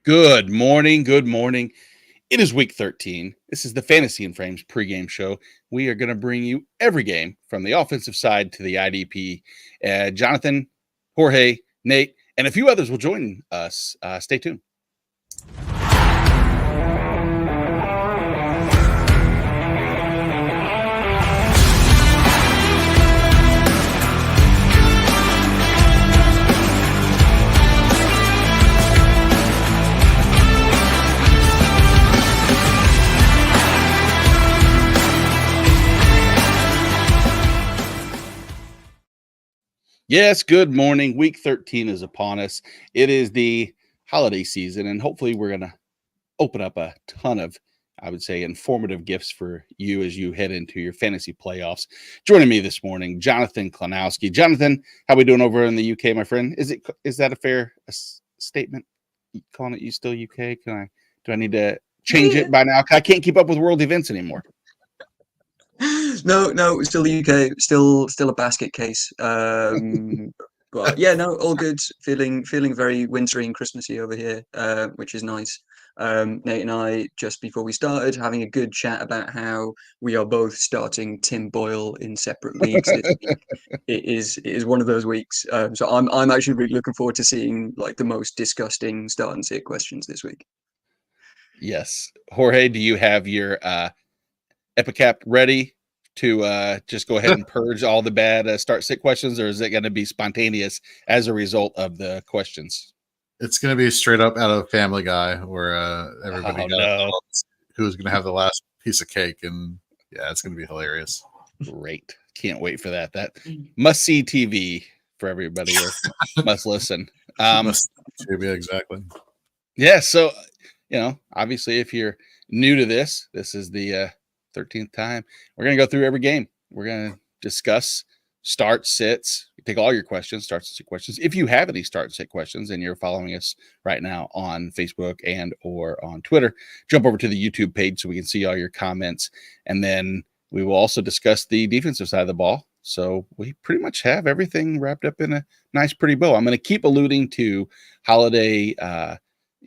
Good morning. Good morning. It is week 13. This is the Fantasy and Frames pregame show. We are going to bring you every game from the offensive side to the IDP. Jonathan, Jorge, Nate, and a few others will join us. Stay tuned. Yes, good morning. Week 13 is upon us. It is the holiday season, and hopefully we're going to open up a ton of, I would say, informative gifts for you as you head into your fantasy playoffs. Joining me this morning, Jonathan Klanowski. Jonathan, how we doing over in the UK, my friend? Is that a fair statement? Calling it you still UK? Do I need to change it by now? I can't keep up with world events anymore. No, still the UK, still a basket case. But yeah, no, all good. Feeling very wintry and Christmassy over here, which is nice. Nate and I, just before we started, having a good chat about how we are both starting Tim Boyle in separate leagues this week. It is one of those weeks. So I'm actually really looking forward to seeing like the most disgusting start and sit questions this week. Yes. Jorge, do you have your Epicap ready to just go ahead and purge all the bad start sit questions, or is it going to be spontaneous as a result of the questions? It's going to be straight up out of Family Guy, where everybody who's going to have the last piece of cake, and yeah, it's going to be hilarious. Great, can't wait for that. That must see TV for everybody, or must listen. Must TV, exactly. Yeah, so obviously, if you're new to this is the 13th time. We're going to go through every game. We're going to discuss start sits. We take all your questions, start sit questions. If you have any start sit questions and you're following us right now on Facebook and or on Twitter, jump over to the YouTube page so we can see all your comments. And then we will also discuss the defensive side of the ball. So we pretty much have everything wrapped up in a nice, pretty bow. I'm going to keep alluding to holiday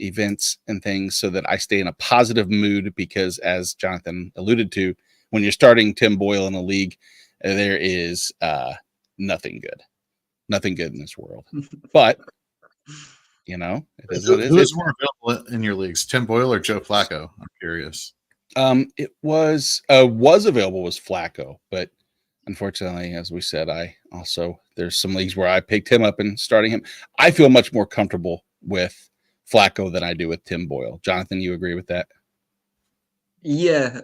events and things so that I stay in a positive mood, because as Jonathan alluded to, when you're starting Tim Boyle in a league, there is nothing good in this world. But it is what it is. Who is more available in your leagues, Tim Boyle or Joe Flacco? I'm curious. It was available was Flacco, but unfortunately, as we said, there's some leagues where I picked him up and starting him. I feel much more comfortable with Flacco than I do with Tim Boyle. Jonathan, you agree with that? Yeah,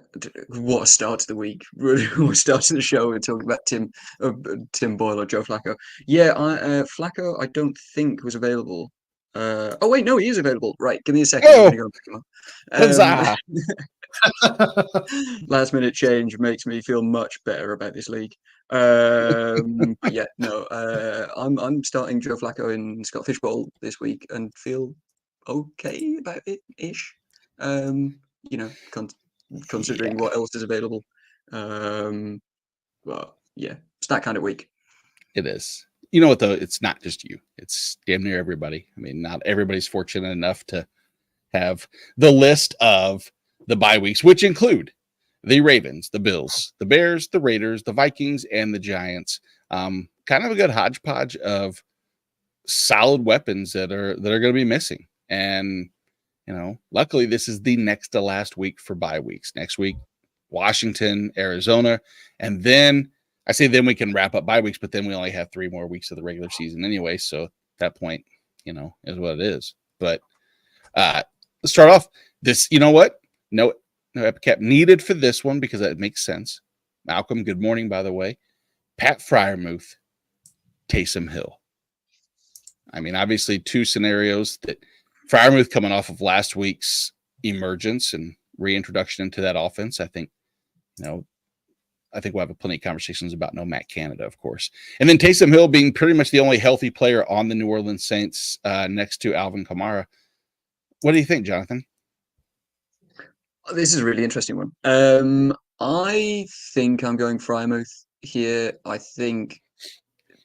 what a start to the week. What a start to the show. We're talking about Tim Boyle or Joe Flacco. Yeah, Flacco, I don't think was available. Oh, wait, no, he is available. Right, give me a second. I'm going to go pick him up. Last minute change makes me feel much better about this league. But yeah, no, I'm starting Joe Flacco in Scott Fishbowl this week and feel okay about it ish. Considering what else is available. Well, yeah, it's that kind of week. It is. You know what, though? It's not just you. It's damn near everybody. I mean, not everybody's fortunate enough to have the list of the bye weeks, which include the Ravens, the Bills, the Bears, the Raiders, the Vikings, and the Giants. Kind of a good hodgepodge of solid weapons that are going to be missing. And luckily this is the next to last week for bye weeks. Next week, Washington, Arizona, and then we can wrap up bye weeks, but then we only have 3 more weeks of the regular season anyway. So at that point, is what it is. But let's start off this. You know what? No Epicap needed for this one because that makes sense. Malcolm, good morning, by the way. Pat Freiermuth, Taysom Hill. I mean, obviously 2 scenarios that Freiermuth coming off of last week's emergence and reintroduction into that offense. I think we'll have plenty of conversations about no Matt Canada, of course. And then Taysom Hill being pretty much the only healthy player on the New Orleans Saints next to Alvin Kamara. What do you think, Jonathan? This is a really interesting one. I think I'm going Freiermuth here. I think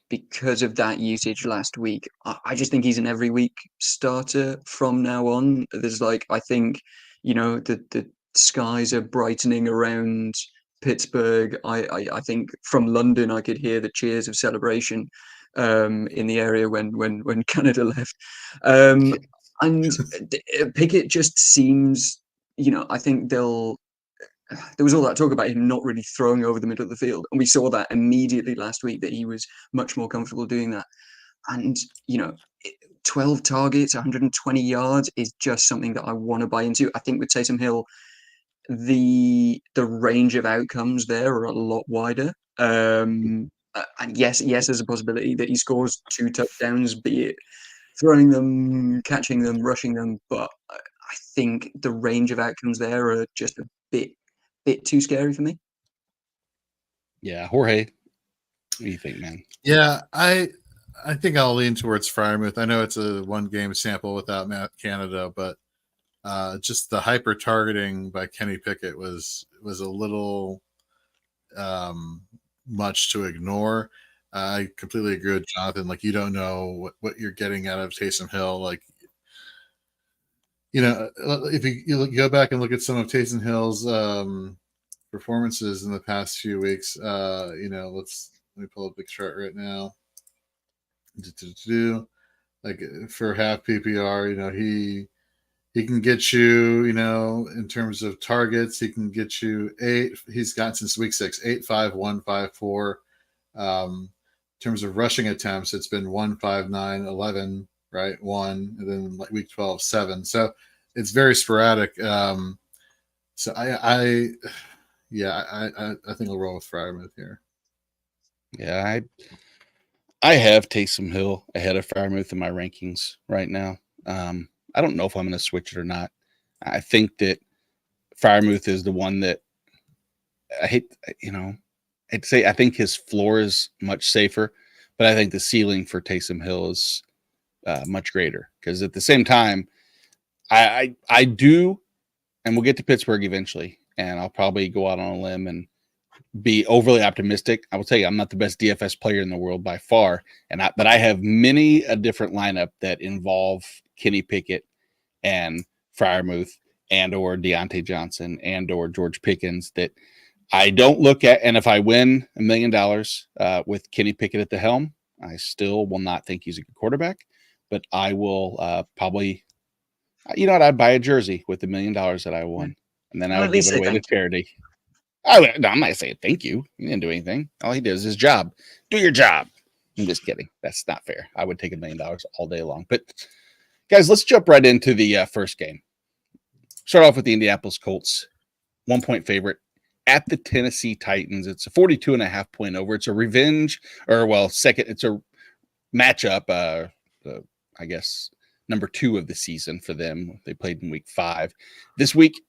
because of that usage last week. I just think he's an every week starter from now on. There's I think, the skies are brightening around Pittsburgh. I think from London I could hear the cheers of celebration in the area when Canada left. And Pickett just seems, I think there was all that talk about him not really throwing over the middle of the field. And we saw that immediately last week, that he was much more comfortable doing that. And, 12 targets, 120 yards is just something that I want to buy into. I think with Taysom Hill, the range of outcomes there are a lot wider. And yes, there's a possibility that he scores 2 touchdowns, be it throwing them, catching them, rushing them. But I think the range of outcomes there are just a bit too scary for me. Yeah, Jorge, what do you think, man? Yeah, I think I'll lean towards Freiermuth. I know it's a 1-game sample without Matt Canada, but just the hyper targeting by Kenny Pickett was a little much to ignore. I completely agree with Jonathan. You don't know what you're getting out of Taysom Hill. If you go back and look at some of Taysom Hill's performances in the past few weeks, let me pull up the chart right now. For half PPR, he can get you, in terms of targets, he can get you 8. He's got since week 6, 8, 5, 1, 5, 4. In terms of rushing attempts, it's been 1, 5, 9, 11, right? 1, and then week 12, 7. So it's very sporadic. So I think I'll roll with Freiermuth here. Yeah, I have Taysom Hill ahead of Freiermuth in my rankings right now. I don't know if I'm going to switch it or not. I think that Freiermuth is the one that I'd say I think his floor is much safer, but I think the ceiling for Taysom Hill is much greater, because at the same time, I do, and we'll get to Pittsburgh eventually, and I'll probably go out on a limb and be overly optimistic. I will tell you, I'm not the best DFS player in the world by far, but I have many a different lineup that involve Kenny Pickett and Freiermuth and or Deontay Johnson and or George Pickens that I don't look at. And if I win $1 million with Kenny Pickett at the helm, I still will not think he's a good quarterback, but I will probably, I'd buy a jersey with $1 million that I won, and then I would give it away to charity. I'm not saying thank you. He didn't do anything. All he did is his job. Do your job. I'm just kidding. That's not fair. I would take $1 million all day long. But guys, let's jump right into the first game. Start off with the Indianapolis Colts, 1-point favorite at the Tennessee Titans. It's a 42.5 point over. It's a revenge, it's a matchup. I guess number 2 of the season for them. They played in week 5. This week,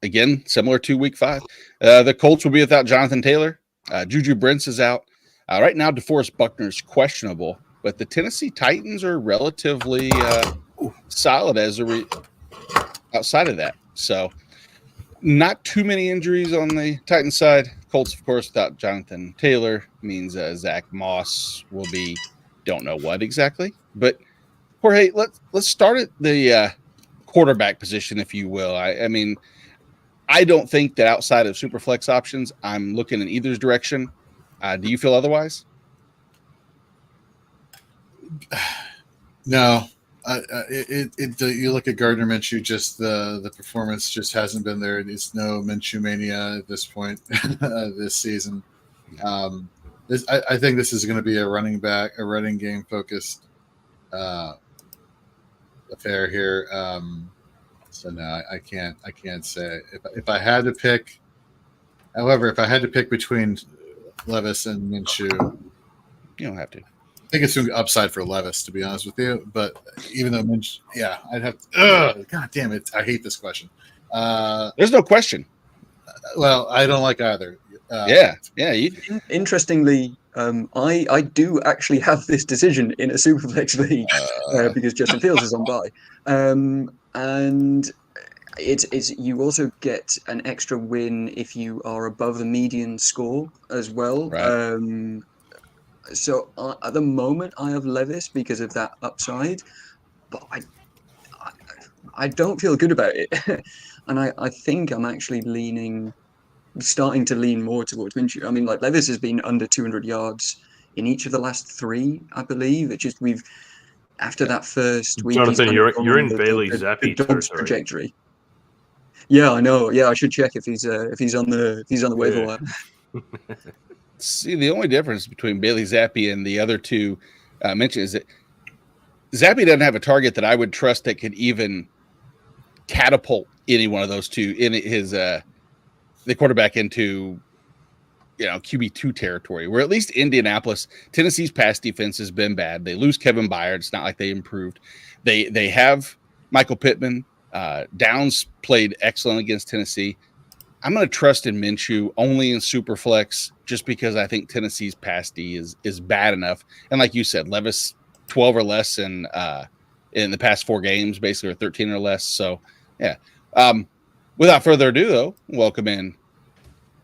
again, similar to week 5. The Colts will be without Jonathan Taylor. Juju Brents is out. Right now, DeForest Buckner's questionable, but the Tennessee Titans are relatively solid outside of that. So not too many injuries on the Titans side. Colts, of course, without Jonathan Taylor means Zach Moss will be don't know what exactly. But Jorge, let's start at the quarterback position, if you will. I mean, I don't think that outside of super flex options, I'm looking in either's direction. Do you feel otherwise? No. You look at Gardner Minshew, just the performance just hasn't been there. It's no Minshew mania at this point this season. I think this is going to be a running game focused affair here. So no, I can't say if I had to pick. However, if I had to pick between Levis and Minshew, you don't have to. I think it's going to be upside for Levis, to be honest with you. But even though Minshew, I'd have to. God damn it! I hate this question. There's no question. Well, I don't like either. Interestingly, I do actually have this decision in a Superflex league because Justin Fields is on bye, and it's you also get an extra win if you are above the median score as well. Right. So at the moment, I have Levis because of that upside, but I don't feel good about it, and I think I'm actually starting to lean more towards Minshew. I mean, like Levis has been under 200 yards in each of the last three, I believe. It's just after that first week, he's Jonathan, kind of gone you're on in Bailey the Zappi Dobbs territory. trajectory. Yeah, I know. Yeah, I should check if he's on the waiver wire. See, the only difference between Bailey Zappi and the other two mentioned is that Zappi doesn't have a target that I would trust that could even catapult any one of those two in his the quarterback into QB2 territory. Where at least Indianapolis, Tennessee's pass defense has been bad. They lose Kevin Byard. It's not like they improved. They have Michael Pittman. Downs played excellent against Tennessee. I'm going to trust in Minshew only in Superflex just because I think Tennessee's pass D is bad enough. And like you said, Levis 12 or less in the past 4 games, basically, or 13 or less. So, yeah. Without further ado, though, welcome in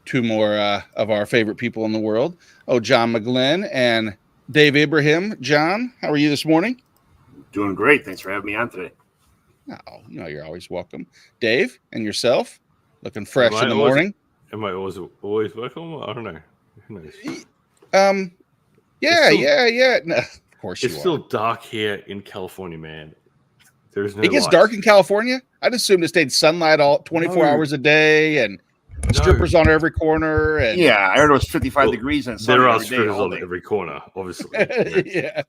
2 more of our favorite people in the world. John McGlynn and Dave Ibrahim. John, how are you this morning? Doing great. Thanks for having me on today. Oh, you're always welcome. Dave, and yourself? Looking fresh in the morning. Am I always welcome? I don't know. Who knows? Yeah. No, of course you are. It's still dark here in California, man. There's no It gets lights. dark in California? I'd assume it stayed sunlight all 24 hours a day and strippers on every corner. And yeah, I heard it was 55 degrees and there are every day, strippers all on day. every corner, obviously. yeah.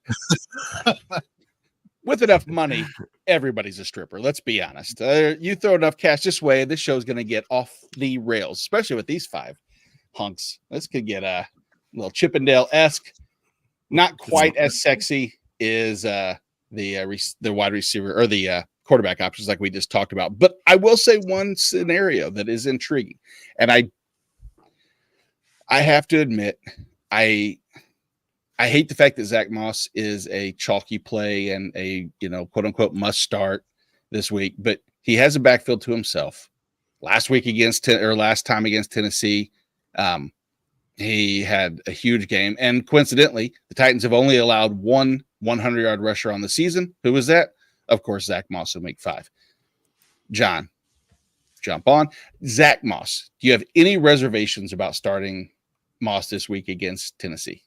With enough money, everybody's a stripper. Let's be honest. You throw enough cash this way, this show's going to get off the rails, especially with these 5 hunks. This could get a little Chippendale-esque. Not quite as sexy is the wide receiver or the quarterback options like we just talked about. But I will say one scenario that is intriguing. And I have to admit, I hate the fact that Zach Moss is a chalky play and a, quote unquote must start this week, but he has a backfield to himself. Last time against Tennessee, he had a huge game. And coincidentally, the Titans have only allowed 1 100-yard rusher on the season. Who was that? Of course, Zach Moss in week 5. John, jump on. Zach Moss, do you have any reservations about starting Moss this week against Tennessee?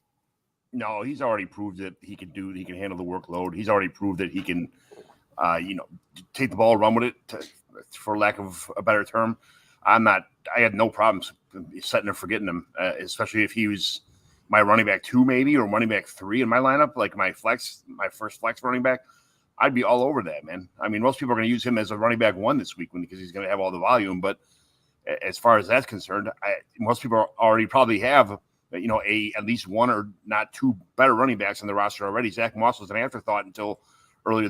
No, he's already proved that he can handle the workload. He's already proved that he can, take the ball, run with it, for lack of a better term. I had no problems setting and forgetting him, especially if he was my running back 2 maybe, or running back 3 in my lineup, like my first flex running back. I'd be all over that, man. I mean, most people are going to use him as a running back 1 this week because he's going to have all the volume. But as far as that's concerned, most people already probably have at least 1 or not 2 better running backs on the roster already. Zach Moss was an afterthought until earlier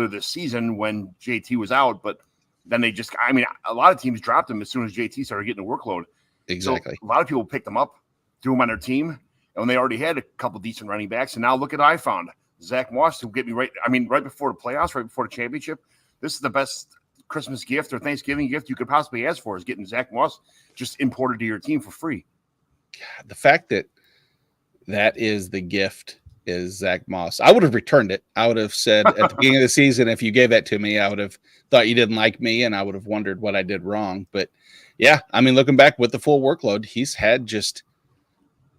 this season when JT was out, but then a lot of teams dropped him as soon as JT started getting the workload. Exactly. So a lot of people picked him up, threw him on their team, and when they already had a couple decent running backs, and now look at what I found. Zach Moss to get me right before the playoffs, right before the championship. This is the best Christmas gift or Thanksgiving gift you could possibly ask for, is getting Zach Moss just imported to your team for free. God, the fact that is the gift is Zach Moss. I would have returned it. I would have said at the beginning of the season, if you gave that to me, I would have thought you didn't like me, and I would have wondered what I did wrong. But yeah, I mean, looking back with the full workload, he's had just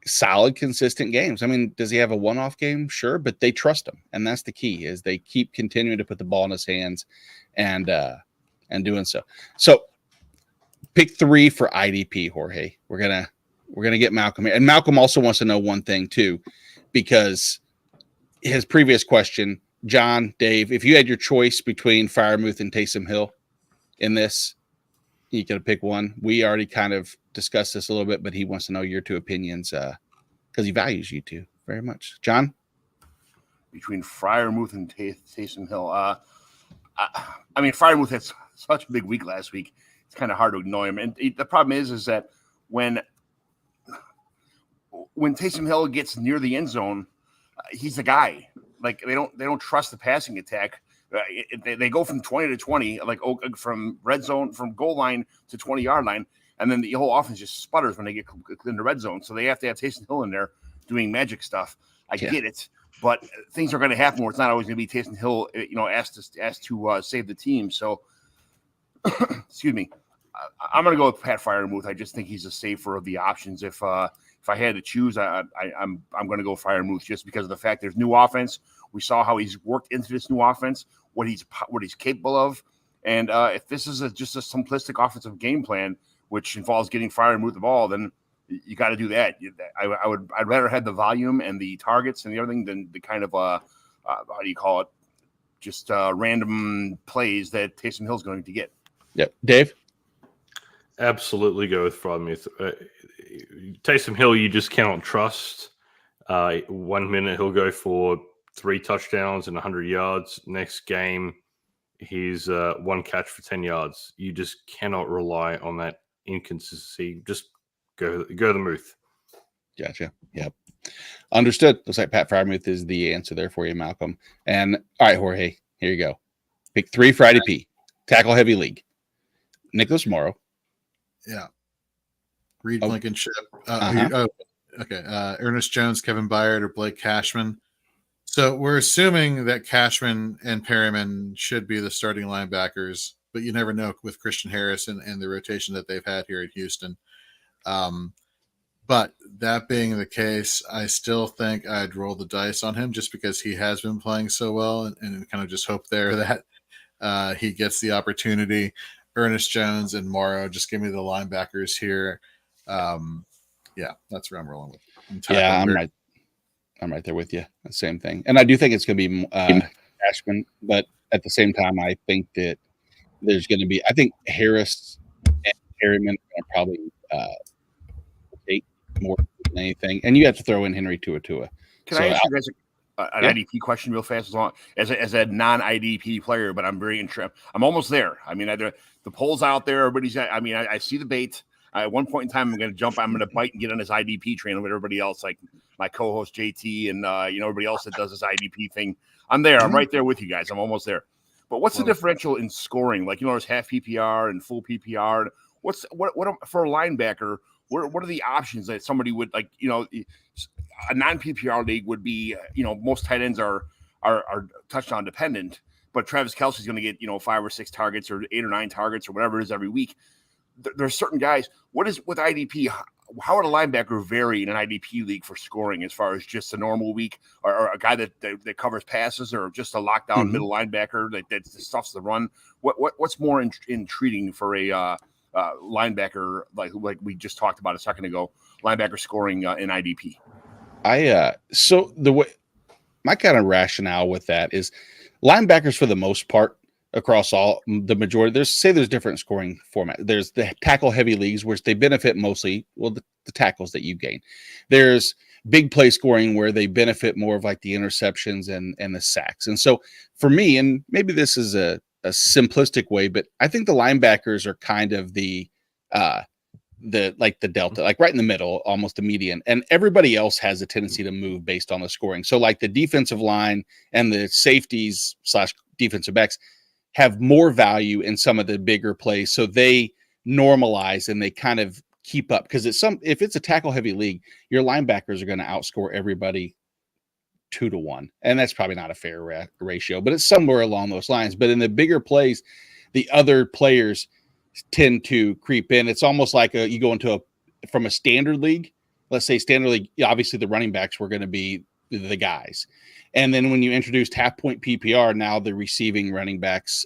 solid, consistent games. I mean, does he have a one-off game? Sure, but they trust him, and that's the key. Is they keep continuing to put the ball in his hands and doing so. So, pick 3 for IDP, Jorge. We're gonna get Malcolm here, and Malcolm also wants to know one thing too, because his previous question, John, Dave, if you had your choice between Freiermuth and Taysom Hill in this, you could pick one. We already kind of discussed this a little bit, but he wants to know your 2 opinions because he values you 2 very much. John? Between Freiermuth and Taysom Hill. Freiermuth had such a big week last week. It's kind of hard to ignore him. And the problem is that when Taysom Hill gets near the end zone, he's the guy. Like they don't trust the passing attack. They go from 20 to 20, like from red zone, from goal line to 20-yard line, and then the whole offense just sputters when they get in the red zone. So they have to have Taysom Hill in there doing magic stuff. I Yeah. get it, but things are going to happen where it's not always going to be Taysom Hill, asked to save the team. So, excuse me, I'm going to go with Pat Freiermuth. I just think he's a safer of the options. If I had to choose, I'm going to go Freiermuth just because of the fact there's new offense. We saw how he's worked into this new offense, what he's capable of, and if this is just a simplistic offensive game plan, which involves getting Freiermuth the ball, then you got to do that. I'd rather have the volume and the targets and the everything than the kind of how do you call it, just random plays that Taysom Hill's going to get. Yep, Dave. Absolutely go with Freiermuth. Taysom Hill, you just cannot trust. 1 minute he'll go for 3 touchdowns and 100 yards. Next game, he's 1 catch for 10 yards. You just cannot rely on that inconsistency. Just go the Muth. Gotcha. Yep. Understood. Looks like Pat Freiermuth is the answer there for you, Malcolm. And all right, Jorge, here you go. Pick 3 for IDP. Tackle heavy league. Nicholas Morrow. Yeah. Reed Oh. Blankenship. Uh-huh. Okay. Ernest Jones, Kevin Byard, or Blake Cashman. So we're assuming that Cashman and Perryman should be the starting linebackers, but you never know with Christian Harris and the rotation that they've had here at Houston. But that being the case, I still think I'd roll the dice on him just because he has been playing so well and kind of just hope there that he gets the opportunity. Ernest Jones and Morrow, just give me the linebackers here. Yeah, that's where I'm rolling with. Yeah, I'm right there with you. The same thing. And I do think it's going to be Ashman, but at the same time, I think that there's going to be, I think Harris and Perryman are going to probably take more than anything. And you have to throw in Henry Tua. Can I ask you guys an IDP question real fast as a non-IDP player, but I'm very interested. I'm almost there. I mean, the polls out there, everybody's, I see the bait. At one point in time, I'm going to bite and get on this IDP train with everybody else, like my co-host JT and everybody else that does this IDP thing. I'm there. I'm right there with you guys. I'm almost there. But what's the differential in scoring? Like, there's half PPR and full PPR. What for a linebacker? What are the options that somebody would like? A non-PPR league would be, most tight ends are touchdown dependent, but Travis Kelce's going to get 5 or 6 targets or 8 or 9 targets or whatever it is every week. There's certain guys. What is with IDP? How would a linebacker vary in an IDP league for scoring as far as just a normal week or a guy that covers passes or just a lockdown middle linebacker that stuffs the run? What's more intriguing for a linebacker like we just talked about a second ago? Linebacker scoring in IDP. So the way my kind of rationale with that is linebackers for the most part across the majority, there's different scoring format. There's the tackle heavy leagues, which they benefit mostly, the tackles that you gain. There's big play scoring where they benefit more of like the interceptions and the sacks. And so for me, and maybe this is a simplistic way, but I think the linebackers are kind of the delta, like right in the middle, almost the median, and everybody else has a tendency to move based on the scoring. So like the defensive line and the safeties / defensive backs have more value in some of the bigger plays. So they normalize and they kind of keep up because if it's a tackle heavy league, your linebackers are going to outscore everybody 2-1. And that's probably not a fair ratio, but it's somewhere along those lines. But in the bigger plays, the other players tend to creep in. It's almost like you go into from a standard league. Let's say standard league, obviously the running backs were going to be the guys. And then when you introduced half point PPR, now the receiving running backs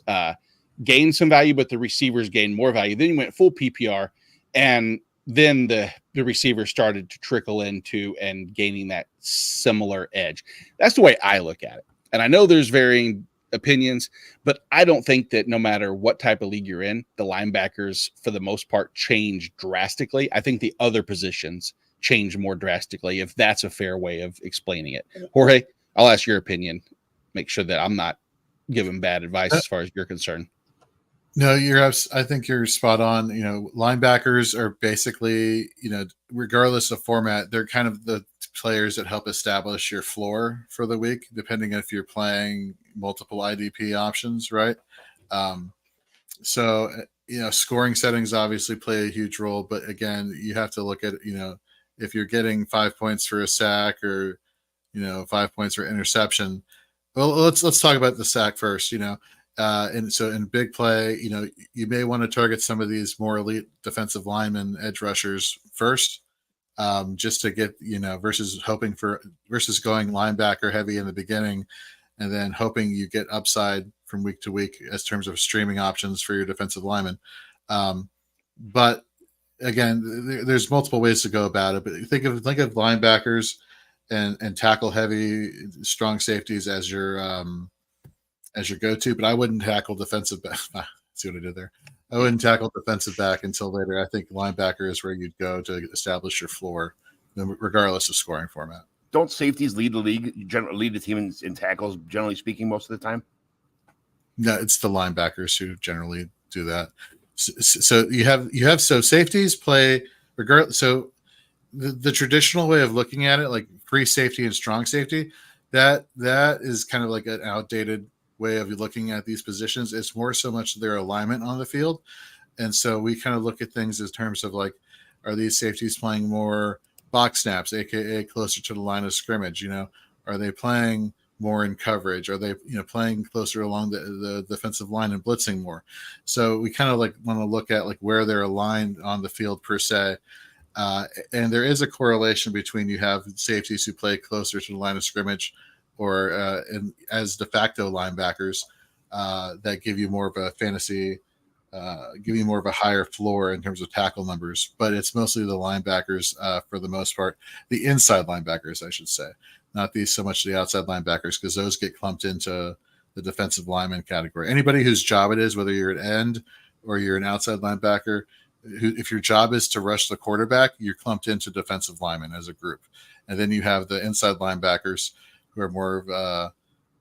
gain some value, but the receivers gain more value. Then you went full PPR, and then the receivers started to trickle into and gaining that similar edge. That's the way I look at it. And I know there's varying opinions, but I don't think that no matter what type of league you're in, the linebackers for the most part change drastically. I think the other positions change more drastically, if that's a fair way of explaining it. Jorge, I'll ask your opinion. Make sure that I'm not giving bad advice as far as you're concerned. No, I think you're spot on. Linebackers are basically, regardless of format, they're kind of the players that help establish your floor for the week, depending if you're playing multiple IDP options, right? So, scoring settings obviously play a huge role, but again, you have to look at, if you're getting 5 points for a sack or 5 points for interception. Well, let's talk about the sack first. And so in big play, you may want to target some of these more elite defensive linemen, edge rushers first, just to get versus going linebacker heavy in the beginning, and then hoping you get upside from week to week as terms of streaming options for your defensive linemen. But again, there's multiple ways to go about it. But think of linebackers and tackle heavy, strong safeties as your go-to. But I wouldn't tackle defensive back. See what I did there? I wouldn't tackle defensive back until later. I think linebacker is where you'd go to establish your floor, regardless of scoring format. Don't safeties lead the league, lead the team in tackles, generally speaking, most of the time? No, it's the linebackers who generally do that. So you have safeties play regardless. So the traditional way of looking at it, like free safety and strong safety, that is kind of like an outdated way of looking at these positions. It's more so much their alignment on the field. And so we kind of look at things in terms of like, are these safeties playing more box snaps, aka closer to the line of scrimmage? Are they playing more in coverage? Are they playing closer along the defensive line and blitzing more? So we kind of like want to look at like where they're aligned on the field per se. And there is a correlation between you have safeties who play closer to the line of scrimmage or as de facto linebackers that give you more of a fantasy, give you more of a higher floor in terms of tackle numbers. But it's mostly the linebackers for the most part, the inside linebackers, I should say, not so much the outside linebackers, because those get clumped into the defensive lineman category. Anybody whose job it is, whether you're an end or you're an outside linebacker, if your job is to rush the quarterback, you're clumped into defensive linemen as a group. And then you have the inside linebackers who are more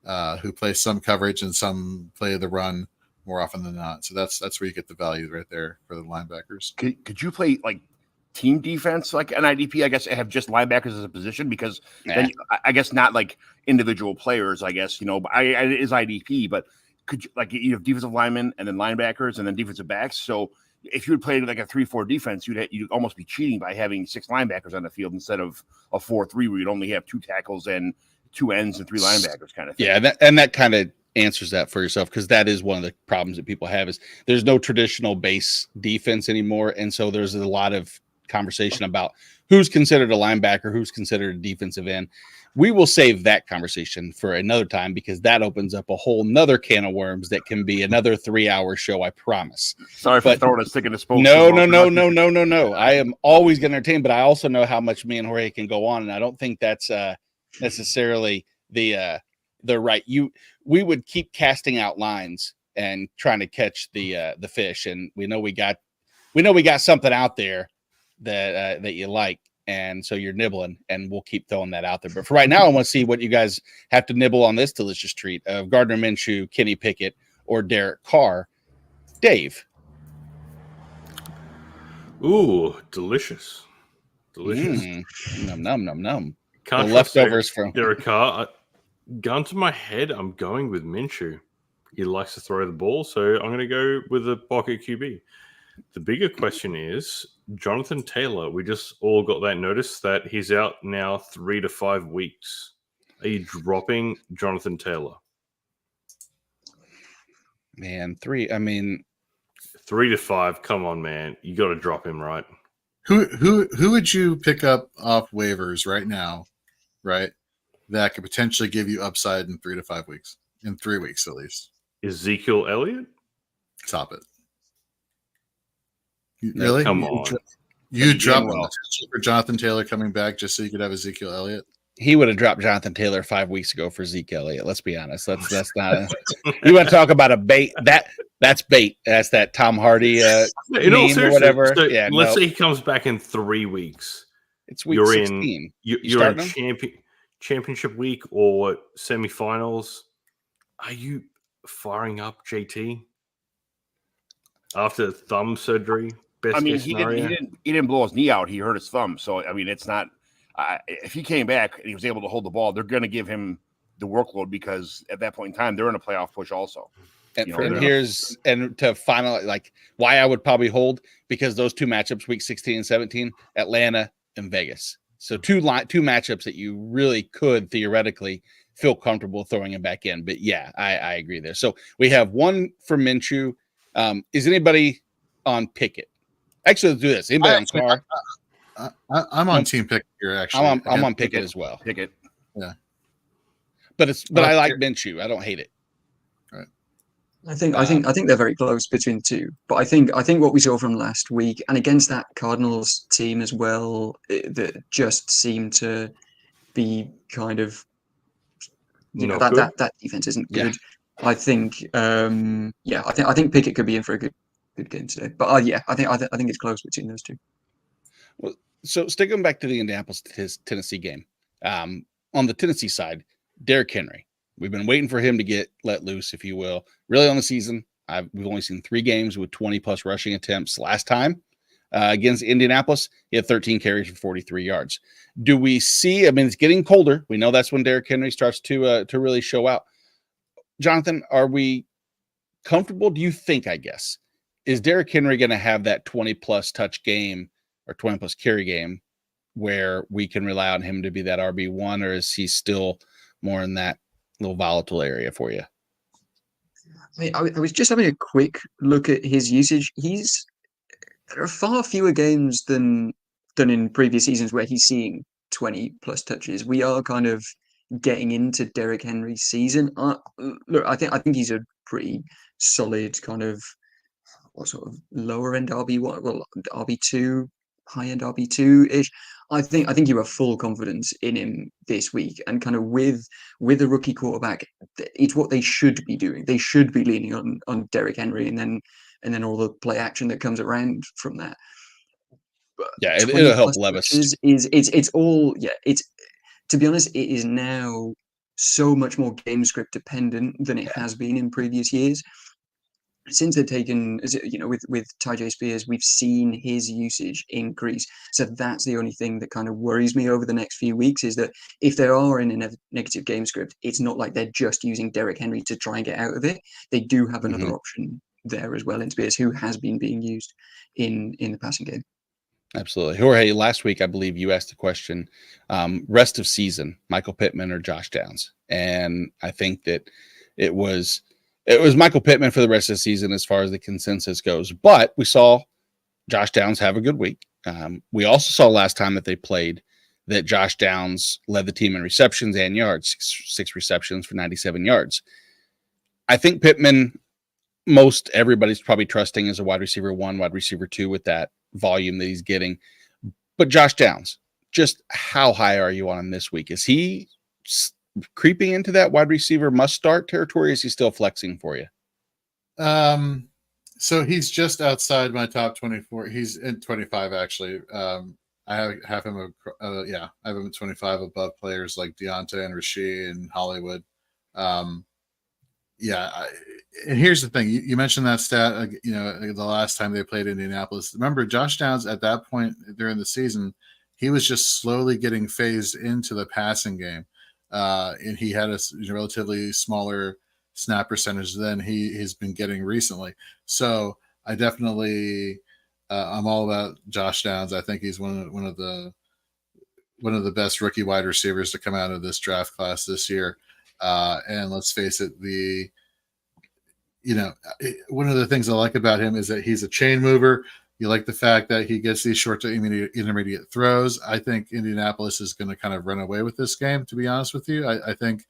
of who play some coverage and some play the run more often than not. So that's where you get the value right there for the linebackers. Could you play like team defense like an IDP? I guess have just linebackers as a position, because then I guess not like individual players. I guess but it is IDP, but could you you have defensive linemen and then linebackers and then defensive backs? So if you would play like a 3-4 defense, you'd almost be cheating by having 6 linebackers on the field instead of a 4-3 where you'd only have 2 tackles and 2 ends and 3 linebackers kind of thing. Yeah, that kind of answers that for yourself, because that is one of the problems that people have is there's no traditional base defense anymore, and so there's a lot of conversation about who's considered a linebacker, who's considered a defensive end. We will save that conversation for another time, because that opens up a whole nother can of worms that can be another 3-hour show, I promise. Sorry for throwing a stick in the spoke. No. I am always going to entertain, but I also know how much me and Jorge can go on, and I don't think that's necessarily the right. We would keep casting out lines and trying to catch the fish, and we know we got something out there that you like. And so you're nibbling, and we'll keep throwing that out there. But for right now, I want to see what you guys have to nibble on this delicious treat of Gardner Minshew, Kenny Pickett, or Derek Carr. Dave. Ooh, delicious. Num, num. Can't The trust leftovers from Derek Carr. Gun to my head, I'm going with Minshew. He likes to throw the ball, so I'm going to go with a pocket QB. The bigger question is Jonathan Taylor. We just all got that notice that he's out now 3 to 5 weeks. Are you dropping Jonathan Taylor? Man, 3. I mean, 3 to 5. Come on, man. You got to drop him, right? Who would you pick up off waivers right now, right? That could potentially give you upside in 3 to 5 weeks, in 3 weeks at least. Ezekiel Elliott? Stop it. No, Really? Come on. You drop the potential for Jonathan Taylor coming back just so you could have Ezekiel Elliott? he would have dropped Jonathan Taylor 5 weeks ago for Zeke Elliott. Let's be honest. That's not. You want to talk about a bait? That's bait. That's that Tom Hardy meme or whatever. So yeah. Let's say he comes back in 3 weeks. It's week 16. You're in championship week or semifinals. Are you firing up JT after thumb surgery? He didn't blow his knee out. He hurt his thumb. So it's not. If he came back and he was able to hold the ball, they're going to give him the workload because at that point in time they're in a playoff push also. And to final, like why I would probably hold, because those two matchups, week 16 and 17, Atlanta in Vegas. So two matchups that you really could theoretically feel comfortable throwing him back in. But yeah, I agree there. So we have one for Minshew. Is anybody on Pickett? Actually, let's do this. Anybody on Carr? I'm on Team Pickett here. Actually, I'm on Pickett as well. Pickett. Yeah, but I like Minshew. I don't hate it. Right. I think they're very close between the two. But I think what we saw from last week and against that Cardinals team as well, that just seemed to be kind of that defense isn't good. I think I think Pickett could be in for a good game today. But I think it's close between those two. Well, so sticking back to the Indianapolis Tennessee game, on the Tennessee side, Derrick Henry. We've been waiting for him to get let loose, if you will. Really on the season, we've only seen 3 games with 20-plus rushing attempts. Last time against Indianapolis, he had 13 carries for 43 yards. Do we see? I mean, it's getting colder. We know that's when Derrick Henry starts to really show out. Jonathan, are we comfortable? Do you think? I guess is Derrick Henry going to have that 20-plus touch game or 20-plus carry game where we can rely on him to be that RB1, or is he still more in that little volatile area for you? I was just having a quick look at his usage. There are far fewer games than in previous seasons where he's seeing 20-plus touches. We are kind of getting into Derrick Henry's season. Look, I think he's a pretty solid kind of what sort of lower end RB1, well RB2, high end RB2 ish. I think you have full confidence in him this week, and kind of with a rookie quarterback, it's what they should be doing. They should be leaning on Derrick Henry, and then all the play action that comes around from that. But yeah, it'll help Levis. It's all it's to be honest, it is now so much more game script dependent than it has been in previous years. Since they've taken, with Tyjae Spears, we've seen his usage increase. So that's the only thing that kind of worries me over the next few weeks, is that if they are in a negative game script, it's not like they're just using Derrick Henry to try and get out of it. They do have another option there as well in Spears, who has been being used in the passing game. Absolutely. Jorge, last week, I believe you asked the question, rest of season, Michael Pittman or Josh Downs. And I think that it was Michael Pittman for the rest of the season as far as the consensus goes. But we saw Josh Downs have a good week. We also saw last time that they played that Josh Downs led the team in receptions and yards, 6 receptions for 97 yards. I think Pittman, most everybody's probably trusting as a wide receiver 1, wide receiver 2 with that volume that he's getting. But Josh Downs, just how high are you on him this week? Is he creeping into that wide receiver must start territory? Is he still flexing for you? So he's just outside my top 24. He's in 25 actually. I have him I have him at 25 above players like Deontay and Rasheed and Hollywood. And here's the thing. You mentioned that stat, the last time they played Indianapolis. Remember, Josh Downs at that point during the season, he was just slowly getting phased into the passing game. And he had a relatively smaller snap percentage than he has been getting recently. So I definitely, I'm all about Josh Downs. I think he's one of the best rookie wide receivers to come out of this draft class this year. And let's face it, one of the things I like about him is that he's a chain mover. You like the fact that he gets these short to intermediate throws. I think Indianapolis is going to kind of run away with this game, to be honest with you. I think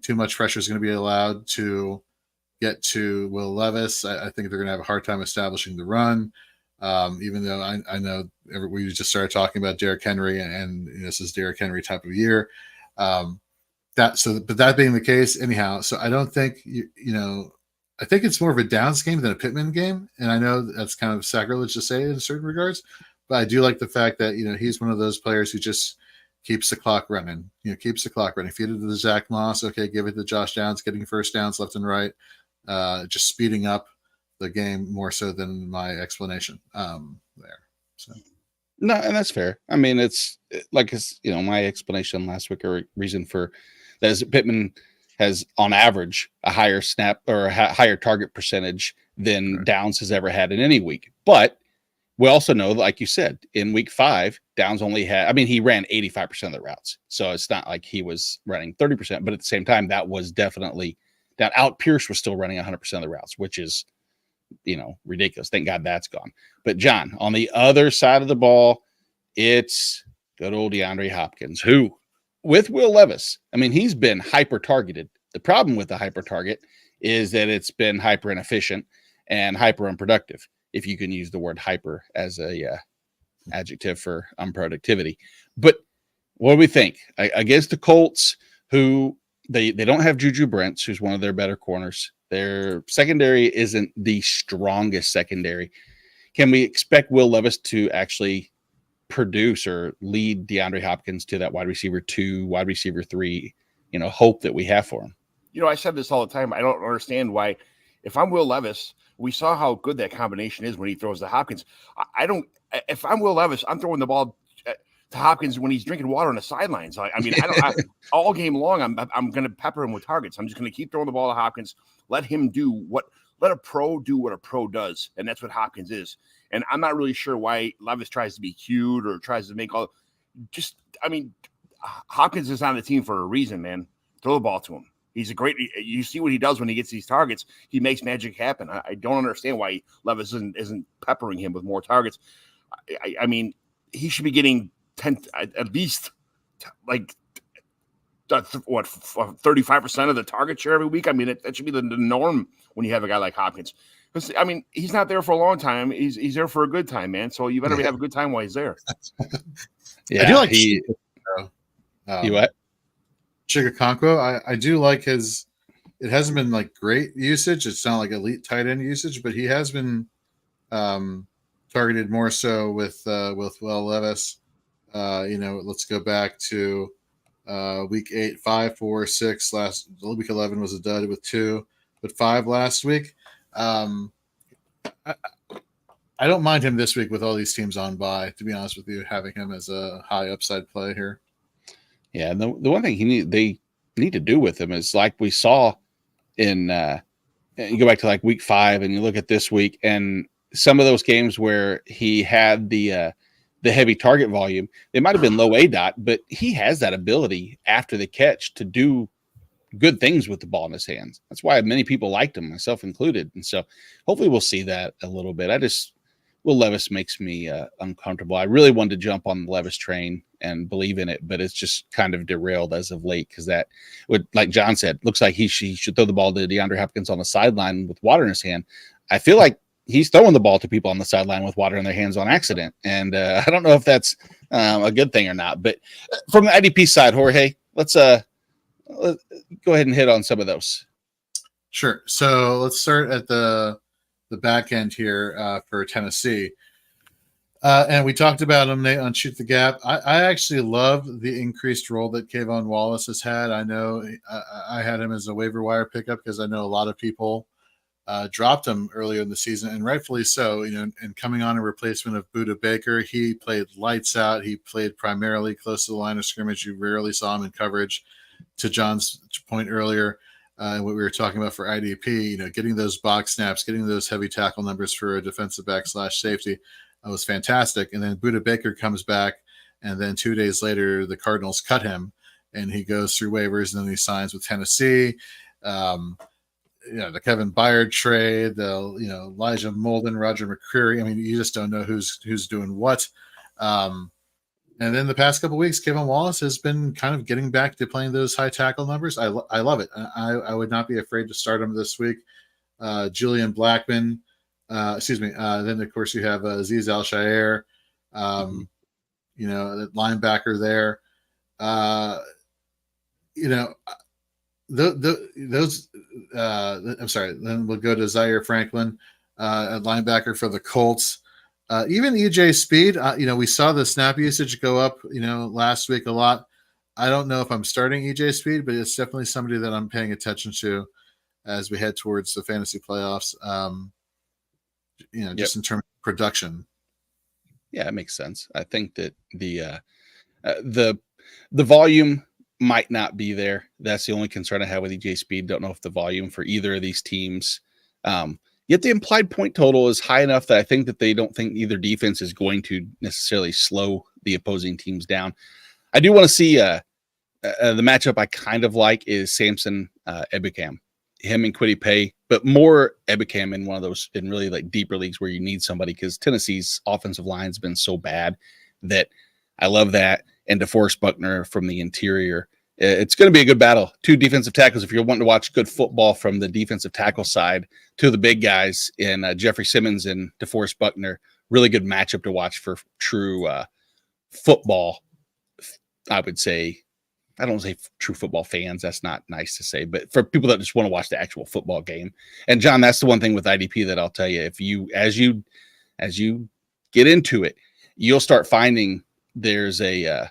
too much pressure is going to be allowed to get to Will Levis. I think they're going to have a hard time establishing the run, even though I know we just started talking about Derrick Henry, and this is Derrick Henry type of year. But that being the case, anyhow, so I don't think I think it's more of a Downs game than a Pittman game, and I know that's kind of sacrilege to say in certain regards, but I do like the fact that he's one of those players who just keeps the clock running. Keeps the clock running. Feed it to the Zach Moss, okay, give it to Josh Downs, getting first downs left and right, just speeding up the game more so than my explanation there. So. No, and that's fair. I mean, it's like my explanation last week, or reason for that is that Pittman has on average a higher snap or higher target percentage than Downs has ever had in any week. But we also know, like you said, in week 5, Downs only had, I mean, he ran 85% of the routes. So it's not like he was running 30%, but at the same time, that was definitely down. Out Pierce was still running 100% of the routes, which is, ridiculous. Thank God that's gone. But John, on the other side of the ball, it's good old DeAndre Hopkins, who with Will Levis, I mean, he's been hyper targeted. The problem with the hyper target is that it's been hyper inefficient and hyper unproductive, if you can use the word hyper as a adjective for unproductivity. But what do we think against the Colts, who they don't have Juju Brents, who's one of their better corners? Their secondary isn't the strongest secondary. Can we expect Will Levis to actually produce or lead DeAndre Hopkins to that wide receiver 2, wide receiver 3, hope that we have for him? I said this all the time. I don't understand why, if I'm Will Levis, we saw how good that combination is when he throws to Hopkins. If I'm Will Levis, I'm throwing the ball to Hopkins when he's drinking water on the sidelines. All game long, I'm going to pepper him with targets. I'm just going to keep throwing the ball to Hopkins. Let a pro do what a pro does. And that's what Hopkins is. And I'm not really sure why Levis tries to be cute or tries to make Hopkins is on the team for a reason, man. Throw the ball to him. You see what he does when he gets these targets. He makes magic happen. I don't understand why Levis isn't peppering him with more targets. I mean, he should be getting 10, at least 35% of the target share every week. I mean, that should be the norm when you have a guy like Hopkins. Because, I mean, he's not there for a long time. He's there for a good time, man. So you better have a good time while he's there. Yeah, I do like you what? Chigakonkwo. I do like his. It hasn't been like great usage. It's not like elite tight end usage, but he has been targeted more so with Will Levis. Let's go back to week 8, 5, 4, 6. Week 11 was a dud with 2, but 5 last week. I don't mind him this week with all these teams on bye, to be honest with you, having him as a high upside play here. Yeah, the one thing they need to do with him is, like we saw in you go back to like week 5 and you look at this week, and some of those games where he had the heavy target volume, they might have been low ADOT, but he has that ability after the catch to do good things with the ball in his hands. That's why many people liked him, myself included. And so hopefully we'll see that a little bit. Will Levis makes me uncomfortable. I really wanted to jump on the Levis train and believe in it, but it's just kind of derailed as of late, because that would, like John said, looks like he should throw the ball to DeAndre Hopkins on the sideline with water in his hand. I feel like he's throwing the ball to people on the sideline with water in their hands on accident. And I don't know if that's a good thing or not. But from the IDP side, Jorge, let's go ahead and hit on some of those. Sure. So let's start at the back end here for Tennessee. And we talked about him on Shoot the Gap. I actually love the increased role that Kayvon Wallace has had. I know I had him as a waiver wire pickup because I know a lot of people dropped him earlier in the season, and rightfully so. And coming on in replacement of Budda Baker, he played lights out. He played primarily close to the line of scrimmage. You rarely saw him in coverage. To John's point earlier, what we were talking about for IDP, getting those box snaps, getting those heavy tackle numbers for a defensive back / safety was fantastic. And then Budda Baker comes back, and then 2 days later, the Cardinals cut him, and he goes through waivers, and then he signs with Tennessee. The Kevin Byard trade, Elijah Molden, Roger McCreary. I mean, you just don't know who's doing what. And then the past couple of weeks, Kayvon Wallace has been kind of getting back to playing those high tackle numbers. I love it. I would not be afraid to start him this week. Julian Blackman, then of course you have Azeez Al-Shaair, the linebacker there. I'm sorry. Then we'll go to Zaire Franklin, at linebacker for the Colts. Even EJ Speed, we saw the snap usage go up, last week a lot. I don't know if I'm starting EJ Speed, but it's definitely somebody that I'm paying attention to as we head towards the fantasy playoffs. Just in terms of production. Yeah, it makes sense. I think that the volume might not be there. That's the only concern I have with EJ Speed. Don't know if the volume for either of these teams Yet the implied point total is high enough that I think that they don't think either defense is going to necessarily slow the opposing teams down. I do want to see the matchup I kind of like is Samson Ebukam. Him and Kwity Paye, but more Ebukam in one of those in really like deeper leagues where you need somebody, because Tennessee's offensive line has been so bad that I love that. And DeForest Buckner from the interior. It's going to be a good battle. Two defensive tackles. If you're wanting to watch good football from the defensive tackle side, two of the big guys in Jeffrey Simmons and DeForest Buckner, really good matchup to watch for true football. I would say, I don't say true football fans. That's not nice to say, but for people that just want to watch the actual football game. And John, that's the one thing with IDP that I'll tell you. If you, as you get into it, you'll start finding there's the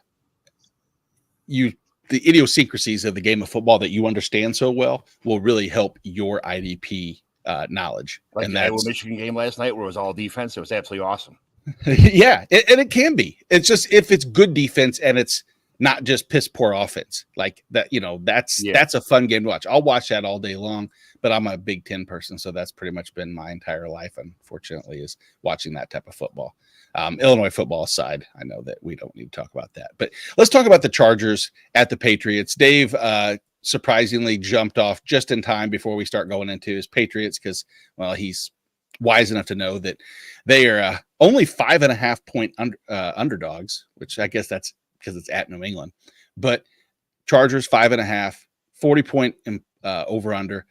idiosyncrasies of the game of football that you understand so well will really help your IDP knowledge. Like and the that's Iowa Michigan game last night where it was all defense. It was absolutely awesome. yeah, and it can be. It's just if it's good defense and it's not just piss poor offense like that, that's a fun game to watch. I'll watch that all day long, but I'm a Big Ten person, so that's pretty much been my entire life, unfortunately, is watching that type of football. Illinois football aside, I know that we don't need to talk about that, but let's talk about the Chargers at the Patriots. Dave surprisingly jumped off just in time before we start going into his Patriots because, well, he's wise enough to know that they are only 5.5 point underdogs, which I guess that's because it's at New England. But Chargers 5.5, 40 point over under.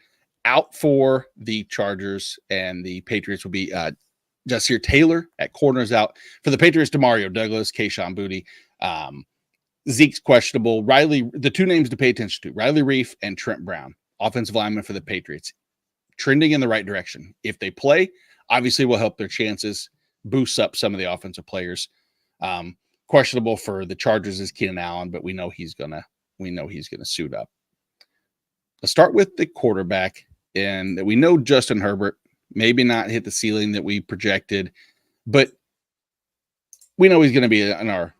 Out for the Chargers and the Patriots will be Jasir Taylor at corners. Out for the Patriots, Demario Douglas, Kayshon Boutte. Zeke's questionable. Riley, the two names to pay attention to, Riley Reif and Trent Brown, offensive lineman for the Patriots, trending in the right direction. If they play, obviously will help their chances, boosts up some of the offensive players. Questionable for the Chargers is Keenan Allen, but we know he's gonna suit up. Let's start with the quarterback, and that we know Justin Herbert maybe not hit the ceiling that we projected, but we know he's going to be on our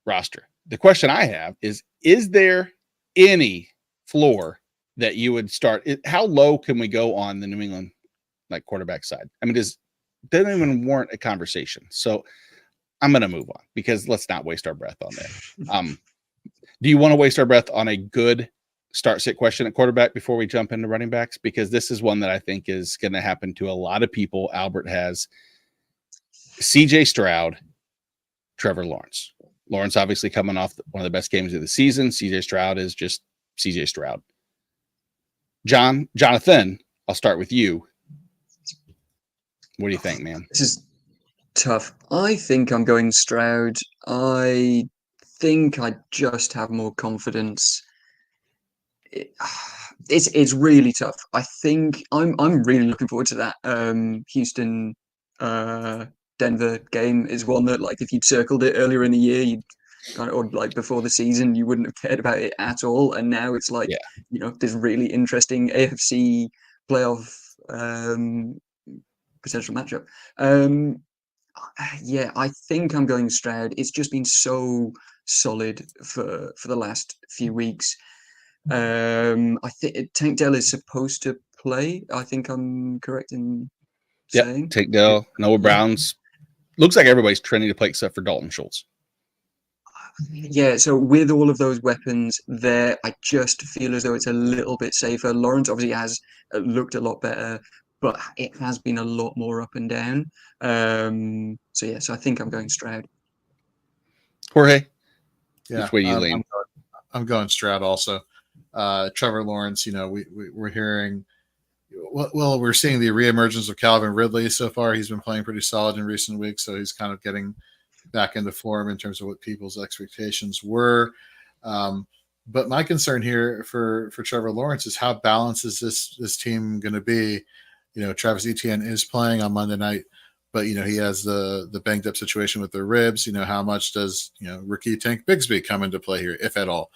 roster. The question I have is there any floor that you would start? How low can we go on the New England quarterback side? I mean, doesn't even warrant a conversation. So I'm going to move on because let's not waste our breath on that. Do you want to waste our breath on a good start sit question at quarterback before we jump into running backs? Because this is one that I think is going to happen to a lot of people. Albert has CJ Stroud, Trevor Lawrence. Lawrence obviously coming off one of the best games of the season. CJ Stroud is just CJ Stroud. Jonathan, I'll start with you. What do you think, man? This is tough. I think I'm going Stroud. I think I just have more confidence. It's really tough. I think I'm really looking forward to that. Houston Denver game is one that, if you'd circled it earlier in the year, you'd or before the season, you wouldn't have cared about it at all. And now it's this really interesting AFC playoff potential matchup. I think I'm going Stroud. It's just been so solid for the last few weeks. I think Tank Dell is supposed to play. I think I'm correct in saying. Tank Dell, Noah Brown's. Looks like everybody's trending to play except for Dalton Schultz. Yeah, so with all of those weapons there, I just feel as though it's a little bit safer. Lawrence obviously has looked a lot better, but it has been a lot more up and down. So I think I'm going Stroud. Jorge, yeah, which way you lean? I'm going Stroud also. Trevor Lawrence, we're hearing, well, we're seeing the reemergence of Calvin Ridley so far. He's been playing pretty solid in recent weeks, so he's kind of getting back into form in terms of what people's expectations were. But my concern here for Trevor Lawrence is how balanced is this team going to be? Travis Etienne is playing on Monday night, but he has the banged up situation with the ribs. How much does rookie Tank Bigsby come into play here, if at all?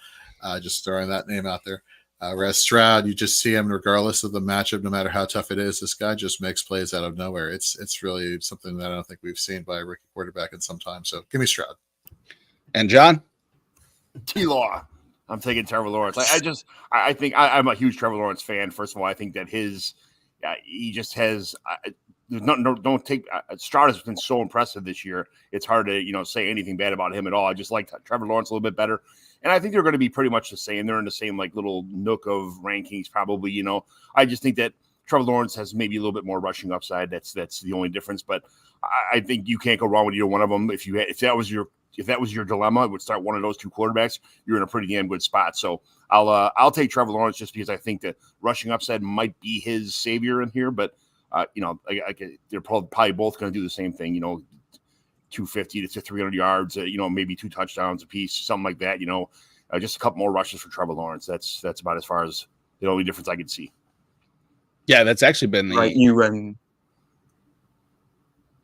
Just throwing that name out there. Whereas Stroud, you just see him regardless of the matchup, no matter how tough it is. This guy just makes plays out of nowhere. It's really something that I don't think we've seen by a rookie quarterback in some time. So give me Stroud. And John? T-Law. I'm taking Trevor Lawrence. I think I'm a huge Trevor Lawrence fan. First of all, I think that his he just has. Don't take Stroud has been so impressive this year. It's hard to say anything bad about him at all. I just like Trevor Lawrence a little bit better, and I think they're going to be pretty much the same. They're in the same like little nook of rankings, probably. I just think that Trevor Lawrence has maybe a little bit more rushing upside. That's the only difference. But I think you can't go wrong with either one of them. If that was your dilemma, it would start one of those two quarterbacks. You're in a pretty damn good spot. So I'll take Trevor Lawrence just because I think that rushing upside might be his savior in here. But they're probably both going to do the same thing. 250 to 300 yards. Maybe 2 touchdowns a piece, something like that. Just a couple more rushes for Trevor Lawrence. That's about as far as the only difference I could see. Yeah, that's actually been the right.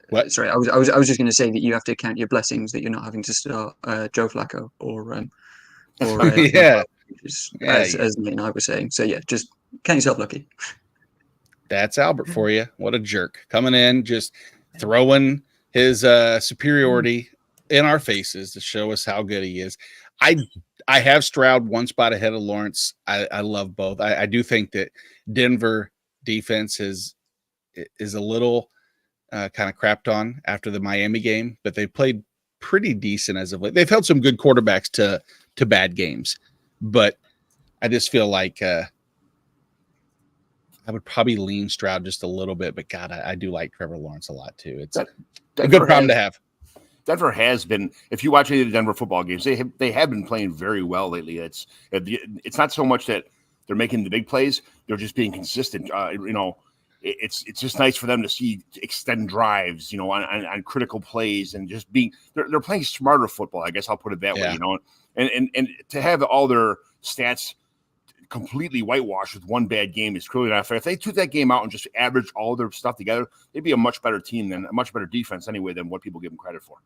What? Sorry, I was just going to say that you have to count your blessings that you're not having to start Joe Flacco or yeah, as Nate and I were saying. So yeah, just count yourself lucky. That's Albert for you. What a jerk, coming in just throwing his superiority in our faces to show us how good he is. I have Stroud one spot ahead of Lawrence. I love both. I do think that Denver defense is a little kind of crapped on after the Miami game, but they played pretty decent as of late. They've held some good quarterbacks to bad games, but I just feel like I would probably lean Stroud just a little bit. But God, I do like Trevor Lawrence a lot too. It's a good problem to have. Denver has been, if you watch any of the Denver football games, they have been playing very well lately. It's not so much that they're making the big plays; they're just being consistent. It's just nice for them to see extend drives, on critical plays and just they're playing smarter football. I guess I'll put it that way, and to have all their stats completely whitewashed with one bad game is clearly not fair. If they took that game out and just averaged all their stuff together, they'd be a much better team a much better defense anyway than what people give them credit for.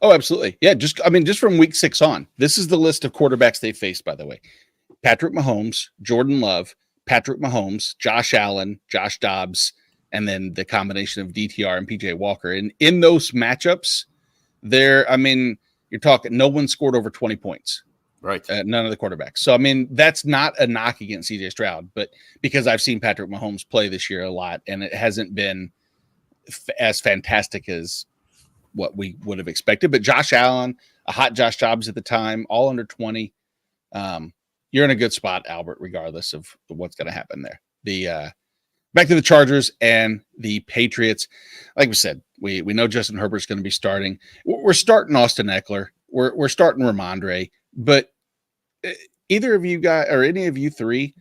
Oh, absolutely. Yeah. Just from week 6 on, this is the list of quarterbacks they faced, by the way. Patrick Mahomes, Jordan Love, Patrick Mahomes, Josh Allen, Josh Dobbs, and then the combination of DTR and PJ Walker. And in those matchups, you're talking, no one scored over 20 points. Right. None of the quarterbacks. So, that's not a knock against CJ Stroud, but because I've seen Patrick Mahomes play this year a lot, and it hasn't been as fantastic as what we would have expected. But Josh Allen, a hot Josh Dobbs at the time, all under 20. You're in a good spot, Albert, regardless of what's going to happen there. Back to the Chargers and the Patriots. Like we said, we know Justin Herbert's going to be starting. We're starting Austin Eckler. We're starting Ramondre. But either of you guys or any of you three,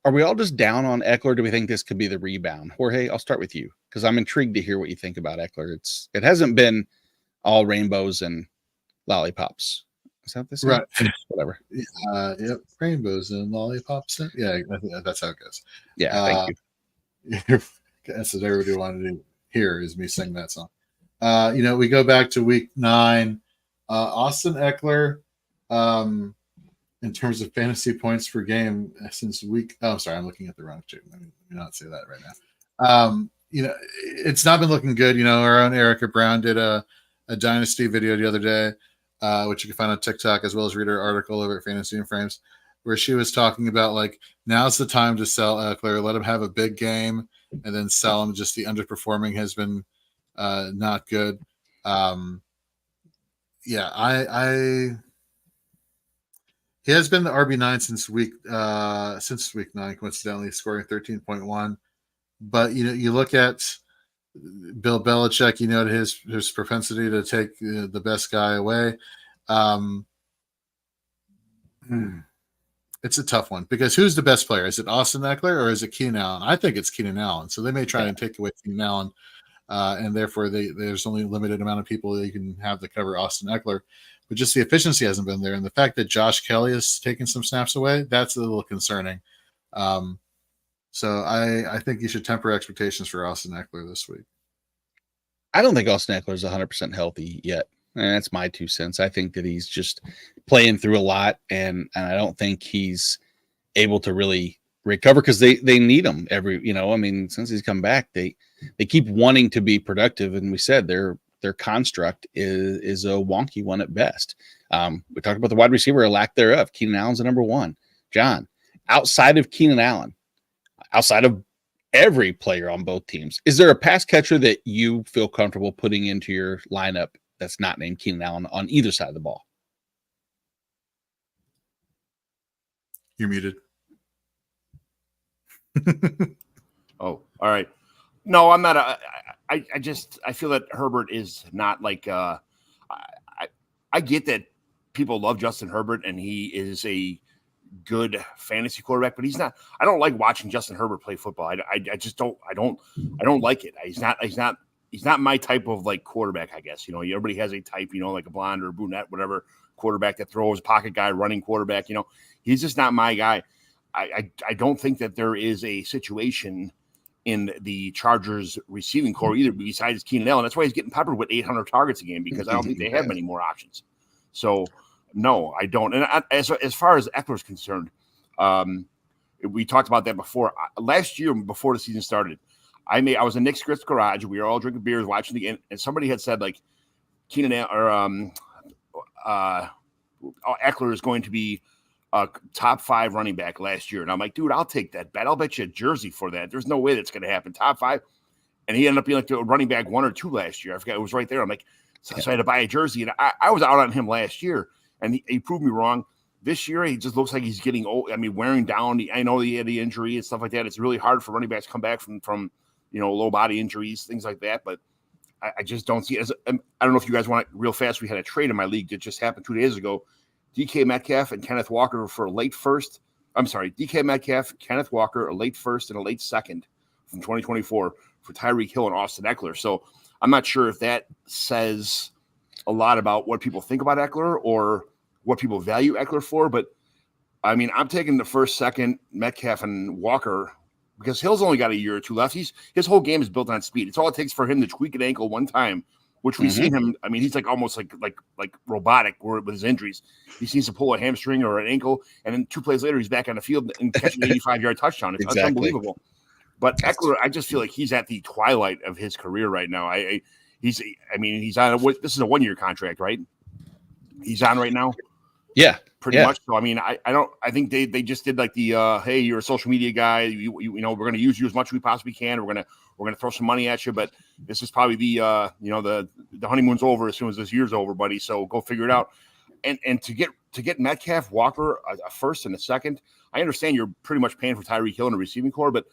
are we all just down on Eckler? Do we think this could be the rebound? Jorge, I'll start with you because I'm intrigued to hear what you think about Eckler. It hasn't been all rainbows and lollipops. Is that this? Right. Whatever. Yep. Rainbows and lollipops. Yeah, I think that's how it goes. Yeah. Thank you. That's what everybody wanted to hear is me sing that song. We go back to week 9. Austin Eckler, in terms of fantasy points per game since week. Oh, sorry, I'm looking at the wrong sheet. Let me not say that right now. It's not been looking good. Our own Erica Brown did a dynasty video the other day, which you can find on TikTok as well as read her article over at Fantasy and Frames, where she was talking about now's the time to sell Eckler, let him have a big game, and then sell him. Just the underperforming has been not good. He has been the RB9 since week 9, coincidentally scoring 13.1. But you look at Bill Belichick, his propensity to take the best guy away. It's a tough one because who's the best player? Is it Austin Eckler or is it Keenan Allen? I think it's Keenan Allen. So they may try and take away Keenan Allen, and therefore there's only a limited amount of people that you can have to cover Austin Eckler. But just the efficiency hasn't been there. And the fact that Josh Kelly is taking some snaps away, that's a little concerning. So I think you should temper expectations for Austin Eckler this week. I don't think Austin Eckler is 100% healthy yet. And that's my 2 cents. I think that he's just playing through a lot, and I don't think he's able to really recover because they need him since he's come back, they keep wanting to be productive. And we said their construct is a wonky one at best. We talked about the wide receiver, a lack thereof. Keenan Allen's the number 1. John, outside of Keenan Allen, outside of every player on both teams. Is there a pass catcher that you feel comfortable putting into your lineup that's not named Keenan Allen on either side of the ball? You're muted. Oh, all right. No, I'm not. I feel that Herbert is not like. I get that people love Justin Herbert and he is a good fantasy quarterback, but he's not. I don't like watching Justin Herbert play football. I just don't. I don't like it. He's not my type of like quarterback. I guess everybody has a type. Like a blonde or a brunette, whatever quarterback that throws, pocket guy, running quarterback. He's just not my guy. I don't think that there is a situation in the Chargers receiving core either besides Keenan Allen. That's why he's getting peppered with 800 targets a game, because I don't think they have many more options. So no, I don't. And as far as Eckler's concerned, we talked about that before. Last year, before the season started, I was in Nick Scritt's garage. We were all drinking beers, watching the game, and somebody had said like Keenan or Eckler is going to be a top 5 running back last year. And I'm like, dude, I'll take that bet. I'll bet you a jersey for that. There's no way that's going to happen. Top 5. And he ended up being like the running back 1 or 2 last year. I forgot. It was right there. I'm like, so I had to buy a jersey. And I was out on him last year, and he proved me wrong. This year, he just looks like he's getting old. I mean, wearing down. I know he had the injury and stuff like that. It's really hard for running backs to come back from low body injuries, things like that. But I just don't see it. I don't know if you guys want it real fast. We had a trade in my league that just happened 2 days ago. DK Metcalf and Kenneth Walker for a late first. I'm sorry, DK Metcalf, Kenneth Walker, a late first and a late second from 2024 for Tyreek Hill and Austin Eckler. So I'm not sure if that says a lot about what people think about Eckler or what people value Eckler for. But I mean, I'm taking the first, second, Metcalf and Walker because Hill's only got a year or 2 left. His whole game is built on speed. It's all it takes for him to tweak an ankle one time, which we've seen him. I mean, he's like almost like robotic with his injuries. He seems to pull a hamstring or an ankle, and then 2 plays later, he's back on the field and catching an 85-yard touchdown. It's unbelievable. But Eckler, I just feel like he's at the twilight of his career right now. He's on this is a 1-year contract, right? He's on right now. Yeah, pretty much. So I mean, I think they just did like the hey, you're a social media guy. We're going to use you as much as we possibly can. We're gonna throw some money at you, but this is probably the honeymoon's over as soon as this year's over, buddy. So go figure it out. And to get Metcalf, Walker, a first and a second. I understand you're pretty much paying for Tyreek Hill in the receiving core, but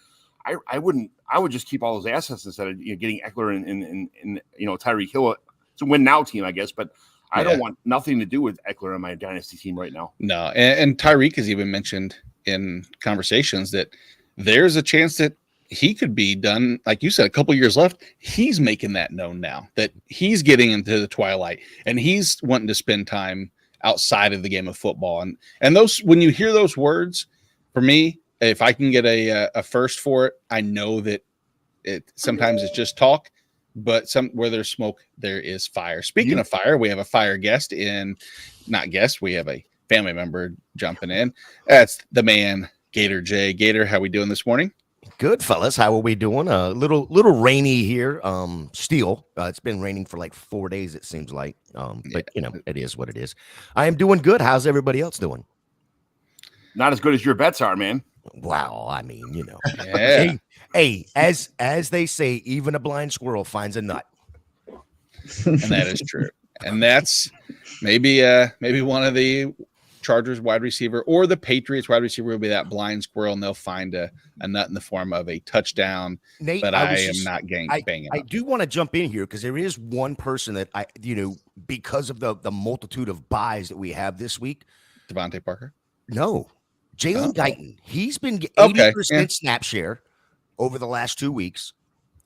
I would just keep all those assets instead of getting Eckler and Tyreek Hill. It's a win now team, I guess, but I don't want nothing to do with Eckler on my dynasty team right now. No, and Tyreek has even mentioned in conversations that there's a chance that he could be done, like you said, a couple years left. He's making that known now that he's getting into the twilight and he's wanting to spend time outside of the game of football. And those, when you hear those words, for me, if I can get a first for it, I know that sometimes it's just talk. But where there's smoke, there is fire. Speaking of fire, we have a fire guest we have a family member jumping in. That's the man, Gator J. Gator, how we doing this morning? Good, fellas. How are we doing? A little rainy here. Still, it's been raining for like 4 days, it seems like. But it is what it is. I am doing good. How's everybody else doing? Not as good as your bets are, man. Wow, I mean, Yeah. Hey, as they say, even a blind squirrel finds a nut. And that is true. And that's maybe one of the Chargers wide receiver or the Patriots wide receiver will be that blind squirrel, and they'll find a nut in the form of a touchdown. Nate, but I am not banging. I do want to jump in here because there is one person that because of the multitude of buys that we have this week. Devontae Parker? No. Jalen Guyton. He's been 80% snap share over the last 2 weeks,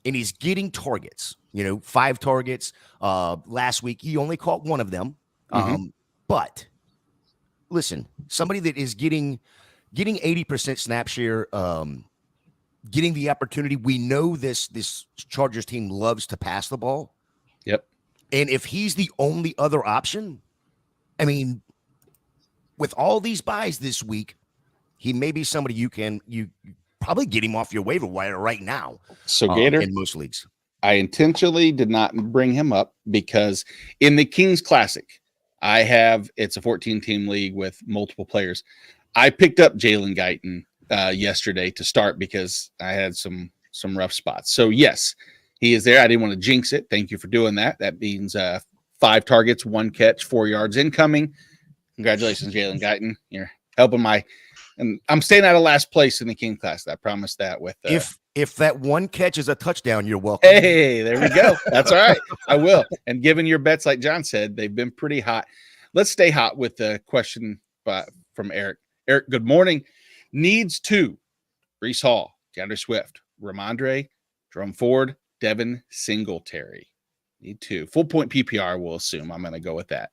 and he's getting targets. 5 targets. Last week, he only caught 1 of them. But listen, somebody that is getting 80% snap share, getting the opportunity. We know this Chargers team loves to pass the ball. Yep. And if he's the only other option, I mean, with all these buys this week, he may be somebody you probably get him off your waiver wire right now. So Gator, in most leagues, I intentionally did not bring him up because in the Kings Classic, it's a 14-team league with multiple players. I picked up Jalen Guyton yesterday to start because I had some some rough spots. So yes, he is there. I didn't want to jinx it. Thank you for doing that. That means 5 targets, 1 catch, 4 yards incoming. Congratulations, Jalen Guyton. You're helping and I'm staying out of last place in the King class. I promised that with if that 1 catch is a touchdown, you're welcome. Hey, there we go. That's all right. I will. And given your bets, like John said, they've been pretty hot. Let's stay hot with the question from Eric. Eric, good morning. Needs 2. Breece Hall, DeAndre Swift, Ramondre, Jerome Ford, Devin Singletary. Need 2. Full point PPR, we'll assume. I'm going to go with that.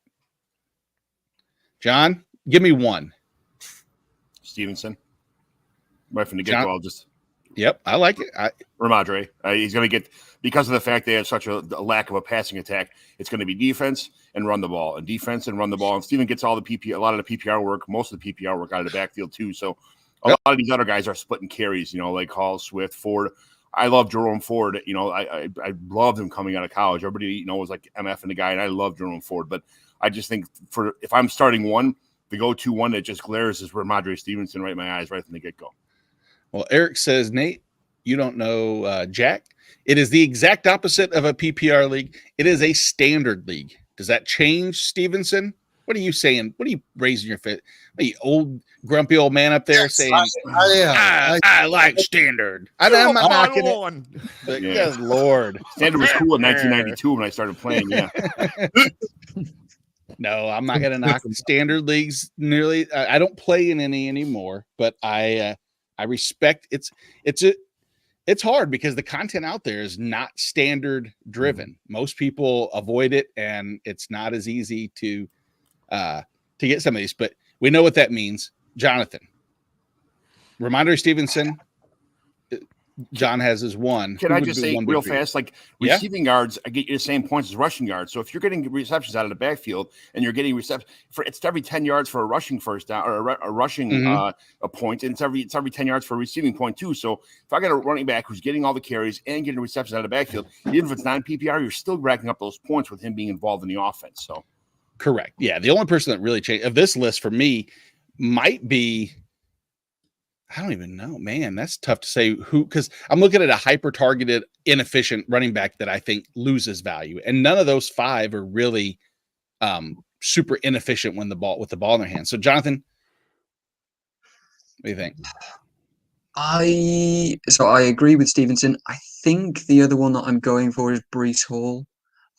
John, give me 1. Stevenson. Right from the get-go, Yep, I like it. Ramondre. He's going to get, because of the fact they have such a lack of a passing attack, it's going to be defense and run the ball, and defense and run the ball. And Steven gets all the a lot of the PPR work, most of the PPR work out of the backfield too. So a lot of these other guys are splitting carries, like Hall, Swift, Ford. I love Jerome Ford. I loved him coming out of college. Everybody, was like MF and the guy, and I love Jerome Ford. But I just think if I'm starting one, the go-to one that just glares is Ramondre Stevenson right in my eyes right from the get-go. Well, Eric says, Nate, you don't know Jack. It is the exact opposite of a PPR league. It is a standard league. Does that change, Stevenson? What are you saying? What are you raising your fit? Are you old, grumpy old man up there saying, I like standard? I'm not knocking it. But yes, Lord. Standard was cool in 1992 when I started playing, yeah. No, I'm not going to knock standard leagues nearly. I don't play in any anymore, but I respect it's hard because the content out there is not standard driven. Most people avoid it, and it's not as easy to get some of these. But we know what that means. Jonathan, Ramondre Stevenson. John has his 1. Can I just say real fast, like receiving yards, I get you the same points as rushing yards. So if you're getting receptions out of the backfield and you're getting receptions it's every 10 yards for a rushing first down or a rushing a point, and it's every 10 yards for a receiving point too. So if I got a running back who's getting all the carries and getting receptions out of the backfield, even if it's not PPR, you're still racking up those points with him being involved in the offense. So correct. Yeah. The only person that really changed of this list for me might be, I don't even know, man. That's tough to say who, because I'm looking at a hyper targeted, inefficient running back that I think loses value. And none of those 5 are really super inefficient with the ball in their hands. So Jonathan, what do you think? I agree with Stevenson. I think the other one that I'm going for is Breece Hall.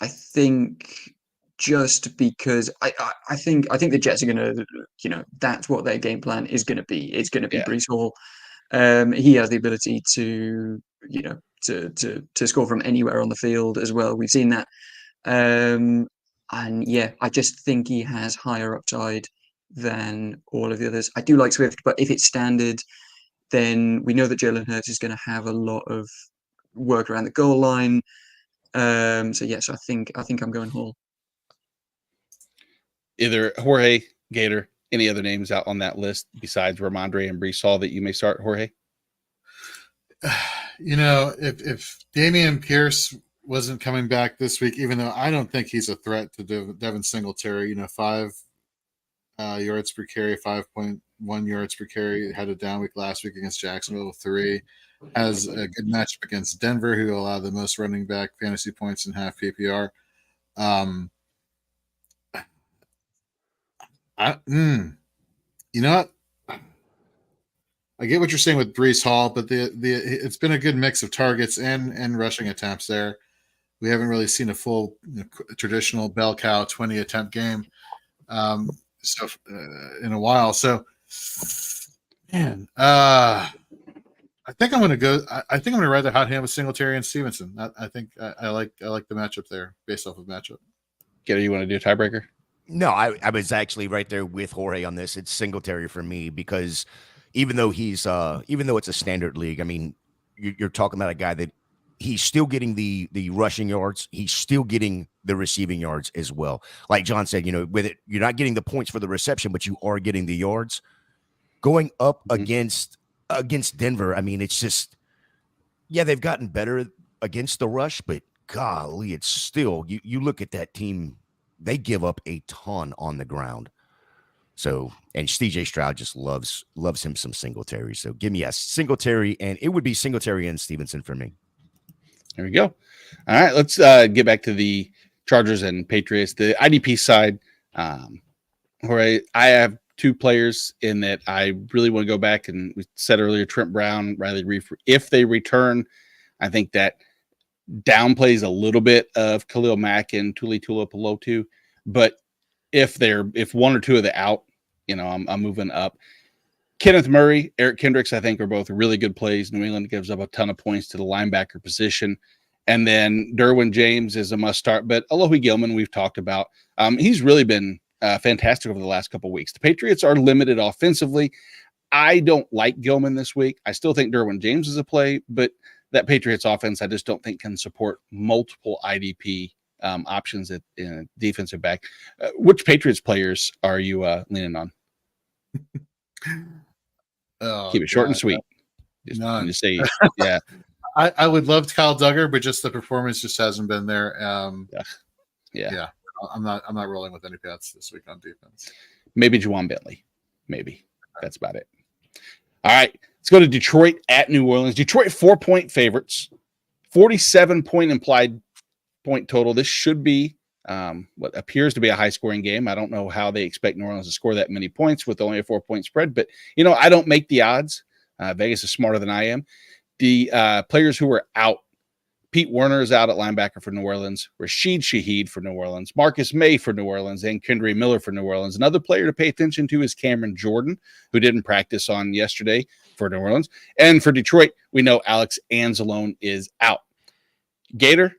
I think just because I think the Jets are going to, that's what their game plan is going to be. It's going to be Breece Hall. He has the ability to, to score from anywhere on the field as well. We've seen that. And yeah, I just think he has higher upside than all of the others. I do like Swift, but if it's standard, then we know that Jalen Hurts is going to have a lot of work around the goal line. So yes, I think I'm going Hall. Either Jorge, Gator, any other names out on that list besides Ramondre and Breece Hall that you may start, Jorge? If Dameon Pierce wasn't coming back this week, even though I don't think he's a threat to Devin Singletary, 5 yards per carry, 5.1 yards per carry, had a down week last week against Jacksonville, 3. Has a good matchup against Denver, who allowed the most running back fantasy points in half PPR. You know what? I get what you're saying with Breece Hall, but it's been a good mix of targets and rushing attempts there. We haven't really seen a full traditional bell cow 20 attempt game in a while. So, man, I think I'm going to go. I think I'm going to ride the hot hand with Singletary and Stevenson. I think I like the matchup there based off of matchup. Gator, you want to do a tiebreaker? No, I was actually right there with Jorge on this. It's Singletary for me because even though it's a standard league, I mean, you're talking about a guy that he's still getting the rushing yards. He's still getting the receiving yards as well. Like John said, with it, you're not getting the points for the reception, but you are getting the yards. Going up against Denver, I mean, it's just, yeah, they've gotten better against the rush, but golly, it's still, you look at that team, they give up a ton on the ground. So, and CJ Stroud just loves him some Singletary. So give me a Singletary, and it would be Singletary and Stevenson for me. There we go. All right, let's get back to the Chargers and Patriots. The IDP side, where I have two players in that I really want to go back, and we said earlier, Trent Brown, Riley Reef. If they return, I think that downplays a little bit of Khalil Mack and Tuli Tuipulotu, but if one or two of the out, I'm moving up. Kenneth Murray, Eric Kendricks, I think are both really good plays. New England gives up a ton of points to the linebacker position. And then Derwin James is a must start, but Alohi Gilman, we've talked about. He's really been fantastic over the last couple of weeks. The Patriots are limited offensively. I don't like Gilman this week. I still think Derwin James is a play, but that Patriots offense, I just don't think can support multiple IDP options at defensive back. Which Patriots players are you leaning on? Keep it short and sweet. Just say, yeah. I would love Kyle Duggar, but just the performance just hasn't been there. Yeah. I'm not rolling with any Pats this week on defense. Maybe Juwan Bentley. Maybe. That's about it. All right. Let's go to Detroit at New Orleans. Detroit 4-point favorites. 47-point implied point total. This should be what appears to be a high-scoring game. I don't know how they expect New Orleans to score that many points with only a 4-point spread, but, I don't make the odds. Vegas is smarter than I am. The players who are out, Pete Werner is out at linebacker for New Orleans, Rashid Shaheed for New Orleans, Marcus May for New Orleans, and Kendre Miller for New Orleans. Another player to pay attention to is Cameron Jordan, who didn't practice on yesterday for New Orleans. And for Detroit, we know Alex Anzalone is out. Gator,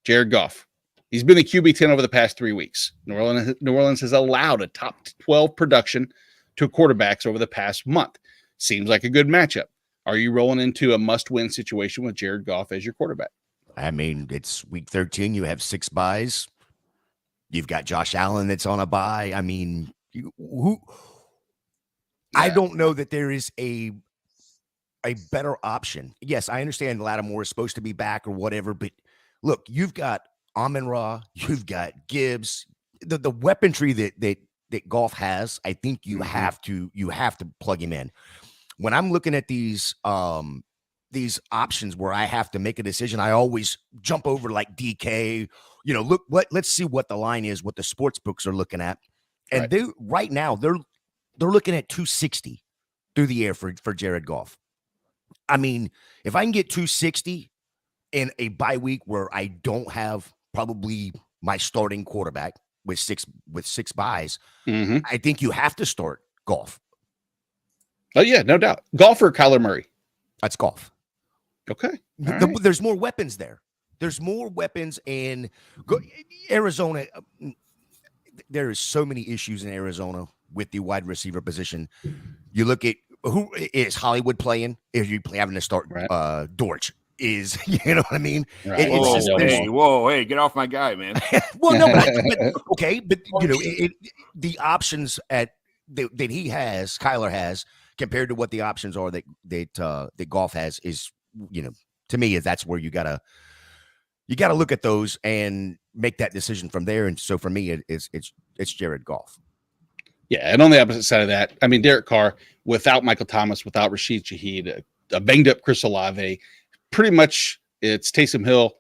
Jared Goff. He's been the QB 10 over the past 3 weeks. New Orleans has allowed a top 12 production to quarterbacks over the past month. Seems like a good matchup. Are you rolling into a must-win situation with Jared Goff as your quarterback? I mean, it's week 13. You have 6 buys. You've got Josh Allen that's on a bye. I mean, I don't know that there is a better option. Yes, I understand Lattimore is supposed to be back or whatever, but look, you've got Amon-Ra, you've got Gibbs, the weaponry that Goff has. I think you have to plug him in. When I'm looking at these options where I have to make a decision, I always jump over like DK. Let's see what the line is, what the sports books are looking at, and right now they're looking at 260 through the air for Jared Goff. I mean, if I can get 260 in a bye week where I don't have probably my starting quarterback with six buys, I think you have to start Goff. Oh, yeah, no doubt. Golf or Kyler Murray? That's Goff. Okay. There's more weapons there. There's more weapons in Arizona. There is so many issues in Arizona with the wide receiver position. You look at who is Hollywood playing? If you having to start Dortch is, you know what I mean? Right. Hey, get off my guy, man. Well, no, but the options that he has, Kyler has, compared to what the options are that Goff has is, to me, that's where you gotta look at those and make that decision from there. And so for me, it's Jared Goff. Yeah, and on the opposite side of that, I mean, Derek Carr, without Michael Thomas, without Rashid Shaheed, a banged-up Chris Olave, pretty much it's Taysom Hill.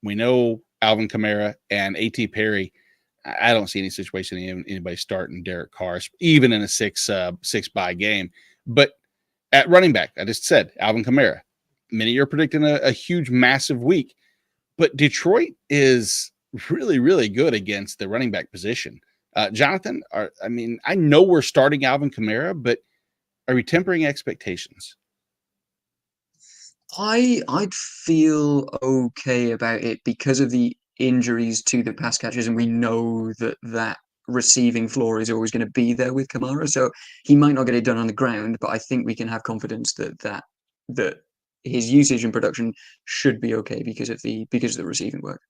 We know Alvin Kamara and A.T. Perry. I don't see any situation anybody starting Derek Carr, even in a six bye game. But at running back, I just said Alvin Kamara. Many are predicting a huge, massive week. But Detroit is really, really good against the running back position. Jonathan, I know we're starting Alvin Kamara, but are we tempering expectations? I'd feel okay about it because of the injuries to the pass catchers, and we know that receiving floor is always going to be there with Kamara. So he might not get it done on the ground, but I think we can have confidence that his usage and production should be okay because of the receiving work.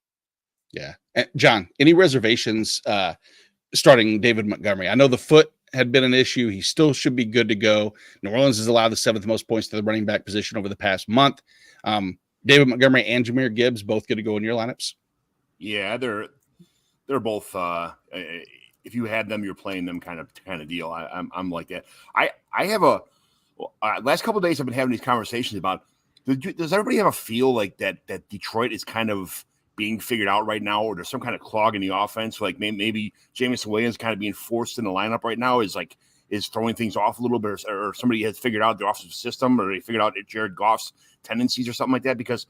Yeah, John, any reservations starting David Montgomery? I know the foot had been an issue. He still should be good to go. New Orleans has allowed the 7th most points to the running back position over the past month. David Montgomery and Jahmyr Gibbs both good to go in your lineups. Yeah, they're both if you had them, you're playing them kind of deal. I'm like that. I have last couple of days I've been having these conversations about, does everybody have a feel like that Detroit is kind of being figured out right now, or there's some kind of clog in the offense? Like maybe Jameson Williams kind of being forced in the lineup right now is throwing things off a little bit, or somebody has figured out the offensive system, or they figured out Jared Goff's tendencies or something like that. Because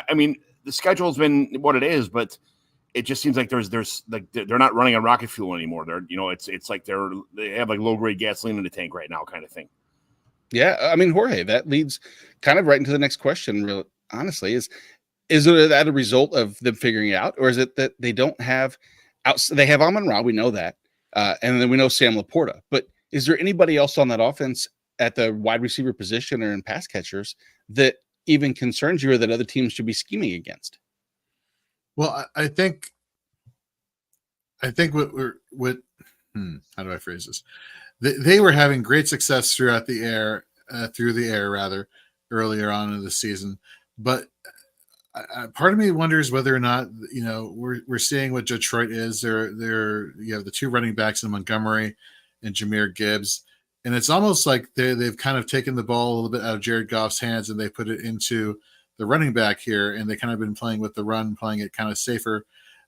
I mean, the schedule's been what it is, but it just seems like there's like they're not running on rocket fuel anymore. They're, it's like they have like low grade gasoline in the tank right now, kind of thing. Yeah, I mean, Jorge, that leads kind of right into the next question. Real honestly, is it that a result of them figuring it out, or is it that they don't have they have Amon-Ra, we know that, and then we know Sam Laporta, but is there anybody else on that offense at the wide receiver position or in pass catchers that even concerns you, or that other teams should be scheming against? Well, I think how do I phrase this? They were having great success through the air earlier on in the season, but part of me wonders whether or not we're seeing what Detroit is. They're the two running backs in Montgomery and Jahmyr Gibbs, and it's almost like they've kind of taken the ball a little bit out of Jared Goff's hands and they put it into the running back here, and they kind of been playing with the run, playing it kind of safer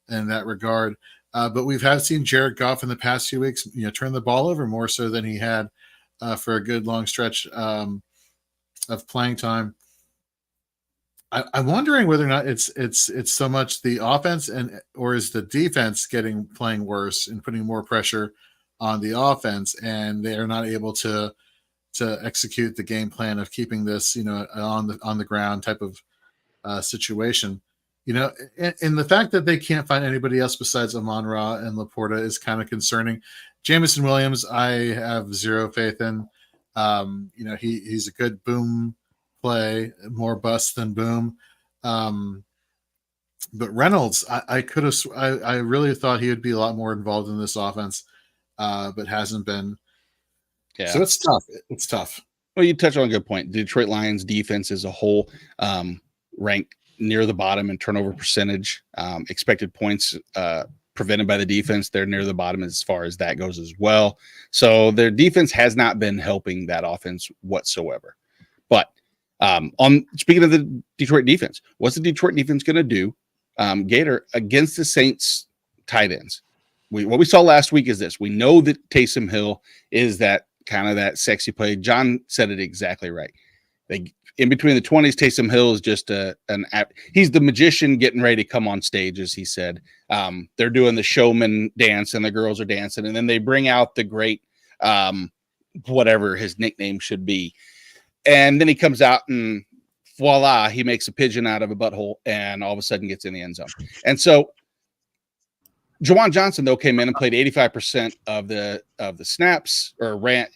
in that regard. But we've seen Jared Goff in the past few weeks, turn the ball over more so than he had for a good long stretch of playing time. I'm wondering whether or not it's so much the offense or is the defense playing worse and putting more pressure on the offense, and they are not able to execute the game plan of keeping this on the ground type of situation. And the fact that they can't find anybody else besides Amon-Ra and Laporta is kind of concerning. Jameson Williams, I have zero faith in. He's a good boom play, more bust than boom. But Reynolds, I really thought he would be a lot more involved in this offense, but hasn't been. Yeah. So it's tough. It's tough. Well, you touched on a good point. The Detroit Lions defense as a whole ranked near the bottom in turnover percentage, expected points prevented by the defense. They're near the bottom as far as that goes as well. So their defense has not been helping that offense whatsoever. But on speaking of the Detroit defense, what's the Detroit defense going to do, Gator, against the Saints tight ends? What we saw last week is this. We know that Taysom Hill is that kind of that sexy play. John said it exactly right. In between the 20s, Taysom Hill is just he's the magician getting ready to come on stage, as he said. They're doing the showman dance and the girls are dancing, and then they bring out the great whatever his nickname should be. And then he comes out and voila, he makes a pigeon out of a butthole and all of a sudden gets in the end zone. And so Juwan Johnson, though, came in and played 85% of the snaps, or ran,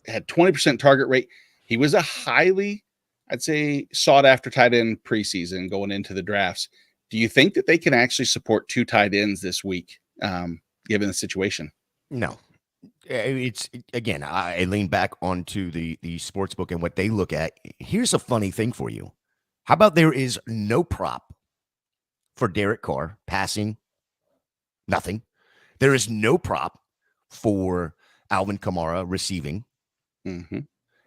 had 20% target rate. He was a highly, I'd say, sought after tight end preseason going into the drafts. Do you think that they can actually support two tight ends this week, given the situation? No. It's again, I lean back onto the sports book and what they look at. Here's a funny thing for you. How about there is no prop for Derek Carr passing? Nothing. There is no prop for Alvin Kamara receiving. Mm-hmm.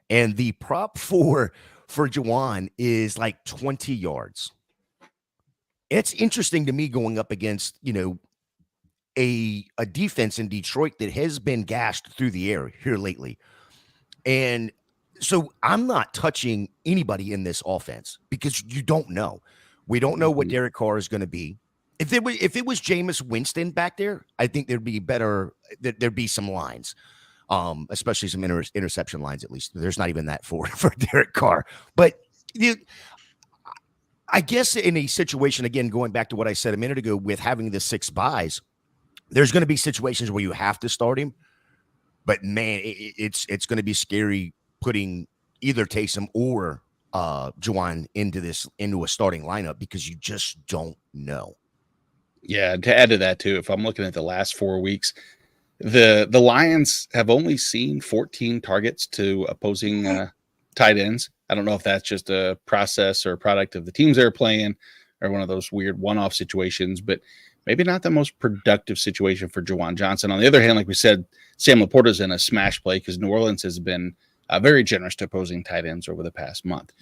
And the prop for Juwan is like 20 yards. It's interesting to me going up against, a defense in Detroit that has been gashed through the air here lately. And so I'm not touching anybody in this offense because you don't know. We don't know what Derek Carr is going to be. If it was Jameis Winston back there, I think there'd be some lines, especially some interception lines. At least there's not even that for Derek Carr. But I guess in a situation, again, going back to what I said a minute ago with having the 6 buys, there's going to be situations where you have to start him. But man, it's going to be scary putting either Taysom or Juwan into a starting lineup because you just don't know. Yeah, to add to that too, if I'm looking at the last 4 weeks, the Lions have only seen 14 targets to opposing tight ends. I don't know if that's just a process or a product of the teams they're playing or one of those weird one-off situations, but maybe not the most productive situation for Juwan Johnson. On the other hand, like we said, Sam Laporta's in a smash play because New Orleans has been very generous to opposing tight ends over the past month.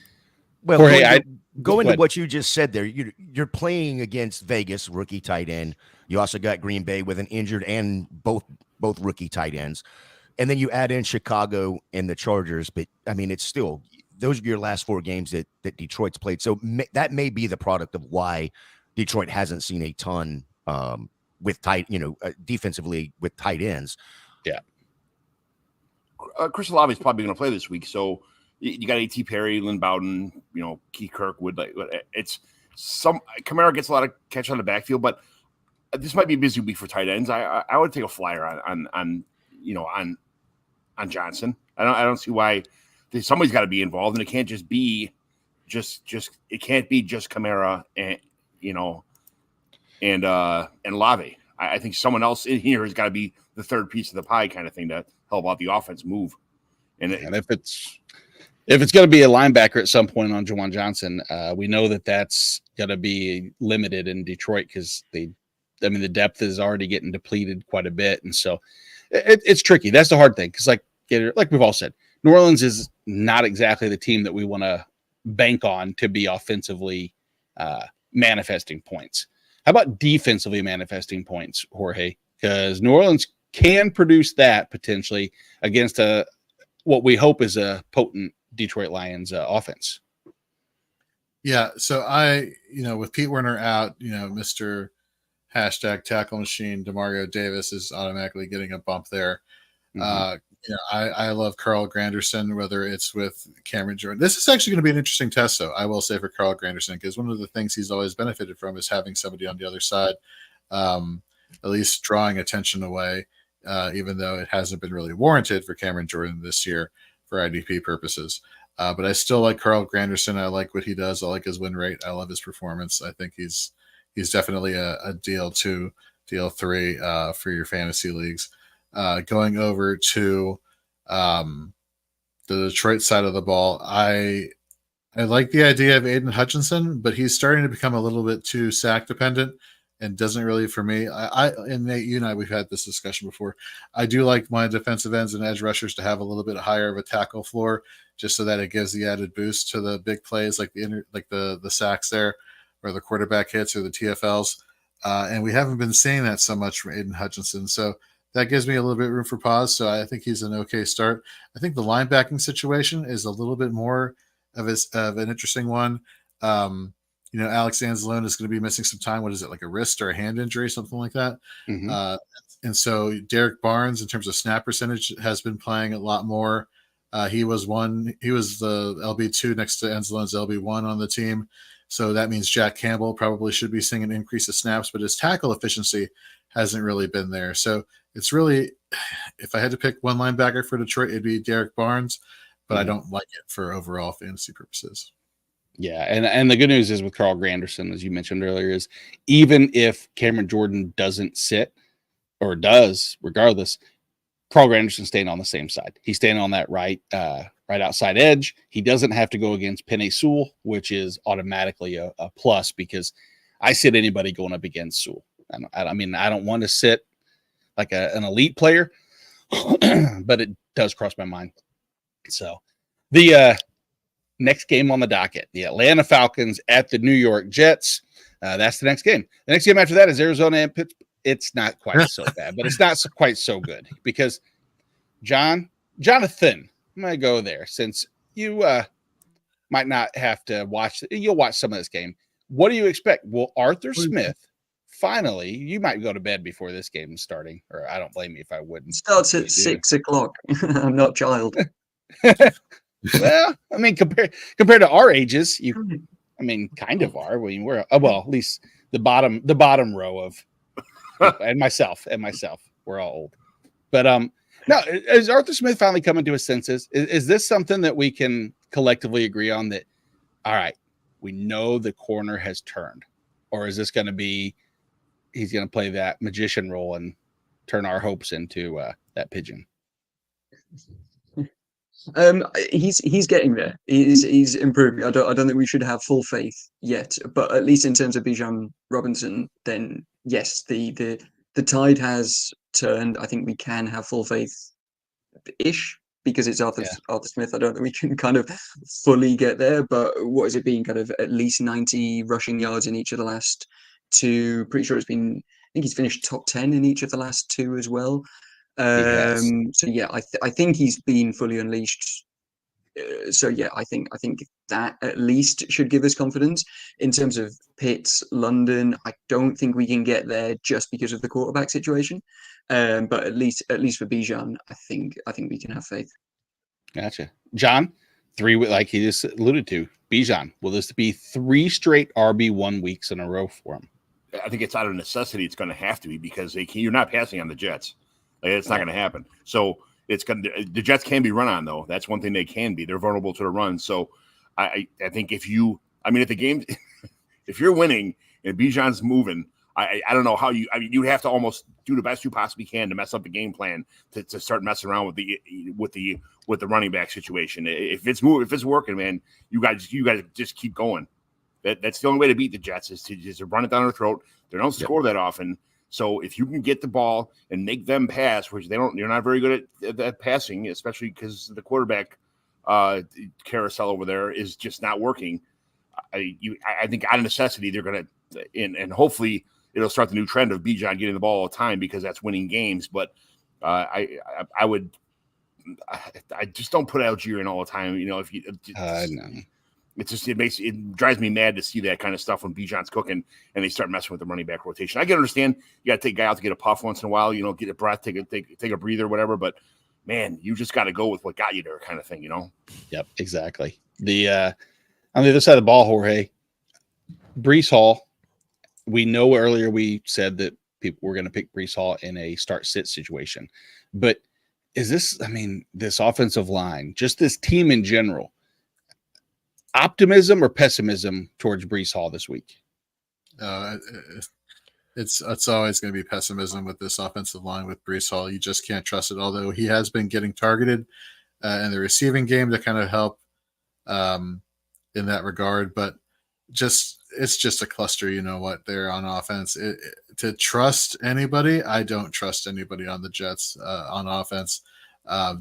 Well, Jorge, going to what you just said there, you're playing against Vegas, rookie tight end. You also got Green Bay with an injured and both rookie tight ends. And then you add in Chicago and the Chargers. But, I mean, it's still – those are your last 4 games that Detroit's played. So that may be the product of why Detroit hasn't seen a ton with defensively with tight ends. Yeah. Chris Olave is probably going to play this week. So – you got A.T. Perry, Lynn Bowden, Keith Kirkwood. It's Kamara gets a lot of catch on the backfield, but this might be a busy week for tight ends. I would take a flyer on Johnson. I don't see why somebody's got to be involved, and it can't just be it can't be just Kamara and Olave. I think someone else in here has got to be the third piece of the pie kind of thing to help out the offense move. And if it's going to be a linebacker at some point on Juwan Johnson, we know that's going to be limited in Detroit because the depth is already getting depleted quite a bit. And so it's tricky. That's the hard thing. Because like we've all said, New Orleans is not exactly the team that we want to bank on to be offensively manifesting points. How about defensively manifesting points, Jorge? Because New Orleans can produce that potentially against what we hope is a potent Detroit Lions offense. Yeah. So with Pete Werner out, Mr. #tackle machine, DeMario Davis is automatically getting a bump there. Mm-hmm. I love Carl Granderson, whether it's with Cameron Jordan. This is actually going to be an interesting test, though, I will say, for Carl Granderson, because one of the things he's always benefited from is having somebody on the other side, at least drawing attention away, even though it hasn't been really warranted for Cameron Jordan this year for IDP purposes. But I still like Carl Granderson. I like what he does. I like his win rate. I love his performance. I think he's definitely a deal 2, deal 3 for your fantasy leagues. Going over to the Detroit side of the ball, I like the idea of Aiden Hutchinson, but he's starting to become a little bit too sack dependent and doesn't really, for me. And Nate, you and I, we've had this discussion before. I do like my defensive ends and edge rushers to have a little bit higher of a tackle floor, just so that it gives the added boost to the big plays, like the sacks there, or the quarterback hits, or the TFLs. And we haven't been seeing that so much from Aiden Hutchinson. So that gives me a little bit of room for pause. So I think he's an okay start. I think the linebacking situation is a little bit more of an interesting one. Alex Anzalone is going to be missing some time. What is it, like a wrist or a hand injury, something like that? Mm-hmm. And so Derek Barnes, in terms of snap percentage, has been playing a lot more. He was the LB2 next to Anzalone's LB1 on the team. So that means Jack Campbell probably should be seeing an increase of snaps, but his tackle efficiency hasn't really been there. So it's really, if I had to pick one linebacker for Detroit, it'd be Derek Barnes, but I don't like it for overall fantasy purposes. Yeah, and the good news is with Carl Granderson, as you mentioned earlier, is even if Cameron Jordan doesn't sit, or does, regardless, Carl Granderson's staying on the same side. He's staying on that right outside edge. He doesn't have to go against Penei Sewell, which is automatically a plus, because I sit anybody going up against Sewell. I don't want to sit like an elite player, but it does cross my mind. So the next game on the docket, the Atlanta Falcons at the New York Jets. That's the next game. The next game after that is Arizona and Pittsburgh. It's not quite so bad, but it's not quite so good, because Jonathan, I'm going to go there, since you might not have to watch. You'll watch some of this game. What do you expect? Will Arthur Smith finally, you might go to bed before this game is starting, or I don't blame you if I wouldn't. It starts at 6 o'clock. I'm not child. Well, I mean, compared to our ages, kind of are. We're at least the bottom row of, and myself, we're all old. But no, is Arthur Smith finally coming to his senses? Is this something that we can collectively agree on, that, all right, we know the corner has turned, or is this going to be, he's going to play that magician role and turn our hopes into that pigeon? He's getting there. He's improving. I don't think we should have full faith yet, but at least in terms of Bijan Robinson, then yes, the tide has turned. I think we can have full faith ish because it's Arthur Smith. I don't think we can kind of fully get there, but what has it been? Kind of at least 90 rushing yards in each of the last two. Pretty sure it's been. I think he's finished top 10 in each of the last two as well. So yeah, I think he's been fully unleashed. So yeah, I think that at least should give us confidence. In terms of Pitts, London, I don't think we can get there just because of the quarterback situation. But at least for Bijan, I think we can have faith. Gotcha, John. Like he just alluded to, Bijan. Will this be 3 straight RB1 weeks in a row for him? I think it's out of necessity. It's going to have to be because you're not passing on the Jets. Like, it's not going to happen. So the Jets can be run on, though. That's one thing they can be. They're vulnerable to the run. So I think if the game, if you're winning and Bijan's moving, I don't know how you have to almost do the best you possibly can to mess up the game plan to start messing around with the running back situation. If it's working, man, you guys just keep going. That's the only way to beat the Jets is to run it down their throat. They don't score that often. So if you can get the ball and make them pass, which you're not very good at passing, especially because the quarterback carousel over there is just not working. I think out of necessity they're going to, and hopefully it'll start the new trend of Bijan getting the ball all the time because that's winning games. But I just don't put Algier in all the time. You know, if you, no. It drives me mad to see that kind of stuff when Bijan's cooking and they start messing with the running back rotation. I can understand you got to take a guy out to get a puff once in a while, you know, get a breath, take a breather, whatever. But man, you just got to go with what got you there, kind of thing, you know. Yep, exactly. The on the other side of the ball, Jorge, Breece Hall. We know earlier we said that people were going to pick Breece Hall in a start-sit situation, but is this? I mean, this offensive line, just this team in general. Optimism or pessimism towards Breece Hall this week? It's always going to be pessimism with this offensive line with Breece Hall. You just can't trust it. Although he has been getting targeted in the receiving game to kind of help in that regard, but it's just a cluster. You know what? They're on offense. To trust anybody, I don't trust anybody on the Jets on offense.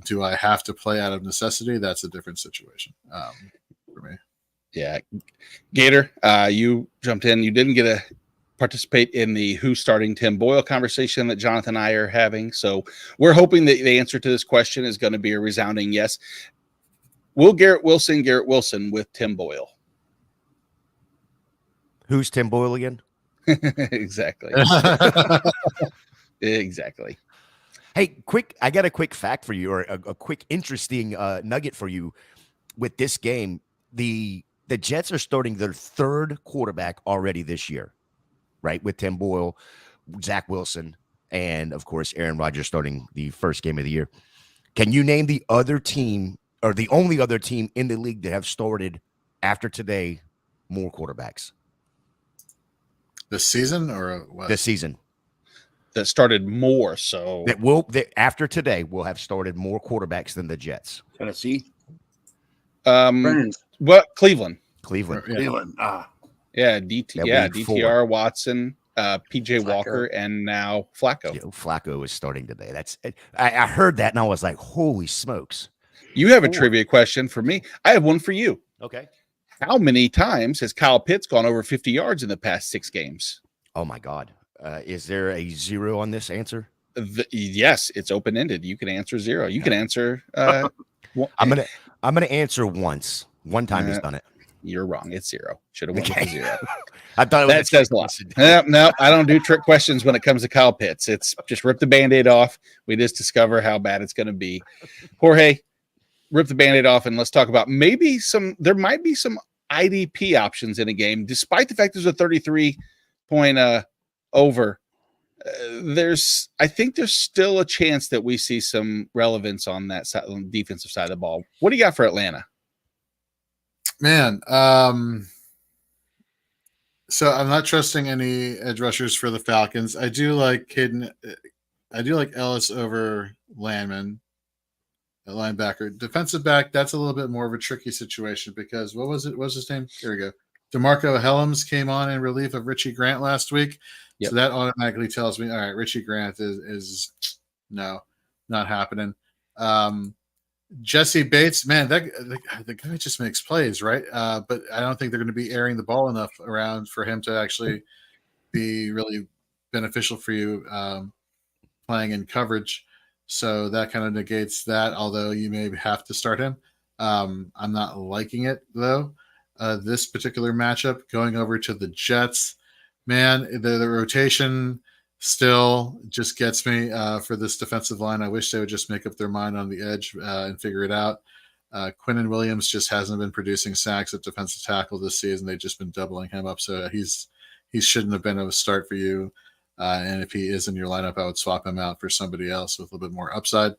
Do I have to play out of necessity? That's a different situation. For me. Yeah. Gator, you jumped in. You didn't get to participate in the who's starting Tim Boyle conversation that Jonathan and I are having. So we're hoping that the answer to this question is going to be a resounding yes. Will Garrett Wilson with Tim Boyle? Who's Tim Boyle again? Exactly. Exactly. Hey, I got a quick fact for you, or a quick interesting nugget for you. With this game, the Jets are starting their 3rd quarterback already this year, right? With Tim Boyle, Zach Wilson, and of course Aaron Rodgers starting the first game of the year. Can you name the other team, or the only other team in the league that have started after today more quarterbacks? This season or what? This season. That started more, so that after today will have started more quarterbacks than the Jets. Tennessee. What? Cleveland. Cleveland. Yeah, DTR, Watson, PJ Walker, and now Flacco. Flacco is starting today. I heard that and I was like, holy smokes. You have a trivia question for me. I have one for you. Okay. How many times has Kyle Pitts gone over 50 yards in the past 6 games? Oh my God. Is there a 0 on this answer? Yes, it's open-ended. You can answer 0. You can answer I'm gonna answer once. One time he's done it. You're wrong. It's 0. Should have went with 0. I thought that says a lot. No, I don't do trick questions when it comes to Kyle Pitts. It's just rip the Band-Aid off. We just discover how bad it's going to be. Jorge, rip the Band-Aid off, and let's talk about there might be some IDP options in a game, despite the fact there's a 33-point over. I think there's still a chance that we see some relevance on that side, on the defensive side of the ball. What do you got for Atlanta? Man, so I'm not trusting any edge rushers for the Falcons. I do like Caden. I do like Ellis over Landman, a linebacker. Defensive back, that's a little bit more of a tricky situation because what was his name? Here we go. DeMarco Helms came on in relief of Richie Grant last week. Yep. So that automatically tells me, all right, Richie Grant is no, not happening. Jesse Bates, man, the guy just makes plays, right? But I don't think they're going to be airing the ball enough around for him to actually be really beneficial for you playing in coverage. So that kind of negates that, although you may have to start him. I'm not liking it, though. This particular matchup, going over to the Jets, man, the rotation still just gets me for this defensive line. I wish they would just make up their mind on the edge and figure it out. Quinnen Williams just hasn't been producing sacks at defensive tackle this season. They've just been doubling him up, so he shouldn't have been a start for you. And if he is in your lineup, I would swap him out for somebody else with a little bit more upside.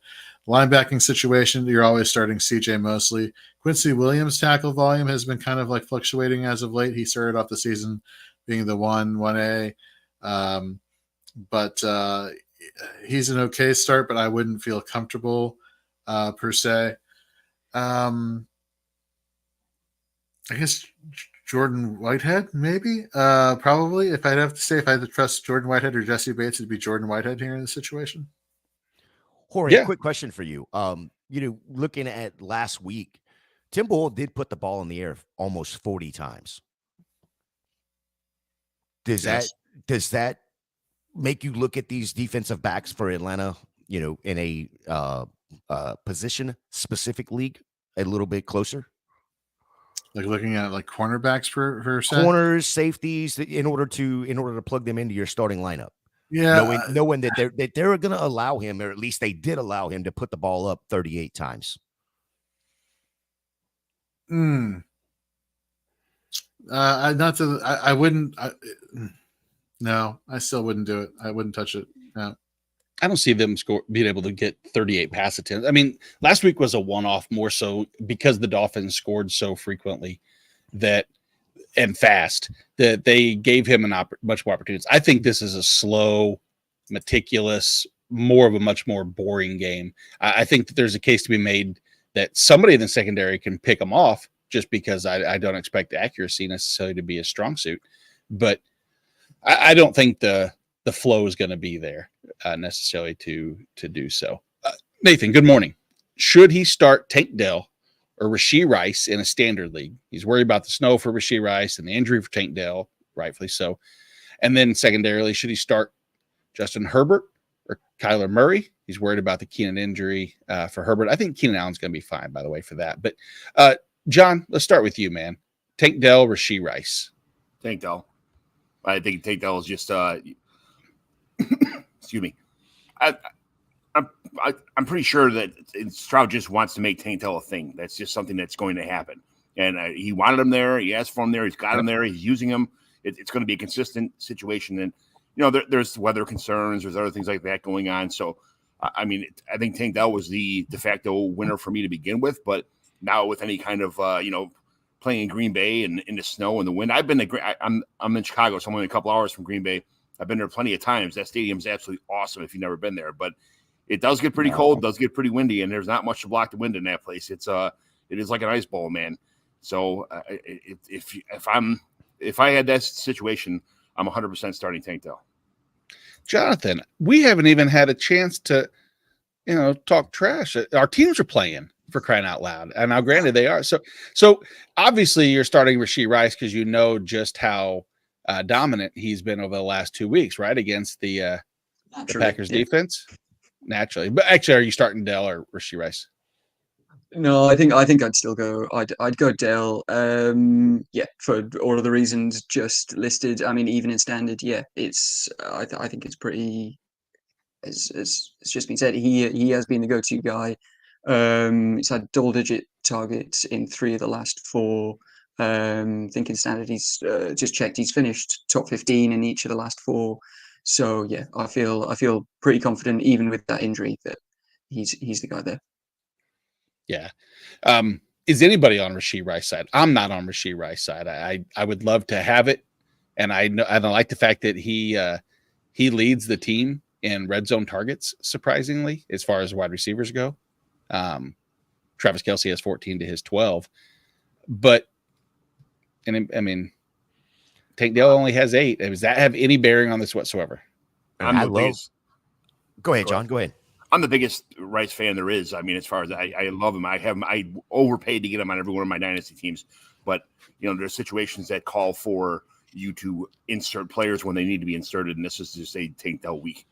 Linebacking situation, you're always starting CJ Mosley. Quincy Williams' tackle volume has been kind of like fluctuating as of late. He started off the season being the 1A. But he's an okay start, but I wouldn't feel comfortable per se. I guess Jordan Whitehead, maybe, probably. If I'd have to say, if I had to trust Jordan Whitehead or Jesse Bates, it'd be Jordan Whitehead here in this situation. Jorge, quick question for you. Looking at last week, Tim Boyle did put the ball in the air almost 40 times. Does that make you look at these defensive backs for Atlanta, in a position specific league a little bit closer? Like looking at like cornerbacks for corners, safeties, in order to plug them into your starting lineup. Yeah, knowing that they're going to allow him, or at least they did allow him to put the ball up 38 times. I wouldn't. No, I still wouldn't do it. I wouldn't touch it. No. I don't see them being able to get 38 pass attempts. I mean, last week was a one-off more so because the Dolphins scored so frequently and fast that they gave him much more opportunities. I think this is a slow, meticulous, much more boring game. I think that there's a case to be made that somebody in the secondary can pick them off just because I don't expect the accuracy necessarily to be a strong suit. But I don't think the flow is going to be there necessarily to do so. Nathan, good morning. Should he start Tank Dell or Rashee Rice in a standard league? He's worried about the snow for Rashee Rice and the injury for Tank Dell, rightfully so. And then secondarily, should he start Justin Herbert or Kyler Murray? He's worried about the Keenan injury for Herbert. I think Keenan Allen's going to be fine, by the way, for that. But John, let's start with you, man. Tank Dell, Rashee Rice. Tank Dell. I think Tank Dell is just excuse me. I'm pretty sure that Stroud just wants to make Tank Dell a thing. That's just something that's going to happen. And he wanted him there. He asked for him there. He's got him there. He's using him. It's going to be a consistent situation. And, there's weather concerns. There's other things like that going on. So, I think Tank Dell was the de facto winner for me to begin with. But now with any kind of, playing in Green Bay and in the snow and the wind, I'm in Chicago, so I'm only a couple hours from Green Bay. I've been there plenty of times. That stadium's absolutely awesome if you've never been there. But it does get pretty cold, does get pretty windy, and there's not much to block the wind in that place. It is like an ice bowl, man. So if I had that situation, I'm 100% starting Tank Dell. Jonathan, we haven't even had a chance to, talk trash. Our teams are playing, for crying out loud. And now, granted, they are. So obviously you're starting Rashee Rice because you know just how dominant he's been over the last 2 weeks, right? Against the Packers defense. Naturally. But actually, are you starting Dell or Rashee Rice? No, I think I'd still go. I'd go Dell. For all of the reasons just listed. I mean, even in standard, it's. I think it's pretty. As it's just been said, he has been the go-to guy. He's had double-digit targets in 3 of the last 4. Thinking standard, he's just checked. He's finished top 15 in each of the last 4. So yeah, I feel pretty confident, even with that injury, that he's the guy there. Yeah. Is anybody on Rashee Rice side? I'm not on Rashee Rice side. I would love to have it, and I like the fact that he leads the team in red zone targets, surprisingly, as far as wide receivers go. Travis Kelce has 14 to his 12, but I mean, Tank Dell only has 8. Does that have any bearing on this whatsoever? I'm the biggest. Go ahead, John. Go ahead. I'm the biggest Rice fan there is. I mean, as far as I love him. I overpaid to get him on every one of my dynasty teams. But, there's situations that call for you to insert players when they need to be inserted. And this is just a Tank Dell week.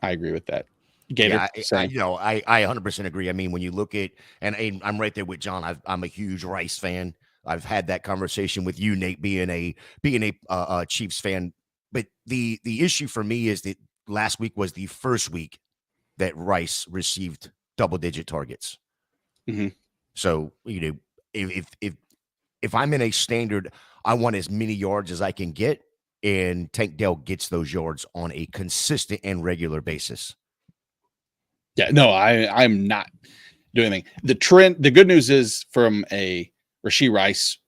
I agree with that. Gator, I 100% agree. I mean, when you look at, and I'm right there with John. I'm a huge Rice fan. I've had that conversation with you, Nate, being a Chiefs fan. But the issue for me is that last week was the first week that Rice received double-digit targets. Mm-hmm. So if I'm in a standard, I want as many yards as I can get, and Tank Dell gets those yards on a consistent and regular basis. Yeah, no, I'm not doing anything. The good news is from a Rashee Rice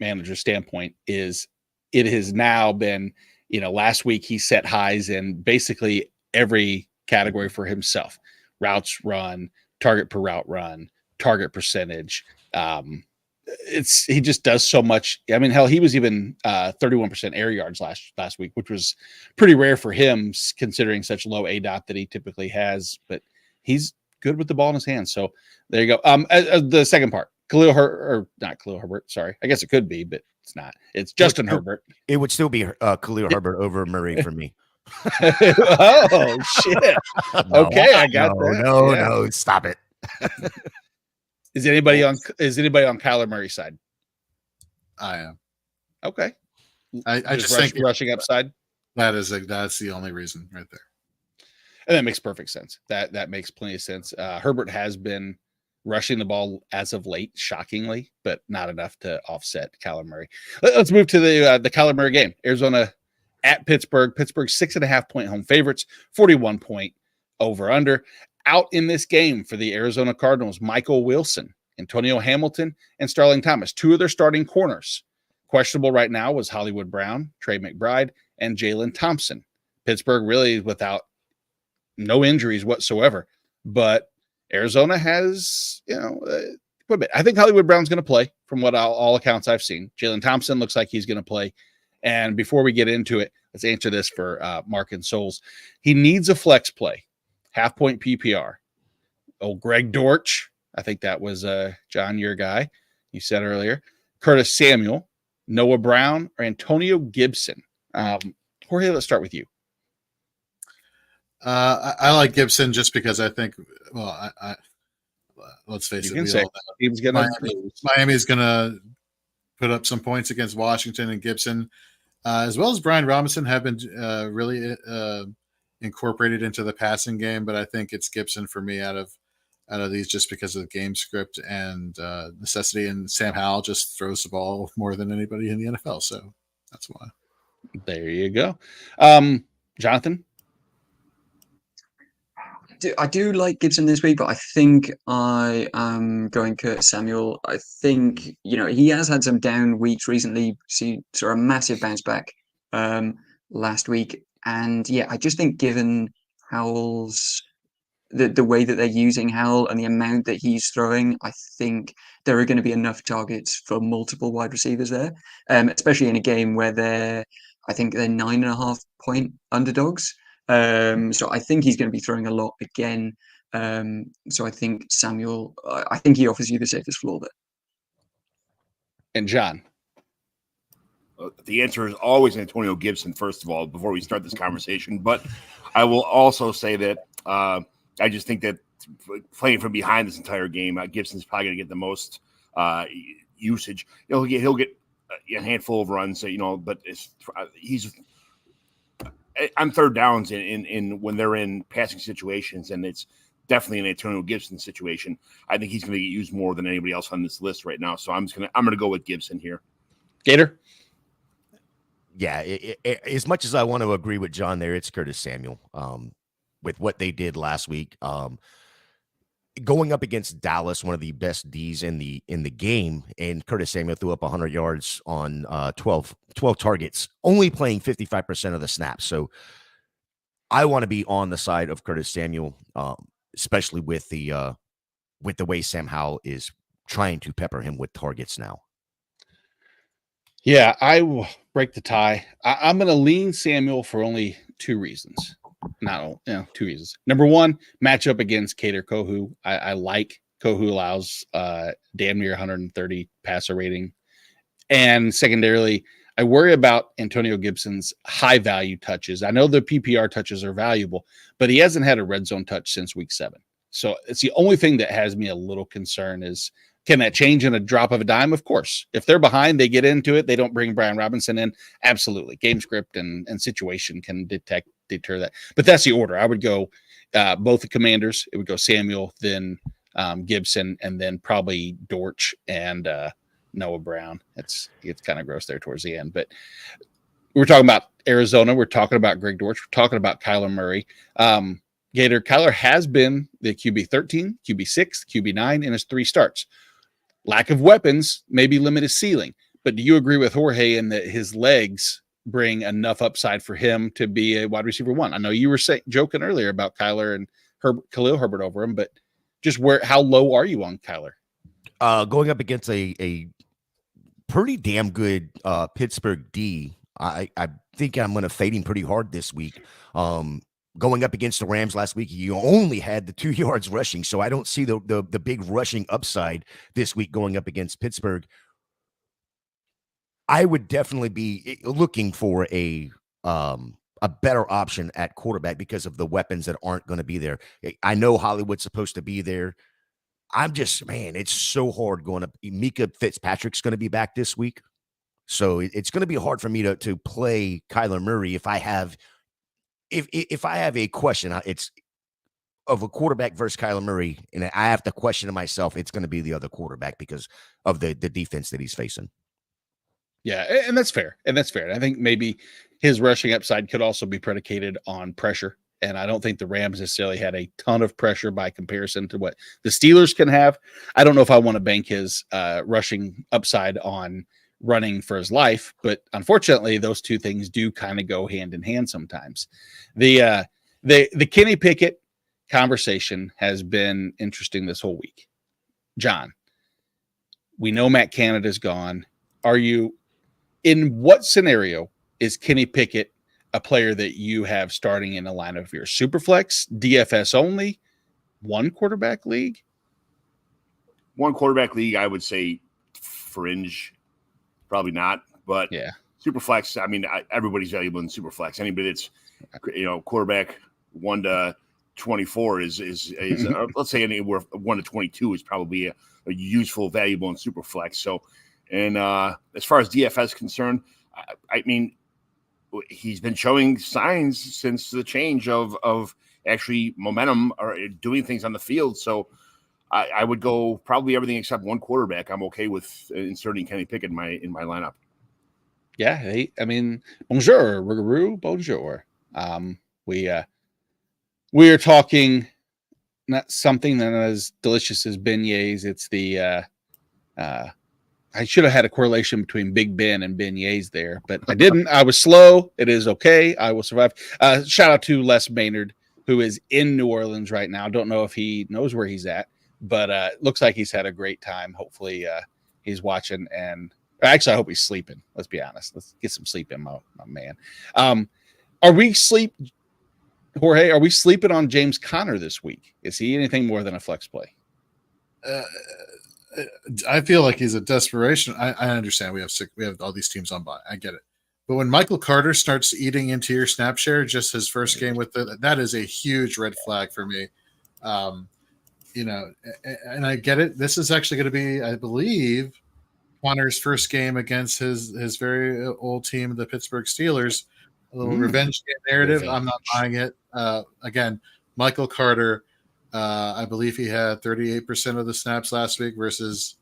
manager standpoint is it has now been, last week he set highs in basically every category for himself: routes run, target per route run, target percentage. He just does so much. I mean, hell, he was even 31% air yards last week, which was pretty rare for him considering such low ADOT that he typically has, but he's good with the ball in his hands. So there you go. The second part, not Khalil Herbert. Sorry. I guess it could be, but it's not. It's Justin Herbert. It would still be Khalil Herbert over Murray for me. Oh, shit. Okay. I got that. No, stop it. Is anybody on Kyler Murray's side? I am. Okay. I just think rushing upside. that's the only reason right there. And that makes perfect sense. That makes plenty of sense. Herbert has been rushing the ball as of late, shockingly, but not enough to offset Kyler Murray. Let's move to the Kyler Murray game. Arizona at Pittsburgh. Pittsburgh 6.5-point home favorites, 41-point over under. Out in this game for the Arizona Cardinals, Michael Wilson, Antonio Hamilton, and Starling Thomas, 2 of their starting corners. Questionable right now was Hollywood Brown, Trey McBride, and Jalen Thompson. Pittsburgh really without no injuries whatsoever, but Arizona has, I think Hollywood Brown's going to play from what all accounts I've seen. Jalen Thompson looks like he's going to play. And before we get into it, let's answer this for Mark and Souls. He needs a flex play, half-point PPR. Greg Dortch, I think that was John, your guy, you said earlier. Curtis Samuel, Noah Brown, or Antonio Gibson. Jorge, let's start with you. I like Gibson just because I think, let's face it, Miami's going to put up some points against Washington, and Gibson, as well as Brian Robinson, have been really incorporated into the passing game. But I think it's Gibson for me out of these just because of the game script and necessity. And Sam Howell just throws the ball more than anybody in the NFL. So that's why. There you go. Jonathan? I do like Gibson this week, but I think I am going Curtis Samuel. I think, he has had some down weeks recently. Saw a massive bounce back last week. And I just think given Howell's, the way that they're using Howell and the amount that he's throwing, I think there are going to be enough targets for multiple wide receivers there, especially in a game where I think they're 9.5-point underdogs. So I think he's going to be throwing a lot again. So I think Samuel, I think he offers you the safest floor there. And John? The answer is always Antonio Gibson, first of all, before we start this conversation. But I will also say that I just think that playing from behind this entire game, Gibson's probably going to get the most usage. He'll get a handful of runs, but he's on third downs in when they're in passing situations, and it's definitely an Antonio Gibson situation. I think he's going to get used more than anybody else on this list right now. So I'm going to go with Gibson here. Gator? Yeah, as much as I want to agree with John there, it's Curtis Samuel. With what they did last week, going up against Dallas, one of the best Ds in the game, and Curtis Samuel threw up 100 yards on 12 targets, only playing 55% of the snaps. So I want to be on the side of Curtis Samuel, especially with the way Sam Howell is trying to pepper him with targets now. Yeah, I will break the tie. I'm going to lean Samuel for only two reasons. Two reasons. Number one, matchup against Kader Kohu. I like Kohu allows damn near 130 passer rating. And secondarily, I worry about Antonio Gibson's high value touches. I know the PPR touches are valuable, but he hasn't had a red zone touch since week 7. So it's the only thing that has me a little concerned is, can that change in a drop of a dime? Of course. If they're behind, they get into it. They don't bring Brian Robinson in. Absolutely. Game script and situation can deter that. But that's the order. I would go both the commanders. It would go Samuel, then Gibson, and then probably Dortch and Noah Brown. It's kind of gross there towards the end. But we're talking about Arizona. We're talking about Greg Dortch. We're talking about Kyler Murray. Gator Kyler has been the QB 13, QB 6, QB 9 in his 3 starts. Lack of weapons maybe limit his ceiling, but do you agree with Jorge in that his legs bring enough upside for him to be a wide receiver 1? I know you were joking earlier about Kyler and Khalil Herbert over him, but just how low are you on Kyler? Going up against a pretty damn good Pittsburgh D, I think I'm going to fade him pretty hard this week. Going up against the Rams last week, you only had the 2 yards rushing, so I don't see the big rushing upside this week going up against Pittsburgh. I would definitely be looking for a better option at quarterback because of the weapons that aren't going to be there. I know Hollywood's supposed to be there. It's so hard going up. Mika Fitzpatrick's going to be back this week, so it's going to be hard for me to play Kyler Murray if I have a question. It's of a quarterback versus Kyler Murray, and I have to question myself. It's going to be the other quarterback because of the defense that he's facing. Yeah, and that's fair. And I think maybe his rushing upside could also be predicated on pressure. And I don't think the Rams necessarily had a ton of pressure by comparison to what the Steelers can have. I don't know if I want to bank his rushing upside on running for his life, but unfortunately, those two things do kind of go hand in hand sometimes. The Kenny Pickett conversation has been interesting this whole week. John, we know Matt Canada's gone. In what scenario is Kenny Pickett a player that you have starting in a line of your Superflex, DFS only, 1 quarterback league? 1 quarterback league, I would say fringe, probably not. But yeah, Superflex, I mean, everybody's valuable in Superflex. Anybody that's quarterback 1 to 24 is let's say anywhere 1 to 22 is probably a useful, valuable in Superflex. So, and as far as DFS is concerned, I mean, he's been showing signs since the change of actually momentum or doing things on the field. So I would go probably everything except 1 quarterback. I'm okay with inserting Kenny Pickett in my lineup. Yeah, I mean, bonjour, bonjour. We are talking not something that as delicious as beignets. It's the I should have had a correlation between Big Ben and beignets there, but I didn't. I was slow. It is okay. I will survive. Shout out to Les Maynard, who is in New Orleans right now. Don't know if he knows where he's at, but looks like he's had a great time. Hopefully he's watching, and actually I hope he's sleeping. Let's be honest. Let's get some sleep in, my man. Jorge, are we sleeping on James Conner this week? Is he anything more than a flex play? I feel like he's a desperation. I understand we have all these teams on bye. I get it. But when Michael Carter starts eating into your snap share, just his first game with it, that is a huge red flag for me. And I get it. This is actually going to be, I believe, Connor's first game against his very old team, the Pittsburgh Steelers. A little revenge game narrative. I'm not buying it. Again, Michael Carter. I believe he had 38% of the snaps last week versus,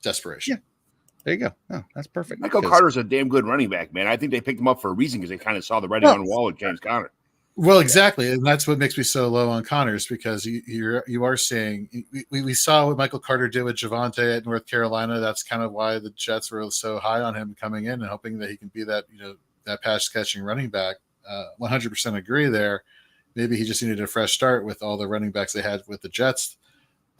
desperation. Yeah. There you go. Oh, that's perfect. Michael Carter's a damn good running back, man. I think they picked him up for a reason because they kind of saw the writing on the wall with James Conner. Well, exactly, and that's what makes me so low on Connors because you are seeing we saw what Michael Carter did with Javonte at North Carolina. That's kind of why the Jets were so high on him coming in and hoping that he can be that that pass catching running back. 100% agree there. Maybe he just needed a fresh start with all the running backs they had with the Jets.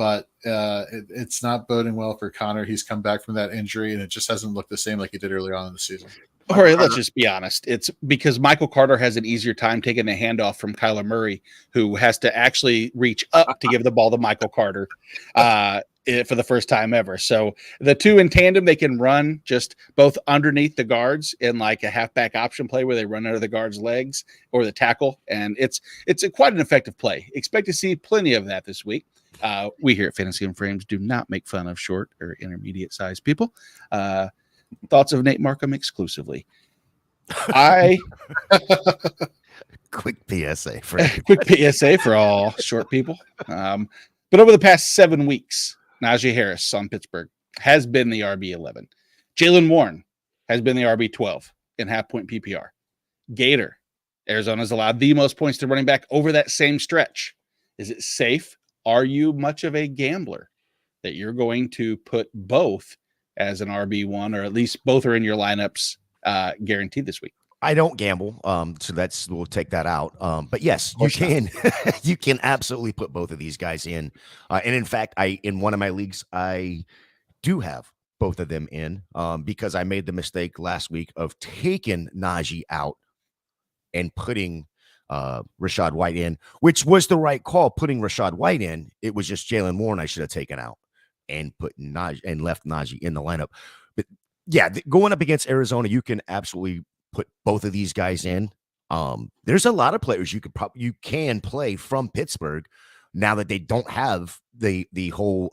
but it's not boding well for Connor. He's come back from that injury, and it just hasn't looked the same like he did earlier on in the season. All right, let's just be honest. It's because Michael Carter has an easier time taking a handoff from Kyler Murray, who has to actually reach up to give the ball to Michael Carter for the first time ever. So the two in tandem, they can run just both underneath the guards in like a halfback option play where they run under the guard's legs or the tackle, and it's quite an effective play. Expect to see plenty of that this week. We here at Fantasy and Frames do not make fun of short or intermediate sized people. Thoughts of Nate Markham exclusively. Quick PSA for quick PSA for all short people. But over the past 7 weeks, Najee Harris on Pittsburgh has been the RB11. Jaylen Warren has been the RB12 in half-point PPR. Gator, Arizona's allowed the most points to running back over that same stretch. Is it safe? Are you much of a gambler that you're going to put both as an RB1, or at least both are in your lineups guaranteed this week? I don't gamble, so we'll take that out. But yes, you can you can absolutely put both of these guys in. And in fact, in one of my leagues, I do have both of them in because I made the mistake last week of taking Najee out and putting Rachaad White in, which was the right call. Putting Rachaad White in, it was just Jaylen Warren I should have taken out and put Najee and left Najee in the lineup. But yeah, going up against Arizona, you can absolutely put both of these guys in. There's a lot of players you can play from Pittsburgh now that they don't have the whole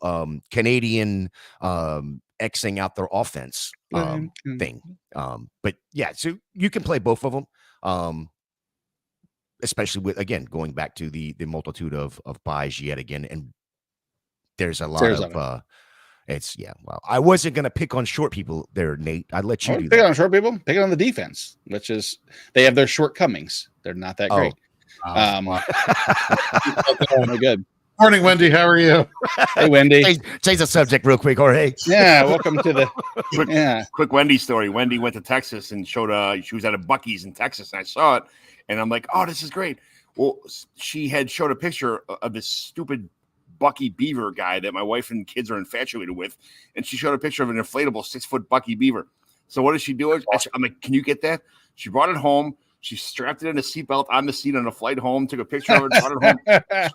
Canadian Xing out their offense thing. But yeah, so you can play both of them. Especially with, again, going back to the multitude of buys yet again, and there's a lot of well, I wasn't going to pick on short people there, Nate. I'd let you do pick that. on short people. Pick on the defense, which is they have their shortcomings. They're not that great. No good. Morning, Wendy. How are you? Hey, Wendy. Change the subject real quick, Jorge. Yeah, welcome to the quick Wendy story. Wendy went to Texas and showed she was at a Buc-ee's in Texas, and I saw it, and I'm like, oh, this is great. Well, she had showed a picture of this stupid Bucky Beaver guy that my wife and kids are infatuated with, and she showed a picture of an inflatable 6-foot Bucky Beaver. So what did she do? I'm like, can you get that? She brought it home. She strapped it in a seatbelt on the seat on a flight home. Took a picture of it, brought it home,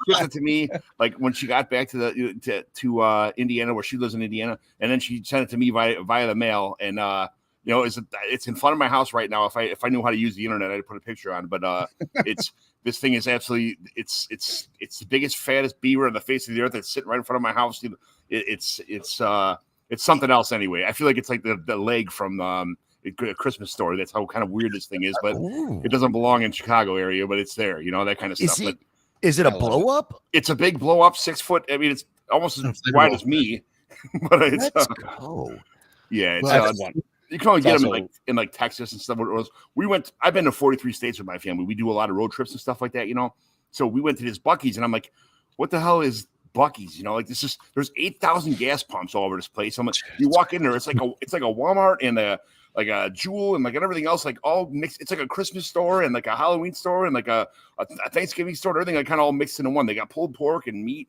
shipped it to me. Like when she got back to Indiana, where she lives in Indiana, and then she sent it to me via the mail. And it's in front of my house right now. If I knew how to use the internet, I'd put a picture on. But this thing is absolutely it's the biggest, fattest beaver on the face of the earth that's sitting right in front of my house. It's something else anyway. I feel like it's like the leg from A Christmas Story. That's how kind of weird this thing is, but it doesn't belong in Chicago area, but it's there, that kind of stuff. Is it a blow up? It's a big blow up, 6 foot. I mean, it's almost as wide as me, but it's yeah. It's you can only get them in Texas and stuff. I've been to 43 states with my family. We do a lot of road trips and stuff like that, So we went to this Buc-ee's, and I'm like, what the hell is Buc-ee's? There's 8,000 gas pumps all over this place. I'm like, you walk in there, it's like a Walmart and a Jewel and everything else, all mixed. It's like a Christmas store and like a Halloween store and like a Thanksgiving store, everything kind of all mixed into one. They got pulled pork and meat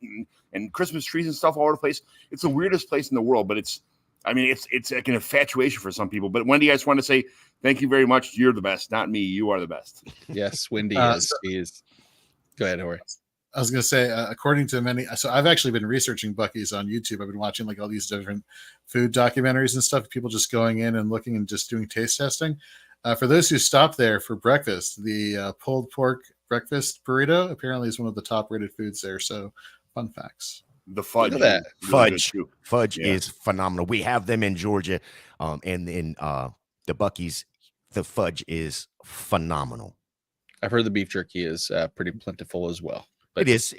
and Christmas trees and stuff all over the place. It's the weirdest place in the world, but it's like an infatuation for some people. But Wendy, I just want to say thank you very much. You're the best, not me. You are the best. Yes, Wendy is. She is. Go ahead, Hori. I was going to say, according to many, so I've actually been researching Buc-ee's on YouTube. I've been watching all these different food documentaries and stuff, people just going in and looking and just doing taste testing. For those who stop there for breakfast, the pulled pork breakfast burrito apparently is one of the top rated foods there. So fun facts. The fudge. Look at that. Fudge is phenomenal. We have them in Georgia, and in the Buc-ee's, the fudge is phenomenal. I've heard the beef jerky is pretty plentiful as well. But it's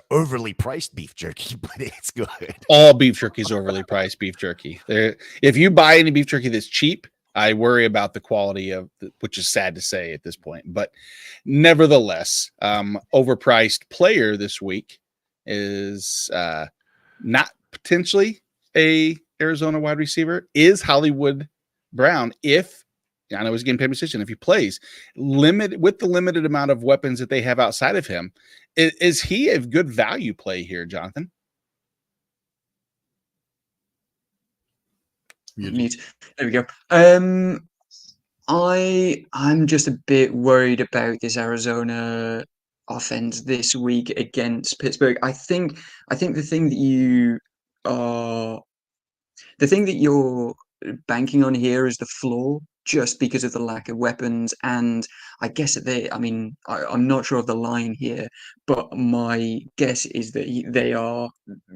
overly priced beef jerky, but it's good. All beef jerky is overly priced beef jerky. If you buy any beef jerky that's cheap, I worry about the quality of which is sad to say at this point. But nevertheless, overpriced player this week is not potentially a Arizona wide receiver, is Hollywood Brown if I know he's getting paid position. If he plays with the limited amount of weapons that they have outside of him, is he a good value play here, Jonathan? Mute. There we go. I'm just a bit worried about this Arizona offense this week against Pittsburgh. I think the thing that you're banking on here is the floor, just because of the lack of weapons. And I guess I'm not sure of the line here, but my guess is that they are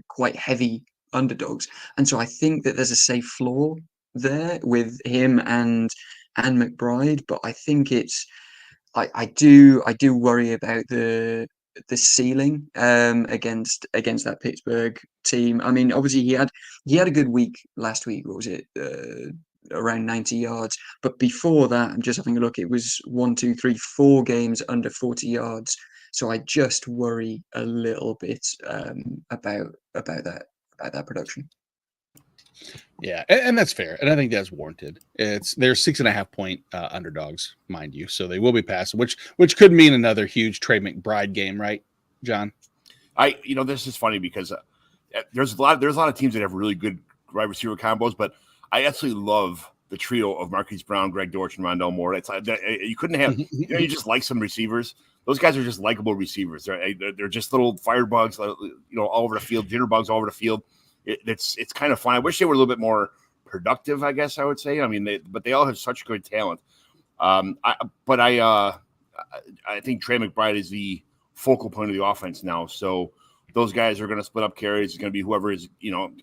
quite heavy underdogs. And so I think that there's a safe floor there with him and McBride, but I think I do worry about the ceiling against that Pittsburgh team. I mean, obviously he had a good week last week. What was it? Around 90 yards. But before that, I'm just having a look. It was 4 games under 40 yards. So I just worry a little bit about that production. Yeah, and that's fair, and I think that's warranted. They're 6.5 point underdogs, mind you, so they will be passing, which could mean another huge Trey McBride game, right, John? This is funny because there's a lot of teams that have really good wide receiver combos, but I absolutely love the trio of Marquise Brown, Greg Dortch, and Rondell Moore. It's like you couldn't have you just like some receivers. Those guys are just likable receivers. They're just little firebugs, all over the field, jitterbugs all over the field. It's kind of fun. I wish they were a little bit more productive, I guess I would say. I mean, but they all have such good talent. I think Trey McBride is the focal point of the offense now. So those guys are going to split up carries. It's going to be whoever is,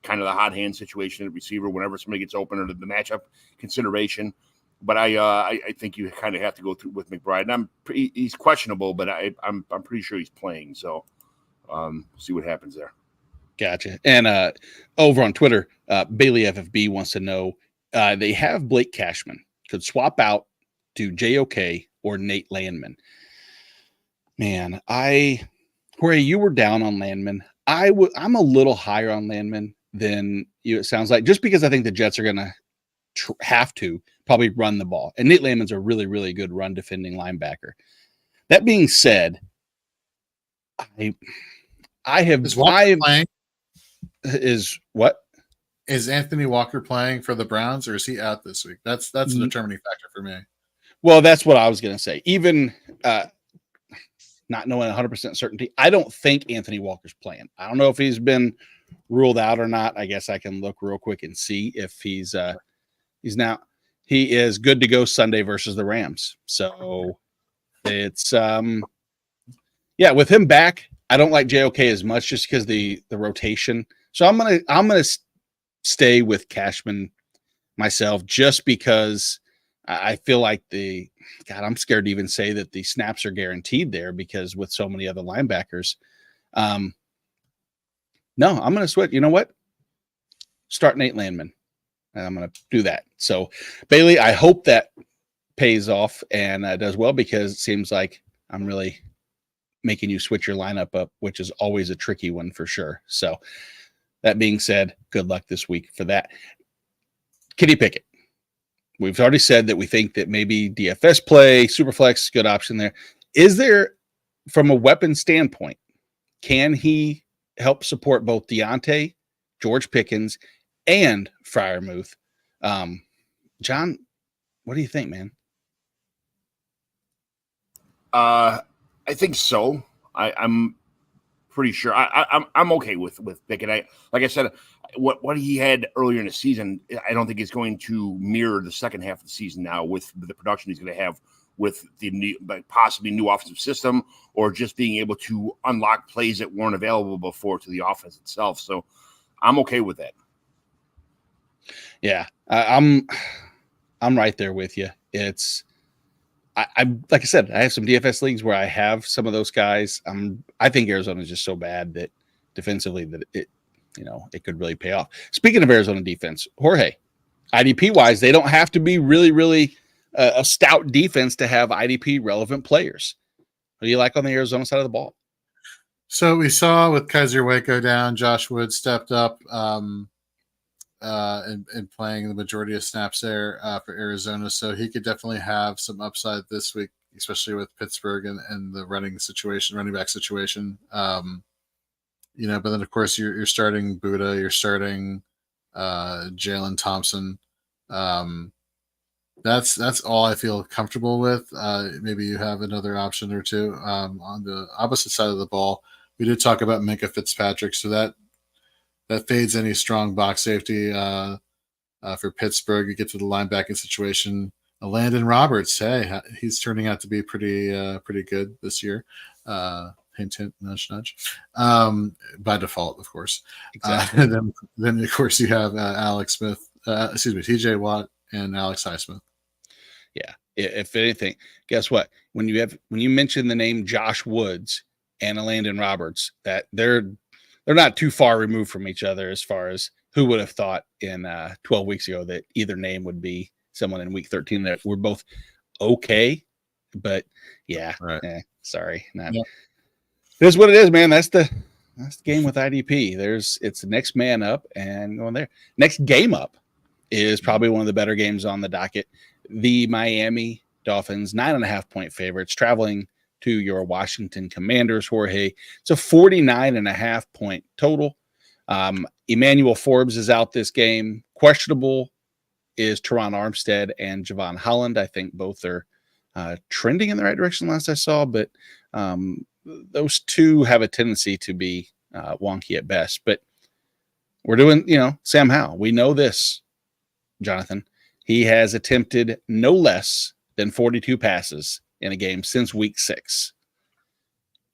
kind of the hot hand situation at receiver whenever somebody gets open, or the matchup consideration. But I think you kind of have to go through with McBride. And he's questionable, but I'm pretty sure he's playing. So see what happens there. Gotcha. And over on Twitter, Bailey FFB wants to know, they have Blake Cashman, could swap out to JOK or Nate Landman. Man, Jorge, you were down on Landman. I'm a little higher on Landman than you, it sounds like, just because I think the Jets are going to have to probably run the ball. And Nate Landman's a really, really good run defending linebacker. That being said, Is what? Is Anthony Walker playing for the Browns, or is he out this week? That's a determining factor for me. Well, that's what I was going to say. Even not knowing 100% certainty, I don't think Anthony Walker's playing. I don't know if he's been ruled out or not. I guess I can look real quick and see if he's now. He is good to go Sunday versus the Rams. So it's with him back, I don't like JOK as much just because the rotation. So I'm gonna stay with Cashman myself, just because I feel like I'm scared to even say that the snaps are guaranteed there, because with so many other linebackers. No, I'm gonna switch. You know what? Start Nate Landman, and I'm gonna do that. So Bailey, I hope that pays off and does well, because it seems like I'm really making you switch your lineup up, which is always a tricky one for sure. So that being said, good luck this week for that. Kenny Pickett. We've already said that we think that maybe DFS play, Superflex, good option there. Is there, from a weapon standpoint, can he help support both Deontay, George Pickens, and Freiermuth? John, what do you think, man? I think so. I'm pretty sure. I'm okay with Pickett. Like I said, what he had earlier in the season, I don't think is going to mirror the second half of the season now, with the production he's going to have with the possibly new offensive system, or just being able to unlock plays that weren't available before to the offense itself. So I'm okay with that. Yeah, I'm right there with you. It's I'm like I said, I have some DFS leagues where I have some of those guys. I think Arizona is just so bad that defensively that it could really pay off. Speaking of Arizona defense, Jorge, IDP wise, they don't have to be really, really a stout defense to have IDP relevant players. What do you like on the Arizona side of the ball? So we saw with Kaiser Waco down, Josh Wood stepped up. and playing the majority of snaps there for Arizona. So he could definitely have some upside this week, especially with Pittsburgh and the running back situation. But then of course you're starting Buddha, you're starting Jalen Thompson. That's all I feel comfortable with. Maybe you have another option or two. On the opposite side of the ball, we did talk about Minkah Fitzpatrick, so that fades any strong box safety for Pittsburgh. You get to the linebacking situation. Landon Roberts, hey, he's turning out to be pretty good this year. Hint, hint, nudge, nudge. By default, of course. Exactly. Then of course you have Alex Smith. TJ Watt and Alex Highsmith. Yeah. If anything, guess what? When you mention the name Josh Woods and Landon Roberts, that they're not too far removed from each other as far as who would have thought in 12 weeks ago that either name would be someone in week 13 that we're both okay. But yeah, right. Sorry. It is what it is, man. That's the game with IDP. It's the next man up and going there. Next game up is probably one of the better games on the docket. The Miami Dolphins, 9.5-point favorites, traveling to your Washington Commanders, Jorge. It's a 49.5-point total. Emmanuel Forbes is out this game. Questionable is Teron Armstead and Javon Holland. I think both are trending in the right direction last I saw, but those two have a tendency to be wonky at best. But we're doing, Sam Howell. We know this, Jonathan. He has attempted no less than 42 passes in a game since week 6.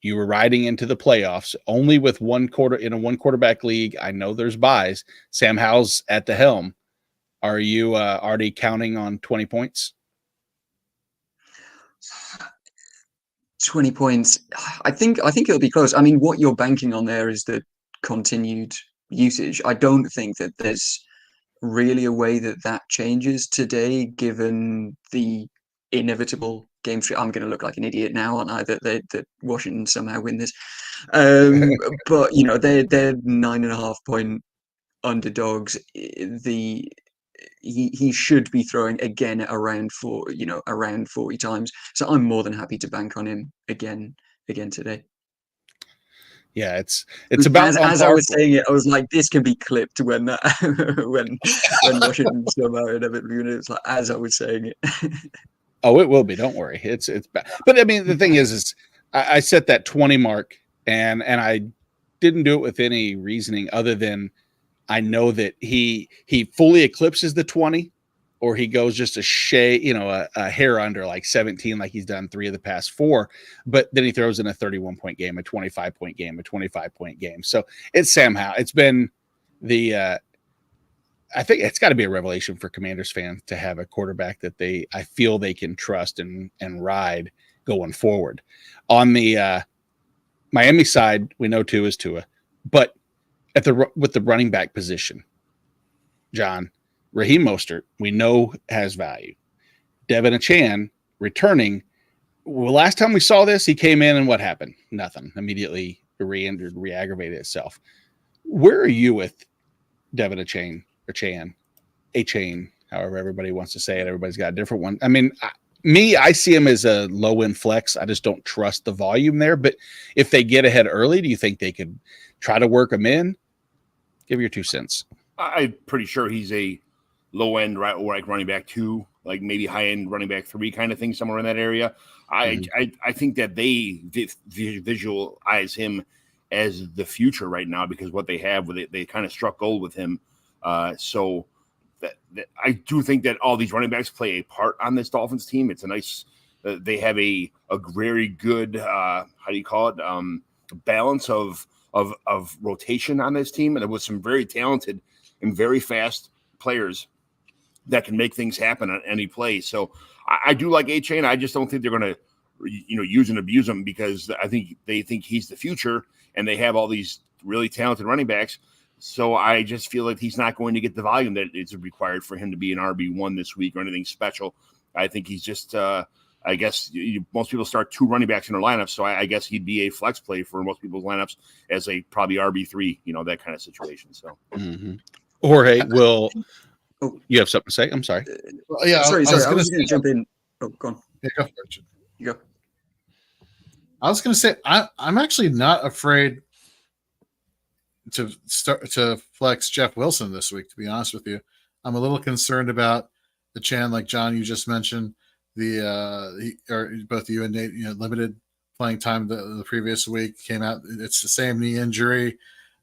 You were riding into the playoffs only with one quarterback league. I know there's buys. Sam Howell's at the helm. Are you already counting on 20 points? 20 points. I think it'll be close. I mean, what you're banking on there is the continued usage. I don't think that there's really a way that changes today, given the inevitable game streak. I'm going to look like an idiot now, aren't I? That Washington somehow win this. But they're 9.5-point underdogs. He should be throwing again around 40 times. So I'm more than happy to bank on him again today. Yeah, it's about as I was saying it, I was like, this can be clipped when when Washington somehow inevitably win. It's like as I was saying it. Oh, it will be. Don't worry. It's bad. But I mean, the thing is I set that 20 mark, and I didn't do it with any reasoning other than I know that he fully eclipses the 20, or he goes just a shade, a hair under, like 17, like he's done 3 of the past 4. But then he throws in a 31-point game, a 25-point game, a 25-point game. So it's Sam Howell. It's been I think it's got to be a revelation for Commanders fans to have a quarterback that I feel they can trust and ride going forward. On the Miami side, we know Tua is Tua, but with the running back position, John, Raheem Mostert, we know has value. Devin Achane returning. Well, last time we saw this, he came in and what happened? Nothing. Immediately re-aggravated itself. Where are you with Devin Achane or Achane, however everybody wants to say it? Everybody's got a different one. I mean, I see him as a low-end flex. I just don't trust the volume there. But if they get ahead early, do you think they could try to work him in? Give your 2 cents. I'm pretty sure he's a low-end or like running back 2, like maybe high-end running back 3 kind of thing, somewhere in that area. I think that they visualize him as the future right now because what they have, they kind of struck gold with him. So that I do think that all these running backs play a part on this Dolphins team. It's a nice they have a very good how do you call it balance of rotation on this team, and it was some very talented and very fast players that can make things happen on any play. So I do like Achane. I just don't think they're going to use and abuse him because I think they think he's the future, and they have all these really talented running backs. So I just feel like he's not going to get the volume that is required for him to be an RB1 this week or anything special. I think he's just, I guess most people start 2 running backs in their lineups. So I guess he'd be a flex play for most people's lineups as a probably RB3, that kind of situation. So Jorge, will Oh. you have something to say? I'm sorry. Well, yeah, Sorry. I was gonna just going to jump in. Oh, go on. Yeah, go for it. You go. I was going to say I'm actually not afraid to start to flex Jeff Wilson this week. To be honest with you, I'm a little concerned about the Chan, like John, you just mentioned. Or both you and Nate, limited playing time the previous week, came out. It's the same knee injury,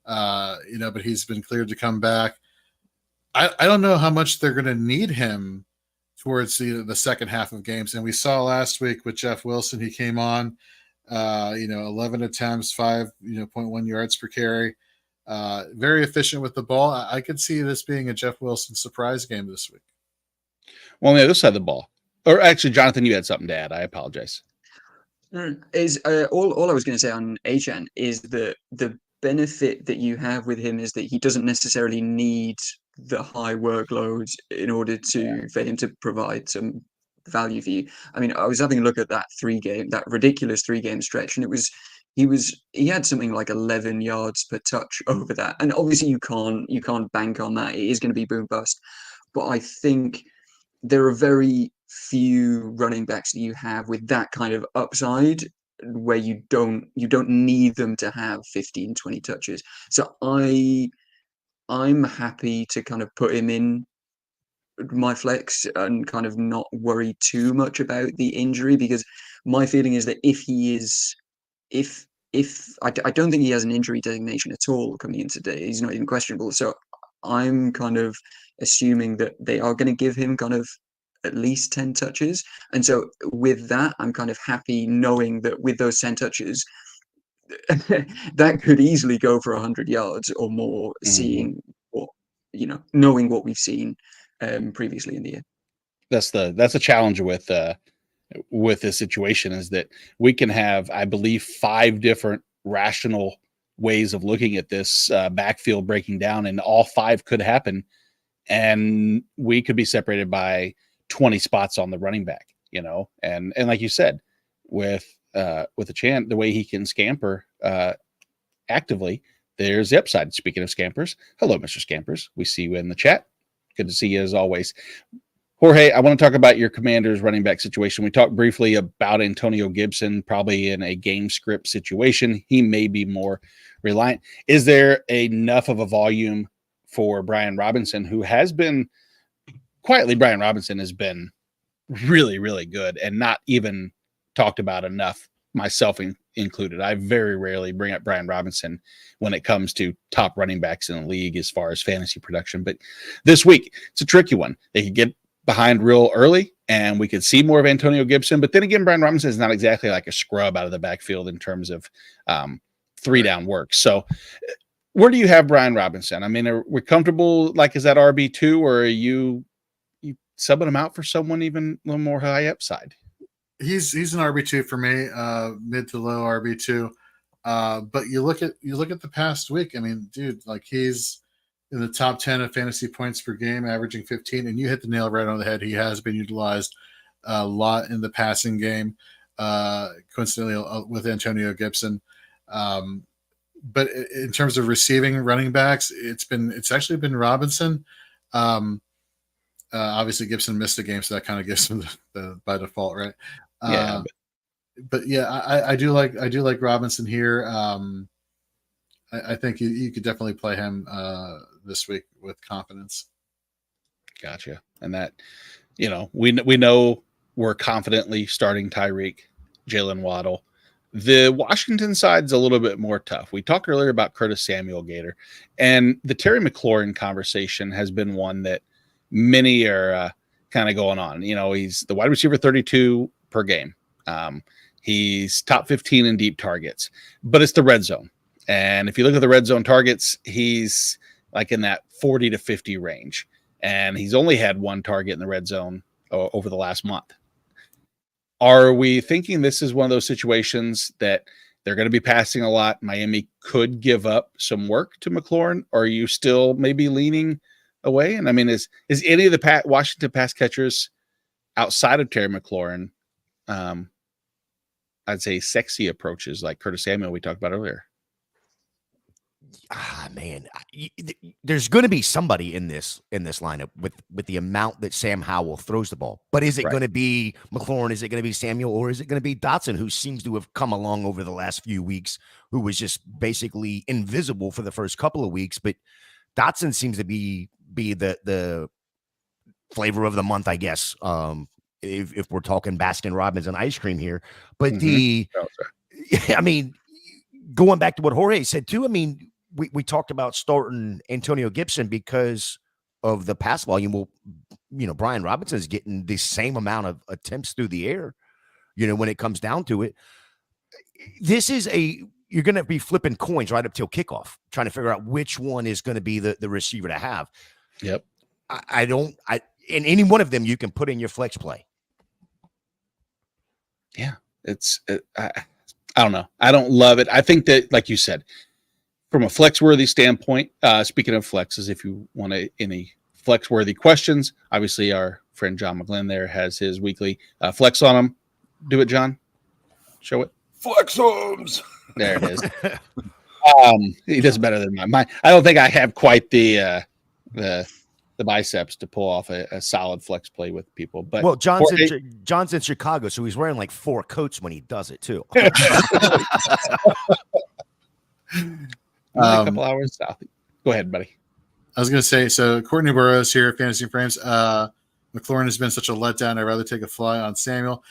but he's been cleared to come back. I don't know how much they're going to need him towards the second half of games. And we saw last week with Jeff Wilson, he came on, 11 attempts, 5.1 yards per carry. Very efficient with the ball. I could see this being a Jeff Wilson surprise game this week. Well, on the other side of the ball, or actually, Jonathan, you had something to add. I apologize. Is all I was going to say on Achan is that the benefit that you have with him is that he doesn't necessarily need the high workload in order for him to provide some value for you. I mean, I was having a look at that ridiculous 3-game stretch, and he had something like 11 yards per touch over that. And obviously you can't bank on that. It is going to be boom bust. But I think there are very few running backs that you have with that kind of upside where you don't need them to have 15, 20 touches. So I'm happy to kind of put him in my flex and kind of not worry too much about the injury, because my feeling is that if I don't think he has an injury designation at all coming in today. He's not even questionable. So I'm kind of assuming that they are going to give him kind of at least 10 touches. And so with that, I'm kind of happy knowing that with those 10 touches, that could easily go for 100 yards or more, seeing what, knowing what we've seen previously in the year. That's the challenge with this situation, is that we can have, I believe, 5 different rational ways of looking at this backfield breaking down, and all 5 could happen, and we could be separated by 20 spots on the running back, and like you said, with a Chan, the way he can scamper actively, there's the upside. Speaking of scampers, hello, Mr. Scampers. We see you in the chat. Good to see you as always. Jorge, I want to talk about your Commanders running back situation. We talked briefly about Antonio Gibson, probably in a game script situation. He may be more reliant. Is there enough of a volume for Brian Robinson, who has been quietly, Brian Robinson has been really, really good and not even talked about enough, myself included. I very rarely bring up Brian Robinson when it comes to top running backs in the league as far as fantasy production. But this week, it's a tricky one. They could get behind real early and we could see more of Antonio Gibson. But then again, Brian Robinson is not exactly like a scrub out of the backfield in terms of 3-down work. So where do you have Brian Robinson? I mean, are we comfortable, like, is that RB2, or are you subbing him out for someone even a little more high upside? He's an RB2 for me, mid to low RB2. But you look at the past week. I mean, dude, like, he's in the top 10 of fantasy points per game, averaging 15, and you hit the nail right on the head. He has been utilized a lot in the passing game, coincidentally with Antonio Gibson. But in terms of receiving running backs, it's actually been Robinson. Obviously Gibson missed a game, so that kind of gives him the by default, right? Yeah. But yeah, I do like Robinson here. I think you could definitely play him this week with confidence. Gotcha. And that, we know we're confidently starting Tyreek, Jalen Waddle. The Washington side's a little bit more tough. We talked earlier about Curtis Samuel, Gator, and the Terry McLaurin conversation has been one that many are kind of going on. He's the wide receiver 32 per game. He's top 15 in deep targets, but it's the red zone. And if you look at the red zone targets, he's like in that 40 to 50 range. And he's only had 1 target in the red zone over the last month. Are we thinking this is one of those situations that they're going to be passing a lot? Miami could give up some work to McLaurin, or are you still maybe leaning away? And I mean, is any of the Washington pass catchers outside of Terry McLaurin, I'd say sexy approaches like Curtis Samuel we talked about earlier? Man, there's going to be somebody in this lineup with the amount that Sam Howell throws the ball. But is it going to be McLaurin? Is it going to be Samuel? Or is it going to be Dotson, who seems to have come along over the last few weeks, who was just basically invisible for the first couple of weeks? But Dotson seems to be the flavor of the month, I guess. If we're talking Baskin Robbins and ice cream here, but I mean, going back to what Jorge said too. I mean, we talked about starting Antonio Gibson because of the pass volume. Well, Brian Robinson is getting the same amount of attempts through the air. When it comes down to it, you're going to be flipping coins right up till kickoff, trying to figure out which one is going to be the receiver to have. Yep. In any one of them, you can put in your flex play. Yeah, I don't know. I don't love it. I think that, like you said, from a flex-worthy standpoint, speaking of flexes, if you want any flex-worthy questions, obviously our friend John McGlynn there has his weekly flex on them. Do it, John. Show it. Flexums. There it is. He does better than mine. I don't think I have quite the biceps to pull off a solid flex play with people. But well, John's in Chicago, so he's wearing like 4 coats when he does it too. A couple hours south. Go ahead, buddy. I was going to say, so Courtney Burrows here, Fantasy Frames. McLaurin has been such a letdown. I'd rather take a fly on Samuel.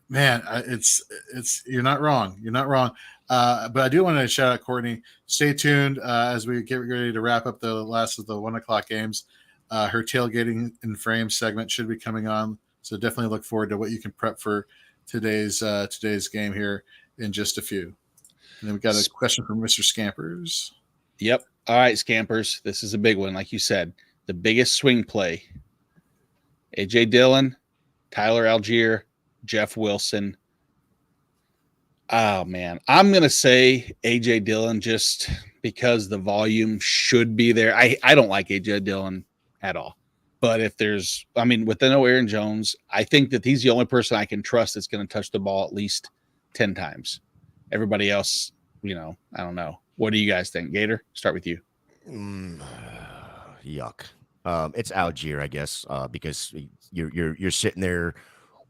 It's you're not wrong. You're not wrong. But I do want to shout out Courtney. Stay tuned as we get ready to wrap up the last of the 1:00 games. Her tailgating in frames segment should be coming on, so definitely look forward to what you can prep for today's game here in just a few. And then we got a question from Mr. Scampers. Yep. All right, Scampers. This is a big one, like you said. The biggest swing play: AJ Dillon, Tyler Algier, Jeff Wilson. Oh, man. I'm going to say A.J. Dillon just because the volume should be there. I don't like A.J. Dillon at all. But if with the no Aaron Jones, I think that he's the only person I can trust that's going to touch the ball at least 10 times. Everybody else, I don't know. What do you guys think? Gator, start with you. Yuck. It's Algier, I guess, because you're sitting there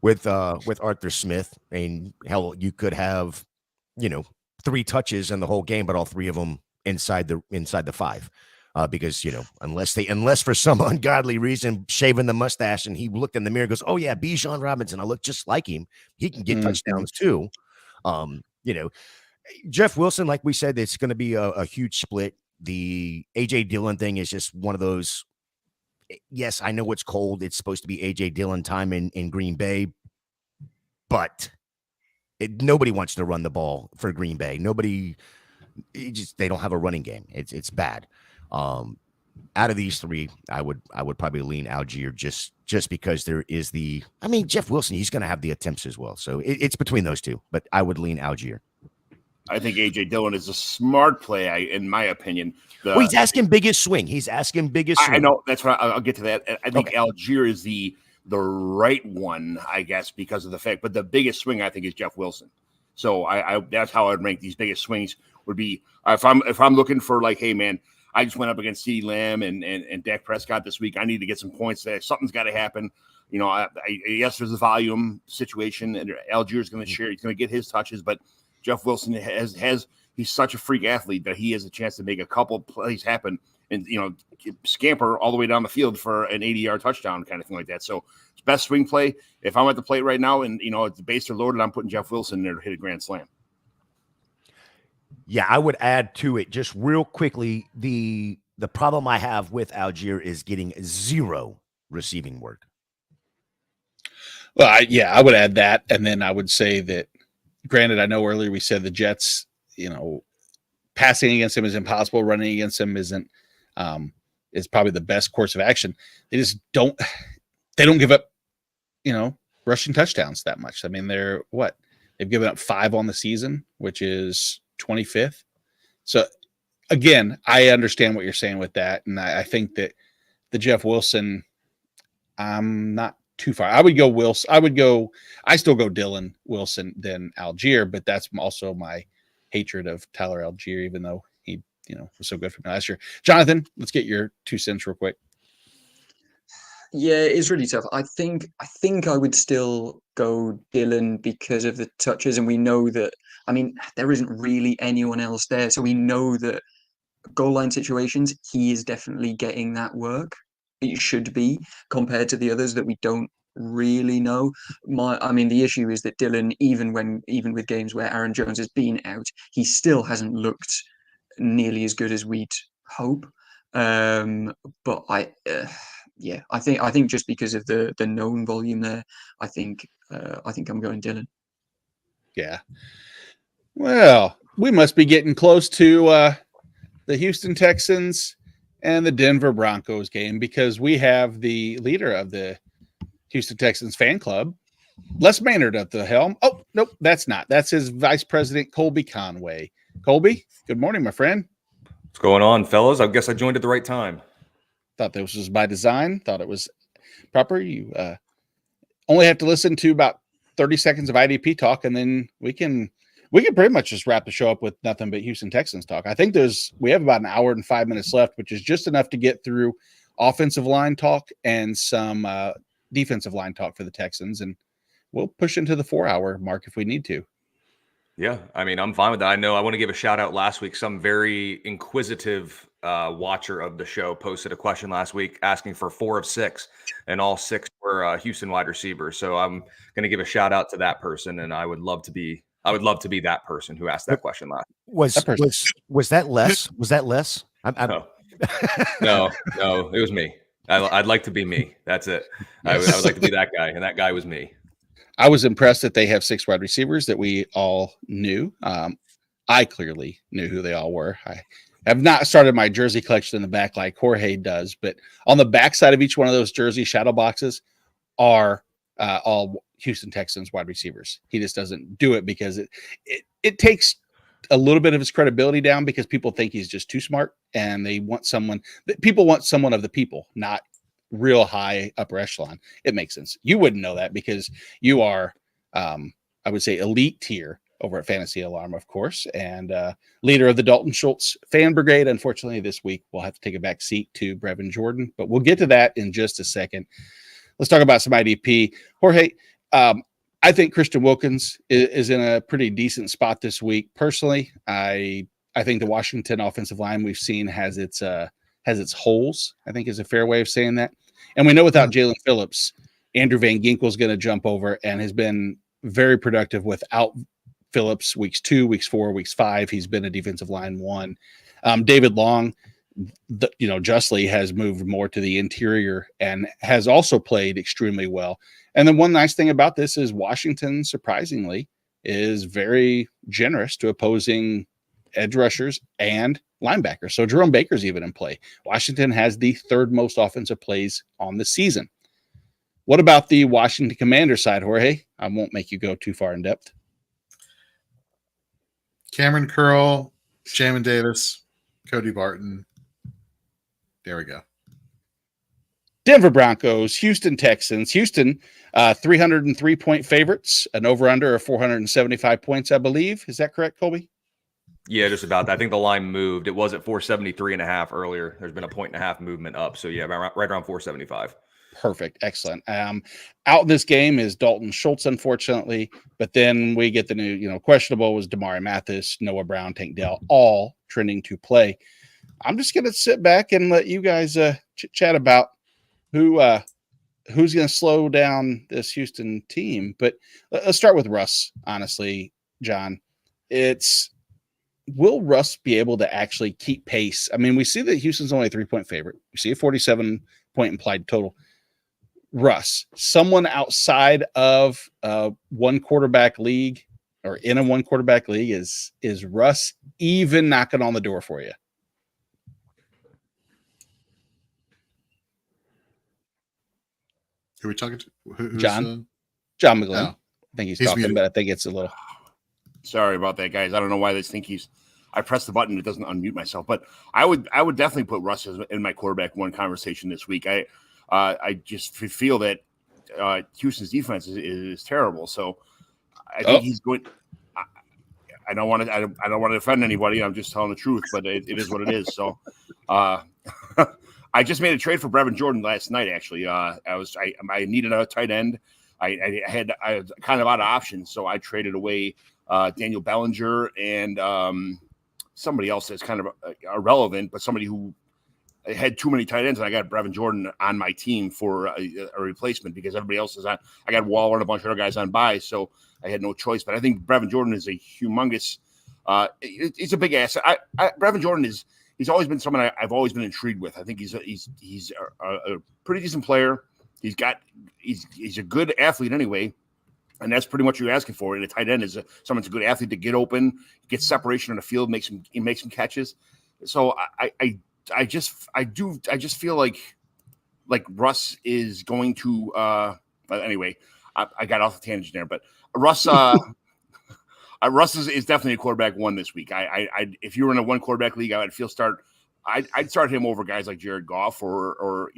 with Arthur Smith, and hell, you could have 3 touches in the whole game, but all 3 of them inside the 5, because unless for some ungodly reason shaving the mustache and he looked in the mirror and goes, oh yeah, Bijan Robinson, I look just like him, he can get touchdowns too. Jeff Wilson, like we said, it's going to be a huge split. The AJ Dillon thing is just one of those. Yes, I know it's cold. It's supposed to be A.J. Dillon time in Green Bay, but nobody wants to run the ball for Green Bay. They don't have a running game. It's bad. Out of these 3, I would probably lean Algier just because there is Jeff Wilson, he's going to have the attempts as well. So it's between those 2, but I would lean Algier. I think A.J. Dillon is a smart play, in my opinion. He's asking biggest swing. I know. That's right. I'll get to that. I think Algier is the right one, I guess, because of the fact. But the biggest swing, I think, is Jeff Wilson. So I that's how I'd rank these biggest swings. Would be if I'm looking for like, hey man, I just went up against CeeDee Lamb and Dak Prescott this week. I need to get some points there. Something's got to happen. Yes, there's a volume situation, and Algier's going to share. He's going to get his touches, but Jeff Wilson he's such a freak athlete that he has a chance to make a couple plays happen and, scamper all the way down the field for an 80-yard touchdown kind of thing like that. So it's best swing play. If I'm at the plate right now and, the bases are loaded, I'm putting Jeff Wilson there to hit a grand slam. Yeah, I would add to it just real quickly. The problem I have with Algier is getting 0 receiving work. Well, I would add that. And then I would say that, granted, I know earlier we said the Jets, passing against him is impossible. Running against him is probably the best course of action. They just don't give up, rushing touchdowns that much. I mean, they've given up 5 on the season, which is 25th. So again, I understand what you're saying with that. And I think that the Jeff Wilson, I'm not too far. I still go Dillon, Wilson, then Algier, but that's also my hatred of Tyler Algier, even though he was so good for me last year. Jonathan, let's get your 2 cents real quick. Yeah, it's really tough. I think I would still go Dylan because of the touches, and we know that. I mean, there isn't really anyone else there, so we know that goal line situations, he is definitely getting that work. It should be compared to the others that we don't really know. The issue is that Dylan, even with games where Aaron Jones has been out, he still hasn't looked nearly as good as we'd hope. But I think just because of the known volume there, I think I'm going Dylan. Yeah. Well, we must be getting close to the Houston Texans and the Denver Broncos game, because we have the leader of the Houston Texans fan club, Les Maynard, at the helm. Oh, nope, that's not. That's his vice president, Colby Conway. Colby, good morning, my friend. What's going on, fellas? I guess I joined at the right time. Thought this was by design. Thought it was proper. You only have to listen to about 30 seconds of IDP talk, and then we can pretty much just wrap the show up with nothing but Houston Texans talk. I think we have about an hour and 5 minutes left, which is just enough to get through offensive line talk and some defensive line talk for the Texans, and we'll push into the 4-hour mark if we need to. Yeah, I mean, I'm fine with that. I know I want to give a shout out last week. Some very inquisitive watcher of the show posted a question last week asking for 4 of 6, and all 6 were Houston wide receivers. So I'm going to give a shout out to that person, and I would love to be that person who asked that question last. Was that less? Was that less? No, it was me. I'd like to be me. That's it. Yes. I would like to be that guy, and that guy was me. I was impressed that they have 6 wide receivers that we all knew. I clearly knew who they all were. I have not started my jersey collection in the back like Jorge does, but on the back side of each one of those jersey shadow boxes are all Houston Texans wide receivers. He just doesn't do it because it takes a little bit of his credibility down, because people think he's just too smart, and people want someone of the people, not real high upper echelon. It makes sense. You wouldn't know that because you are, I would say, elite tier over at Fantasy Alarm, of course, and leader of the Dalton Schultz fan brigade. Unfortunately, this week we'll have to take a back seat to Brevin Jordan, but we'll get to that in just a second. Let's talk about some IDP. Jorge, I think Christian Wilkins is in a pretty decent spot this week. Personally, I think the Washington offensive line we've seen has its holes, I think is a fair way of saying that. And we know without Jalen Phillips, Andrew Van Ginkel is going to jump over, and has been very productive without Phillips. Weeks 2, weeks 4, weeks 5, he's been a defensive line 1. David Long, justly has moved more to the interior and has also played extremely well. And then one nice thing about this is Washington, surprisingly, is very generous to opposing edge rushers and linebackers. So Jerome Baker's even in play. Washington has the 3rd most offensive plays on the season. What about the Washington Commanders side, Jorge? I won't make you go too far in depth. Cameron Curl, Jamin Davis, Cody Barton. There we go. Denver Broncos, Houston Texans. Houston, 303-point favorites, an over-under of 475 points, I believe. Is that correct, Colby? Yeah, just about that. I think the line moved. It was at 473.5 earlier. There's been a 1.5 movement up. So, yeah, right around 475. Perfect. Excellent. Out in this game is Dalton Schultz, unfortunately. But then we get the new, questionable was Damari Mathis, Noah Brown, Tank Dell, all trending to play. I'm just going to sit back and let you guys chat about who's going to slow down this Houston team. But let's start with Russ, honestly, John. Will Russ be able to actually keep pace? I mean, we see that Houston's only a 3-point favorite. We see a 47-point implied total. Russ, someone outside of one quarterback league or in a one quarterback league, is Russ even knocking on the door for you? Who are we talking to? Who's, John McGlynn. Oh. I think he's talking, muted. but I think it's a little. Sorry about that, guys. I don't know why they think I pressed the button. It doesn't unmute myself, but I would definitely put Russ in my quarterback 1 conversation this week. I just feel that Houston's defense is terrible. So I think he's going. I don't want to defend anybody. I'm just telling the truth, but it is what it is. So, I just made a trade for Brevin Jordan last night. Actually, I needed a tight end. I had kind of out of options, so I traded away Daniel Bellinger and somebody else that's kind of irrelevant, but somebody who had too many tight ends, and I got Brevin Jordan on my team for a replacement because everybody else is on. I got Waller and a bunch of other guys on bye, so I had no choice. But I think Brevin Jordan is a humongous. It's a big asset. Brevin Jordan he's always been someone I've always been intrigued with. I think he's a pretty decent player. He's a good athlete anyway, and that's pretty much what you're asking for. And a tight end is someone's a good athlete to get open, get separation on the field, make some catches. So I just feel like Russ is going to. But anyway, I got off the tangent there, but Russ. Russ is definitely a quarterback one this week. If you were in a one quarterback league, I'd start him over guys like Jared Goff or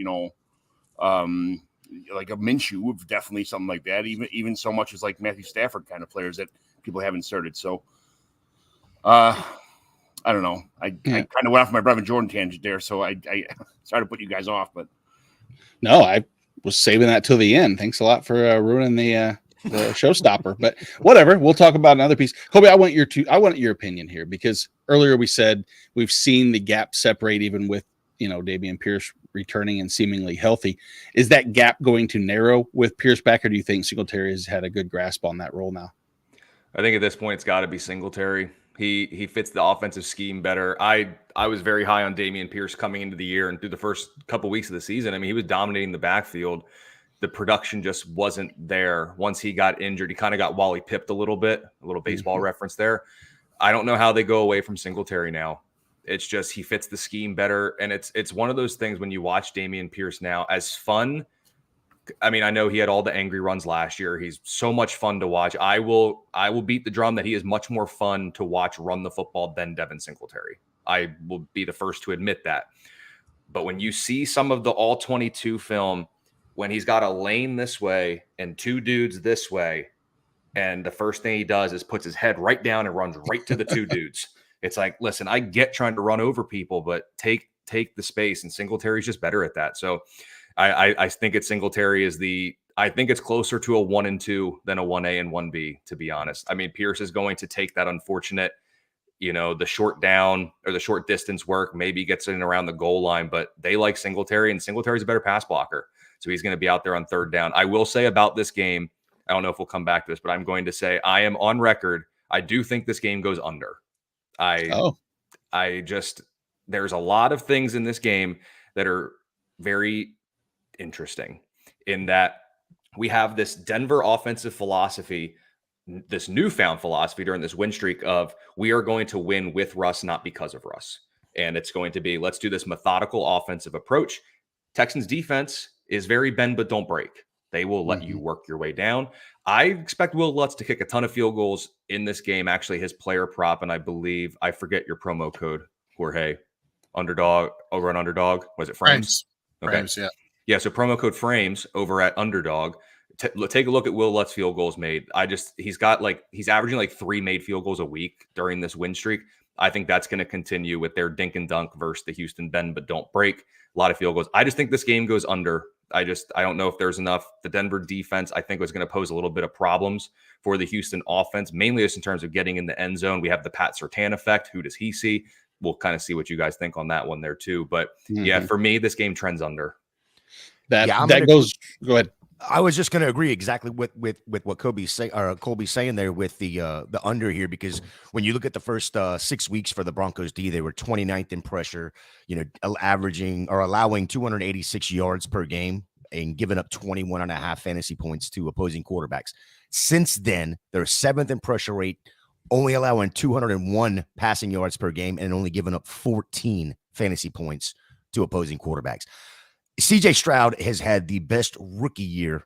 like a Minshew, definitely something like that. Even so much as like Matthew Stafford kind of players that people have inserted. So, I don't know. I kind of went off my Brevin Jordan tangent there, so I started to put you guys off. But no, I was saving that till the end. Thanks a lot for ruining the showstopper, but whatever. We'll talk about another piece. Colby, I want your opinion here because earlier we said we've seen the gap separate even with Dameon Pierce returning and seemingly healthy. Is that gap going to narrow with Pierce back, or do you think Singletary has had a good grasp on that role now? I think at this point it's got to be Singletary. He fits the offensive scheme better. I was very high on Dameon Pierce coming into the year and through the first couple weeks of the season. I mean, he was dominating the backfield. The production just wasn't there. Once he got injured, he kind of got Wally pipped a little bit, a little baseball reference there. I don't know how they go away from Singletary now. It's just he fits the scheme better. And it's one of those things when you watch Dameon Pierce now, as fun. I mean, I know he had all the angry runs last year. He's so much fun to watch. I will beat the drum that he is much more fun to watch run the football than Devin Singletary. I will be the first to admit that. But when you see some of the all-22 film, when he's got a lane this way and two dudes this way, and the first thing he does is puts his head right down and runs right to the two dudes. It's like, listen, I get trying to run over people, but take the space, and Singletary's just better at that. So I think it's Singletary I think it's closer to a 1 and 2 than a 1A and 1B, to be honest. I mean, Pierce is going to take that unfortunate, the short down or the short distance work, maybe gets in around the goal line, but they like Singletary, and Singletary's a better pass blocker. So he's going to be out there on third down. I will say about this game, I don't know if we'll come back to this, but I'm going to say I am on record. I do think this game goes under. There's a lot of things in this game that are very interesting in that we have this Denver offensive philosophy, this newfound philosophy during this win streak of we are going to win with Russ, not because of Russ. And it's going to be, let's do this methodical offensive approach. Texans defense is very bend but don't break. They will let you work your way down. I expect Will Lutz to kick a ton of field goals in this game. Actually, his player prop, and I forget your promo code, Jorge. Underdog, over on Underdog. Was it Frames? Okay. Frames, yeah. Yeah, so promo code Frames over at Underdog. Take a look at Will Lutz field goals made. He's averaging like 3 made field goals a week during this win streak. I think that's going to continue with their dink and dunk versus the Houston bend but don't break. A lot of field goals. I just think this game goes under. I don't know if there's enough. The Denver defense, I think, was going to pose a little bit of problems for the Houston offense, mainly just in terms of getting in the end zone. We have the Pat Surtain effect. Who does he see? We'll kind of see what you guys think on that one there too. But yeah, for me, this game trends under. Go ahead. I was just going to agree exactly with what Colby's saying there with the under here, because when you look at the first 6 weeks for the Broncos D, they were 29th in pressure, averaging or allowing 286 yards per game and giving up 21.5 fantasy points to opposing quarterbacks. Since then, they're 7th in pressure rate, only allowing 201 passing yards per game and only giving up 14 fantasy points to opposing quarterbacks. CJ Stroud has had the best rookie year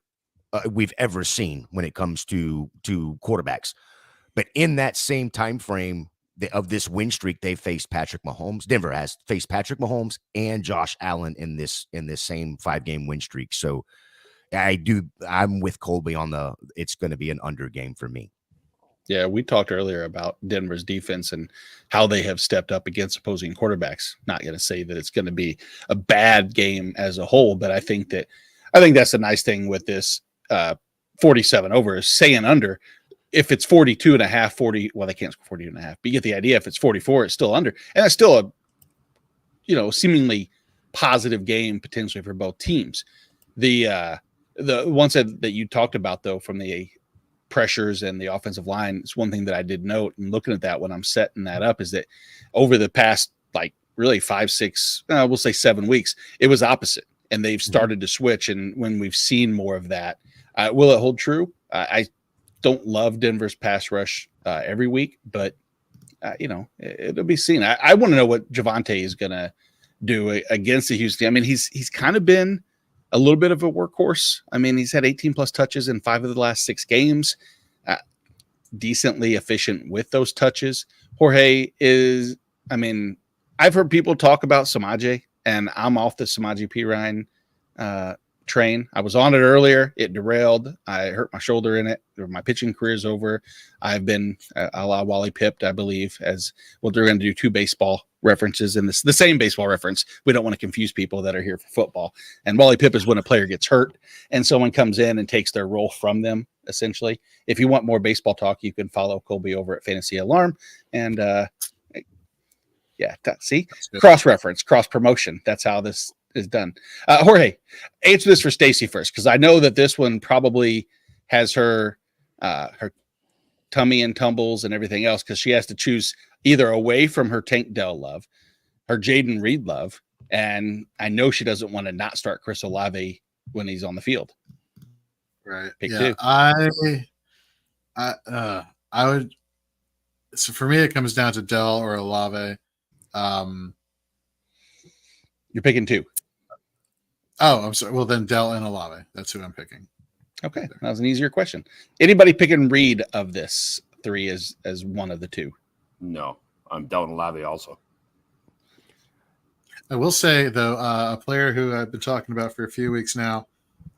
we've ever seen when it comes to quarterbacks. But in that same time frame of this win streak, they faced Patrick Mahomes. Denver has faced Patrick Mahomes and Josh Allen in this same 5-game win streak. So I'm with Colby on it's going to be an under game for me. Yeah, we talked earlier about Denver's defense and how they have stepped up against opposing quarterbacks. Not going to say that it's going to be a bad game as a whole, but I think that's the nice thing with this 47 over is saying under. If it's 42 and a half, 40, well, they can't score 42 and a half, but you get the idea. If it's 44, it's still under. And that's still a, seemingly positive game potentially for both teams. The ones that you talked about, though, from the pressures and the offensive line, it's one thing that I did note, and looking at that when I'm setting that up, is that over the past, like, really 5, 6, we'll say 7 weeks, it was opposite. And they've started to switch. And when we've seen more of that, will it hold true? I don't love Denver's pass rush every week, but it'll be seen. I want to know what Javonte is going to do against the Houston. I mean, he's kind of been a little bit of a workhorse. I mean, he's had 18 plus touches in 5 of the last 6 games, decently efficient with those touches. Jorge is, I mean, I've heard people talk about Samaje, and I'm off the Samaje Perine train. I was on it earlier. It derailed. I hurt my shoulder in it. My pitching career is over. I've been a la Wally Pipped, I believe, as well. They're going to do 2 baseball references in the same baseball reference. We don't want to confuse people that are here for football. And Wally Pipp is when a player gets hurt and someone comes in and takes their role from them, essentially. If you want more baseball talk, you can follow Colby over at Fantasy Alarm. And see, cross-reference, cross-promotion. That's how this is done. Jorge, answer this for Stacy first, because I know that this one probably has her tummy and tumbles and everything else, because she has to choose either away from her Tank Dell love, her Jaden Reed love, and I know she doesn't want to not start Chris Olave when he's on the field. Right. Pick yeah. 2. I would. So for me, it comes down to Dell or Olave. You're picking 2. Oh, I'm sorry. Well, then Dell and Olave. That's who I'm picking. Okay, that was an easier question. Anybody picking Reed of this 3 as one of the 2? No, I'm Dell and Olave also. I will say, though, a player who I've been talking about for a few weeks now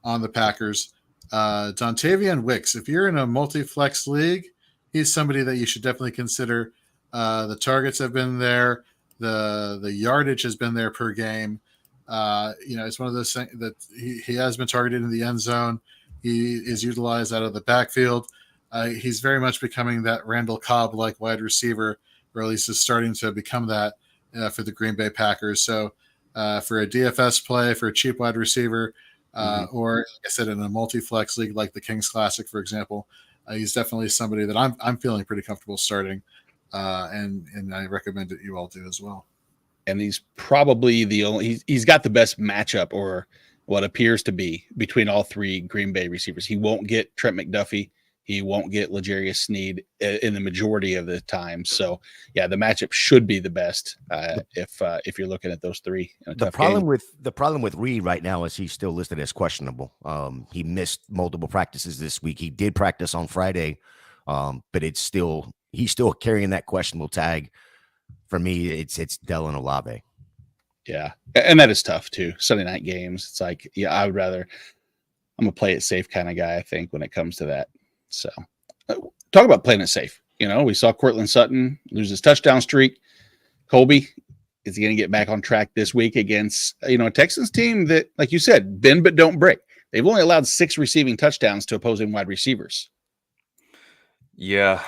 on the Packers, Dontavian Wicks. If you're in a multi-flex league, he's somebody that you should definitely consider. The targets have been there. The yardage has been there per game. It's one of those things that he has been targeted in the end zone. He is utilized out of the backfield. He's very much becoming that Randall Cobb-like wide receiver, or at least is starting to become that for the Green Bay Packers. So for a DFS play, for a cheap wide receiver, or like I said, in a multi-flex league like the Kings Classic, for example, he's definitely somebody that I'm feeling pretty comfortable starting, and I recommend that you all do as well. And he's probably the only he's got the best matchup, or what appears to be, between all 3 Green Bay receivers. He won't get Trent McDuffie. He won't get L'Jarius Sneed in the majority of the time. So, yeah, the matchup should be the best if you're looking at those 3. The problem with Reed right now is he's still listed as questionable. He missed multiple practices this week. He did practice on Friday, but he's still carrying that questionable tag. For me, it's Dell and Olave. Yeah, and that is tough too. Sunday night games. It's like, I'm a play it safe kind of guy, I think, when it comes to that. So talk about playing it safe. We saw Cortland Sutton lose his touchdown streak. Colby, is he going to get back on track this week against, a Texans team that, like you said, bend but don't break? They've only allowed 6 receiving touchdowns to opposing wide receivers. Yeah,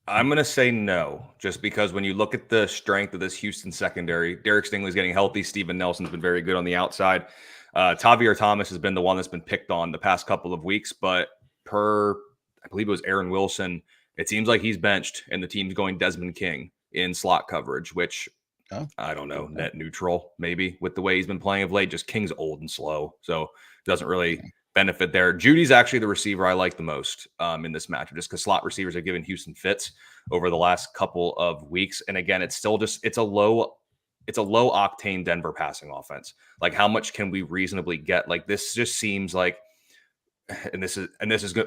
I'm going to say no, just because when you look at the strength of this Houston secondary, Derek Stingley's getting healthy. Steven Nelson's been very good on the outside. Tavier Thomas has been the one that's been picked on the past couple of weeks, but I believe it was Aaron Wilson, it seems like he's benched and the team's going Desmond King in slot coverage, which I don't know, net neutral maybe with the way he's been playing of late. Just King's old and slow, so doesn't really benefit there. Judy's actually the receiver I like the most in this matchup, just because slot receivers have given Houston fits over the last couple of weeks. And again, it's still just it's a low octane Denver passing offense. Like, how much can we reasonably get? Like, this just seems like, and this is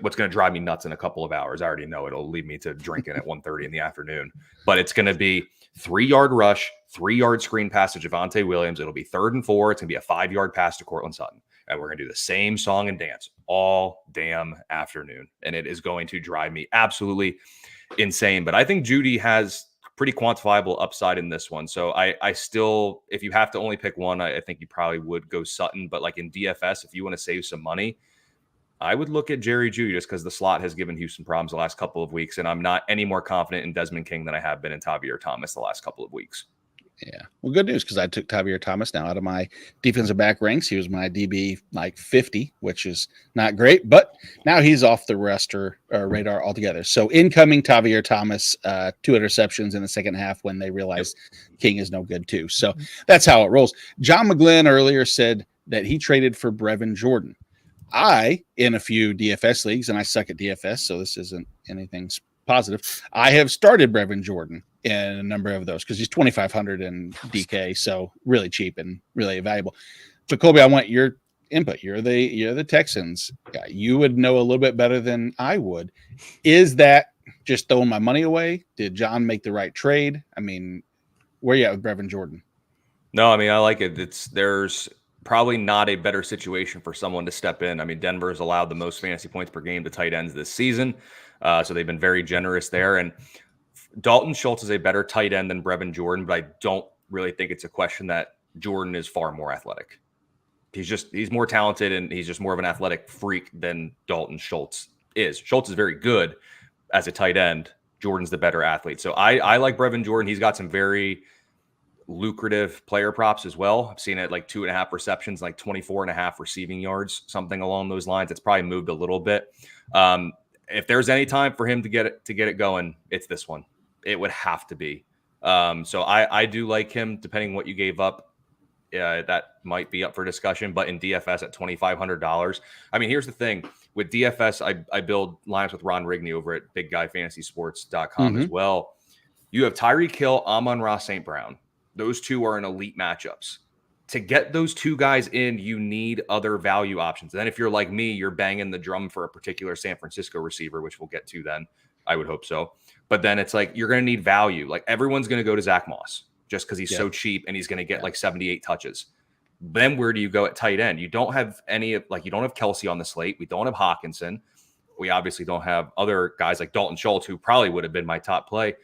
what's going to drive me nuts in a couple of hours. I already know it'll lead me to drinking at 1:30 in the afternoon, but it's going to be 3-yard rush, 3-yard screen pass to Javonte Williams. It'll be 3rd and 4. It's going to be a 5-yard pass to Cortland Sutton. And we're going to do the same song and dance all damn afternoon, and it is going to drive me absolutely insane. But I think Judy has pretty quantifiable upside in this one. So I still, if you have to only pick one, I think you probably would go Sutton. But like in DFS, if you want to save some money, I would look at Jerry Jeudy just because the slot has given Houston problems the last couple of weeks, and I'm not any more confident in Desmond King than I have been in Tavierre Thomas the last couple of weeks. Yeah. Well, good news, because I took Tavierre Thomas now out of my defensive back ranks. He was my DB like 50, which is not great, but now he's off the radar altogether. So incoming Tavierre Thomas, 2 interceptions in the second half when they realized King is no good too. So that's how it rolls. John McGlynn earlier said that he traded for Brevin Jordan. I, in a few DFS leagues, and I suck at DFS, so this isn't anything positive, I have started Brevin Jordan in a number of those because he's 2,500 in DK, so really cheap and really valuable. But Colby, I want your input. You're the Texans guy. You would know a little bit better than I would. Is that just throwing my money away? Did John make the right trade? I mean, where are you at with Brevin Jordan? No, I mean, I like it. There's probably not a better situation for someone to step in. I mean, Denver has allowed the most fantasy points per game to tight ends this season. So they've been very generous there. And Dalton Schultz is a better tight end than Brevin Jordan, but I don't really think it's a question that Jordan is far more athletic. He's more talented, and he's just more of an athletic freak than Dalton Schultz is. Schultz is very good as a tight end. Jordan's the better athlete. So I like Brevin Jordan. He's got some very lucrative player props as well. I've seen it like 2.5 receptions, like 24.5 receiving yards, something along those lines. It's probably moved a little bit. If there's any time for him to get it going, it's this one. It would have to be. So I do like him, depending what you gave up. That might be up for discussion, but in DFS at $2,500. I mean, here's the thing with DFS, I build lineups with Ron Rigney over at BigGuyFantasySports.com as well. You have Tyreek Hill, Amon-Ra St. Brown. Those two are in elite matchups. To get those two guys in, you need other value options. And then if you're like me, you're banging the drum for a particular San Francisco receiver, which we'll get to then. I would hope so. But then it's like, you're going to need value. Like everyone's going to go to Zach Moss just because he's so cheap and he's going to get like 78 touches. Then where do you go at tight end? You don't have you don't have Kelsey on the slate. We don't have Hawkinson. We obviously don't have other guys like Dalton Schultz, who probably would have been my top play.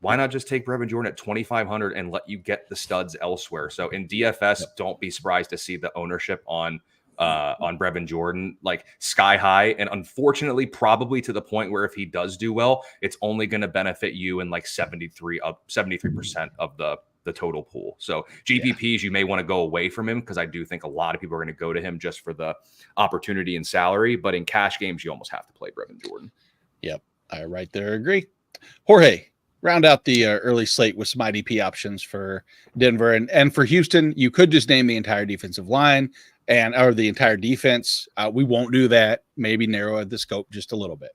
Why not just take Brevin Jordan at 2,500 and let you get the studs elsewhere? So in DFS, don't be surprised to see the ownership on Brevin Jordan like sky high, and unfortunately, probably to the point where if he does do well, it's only going to benefit you in like 73% of the total pool. So GPPs, you may want to go away from him because I do think a lot of people are going to go to him just for the opportunity and salary. But in cash games, you almost have to play Brevin Jordan. Yep, I right there agree. Jorge, round out the early slate with some IDP options for Denver and for Houston. You could just name the entire defensive line or the entire defense. We won't do that. Maybe narrow the scope just a little bit.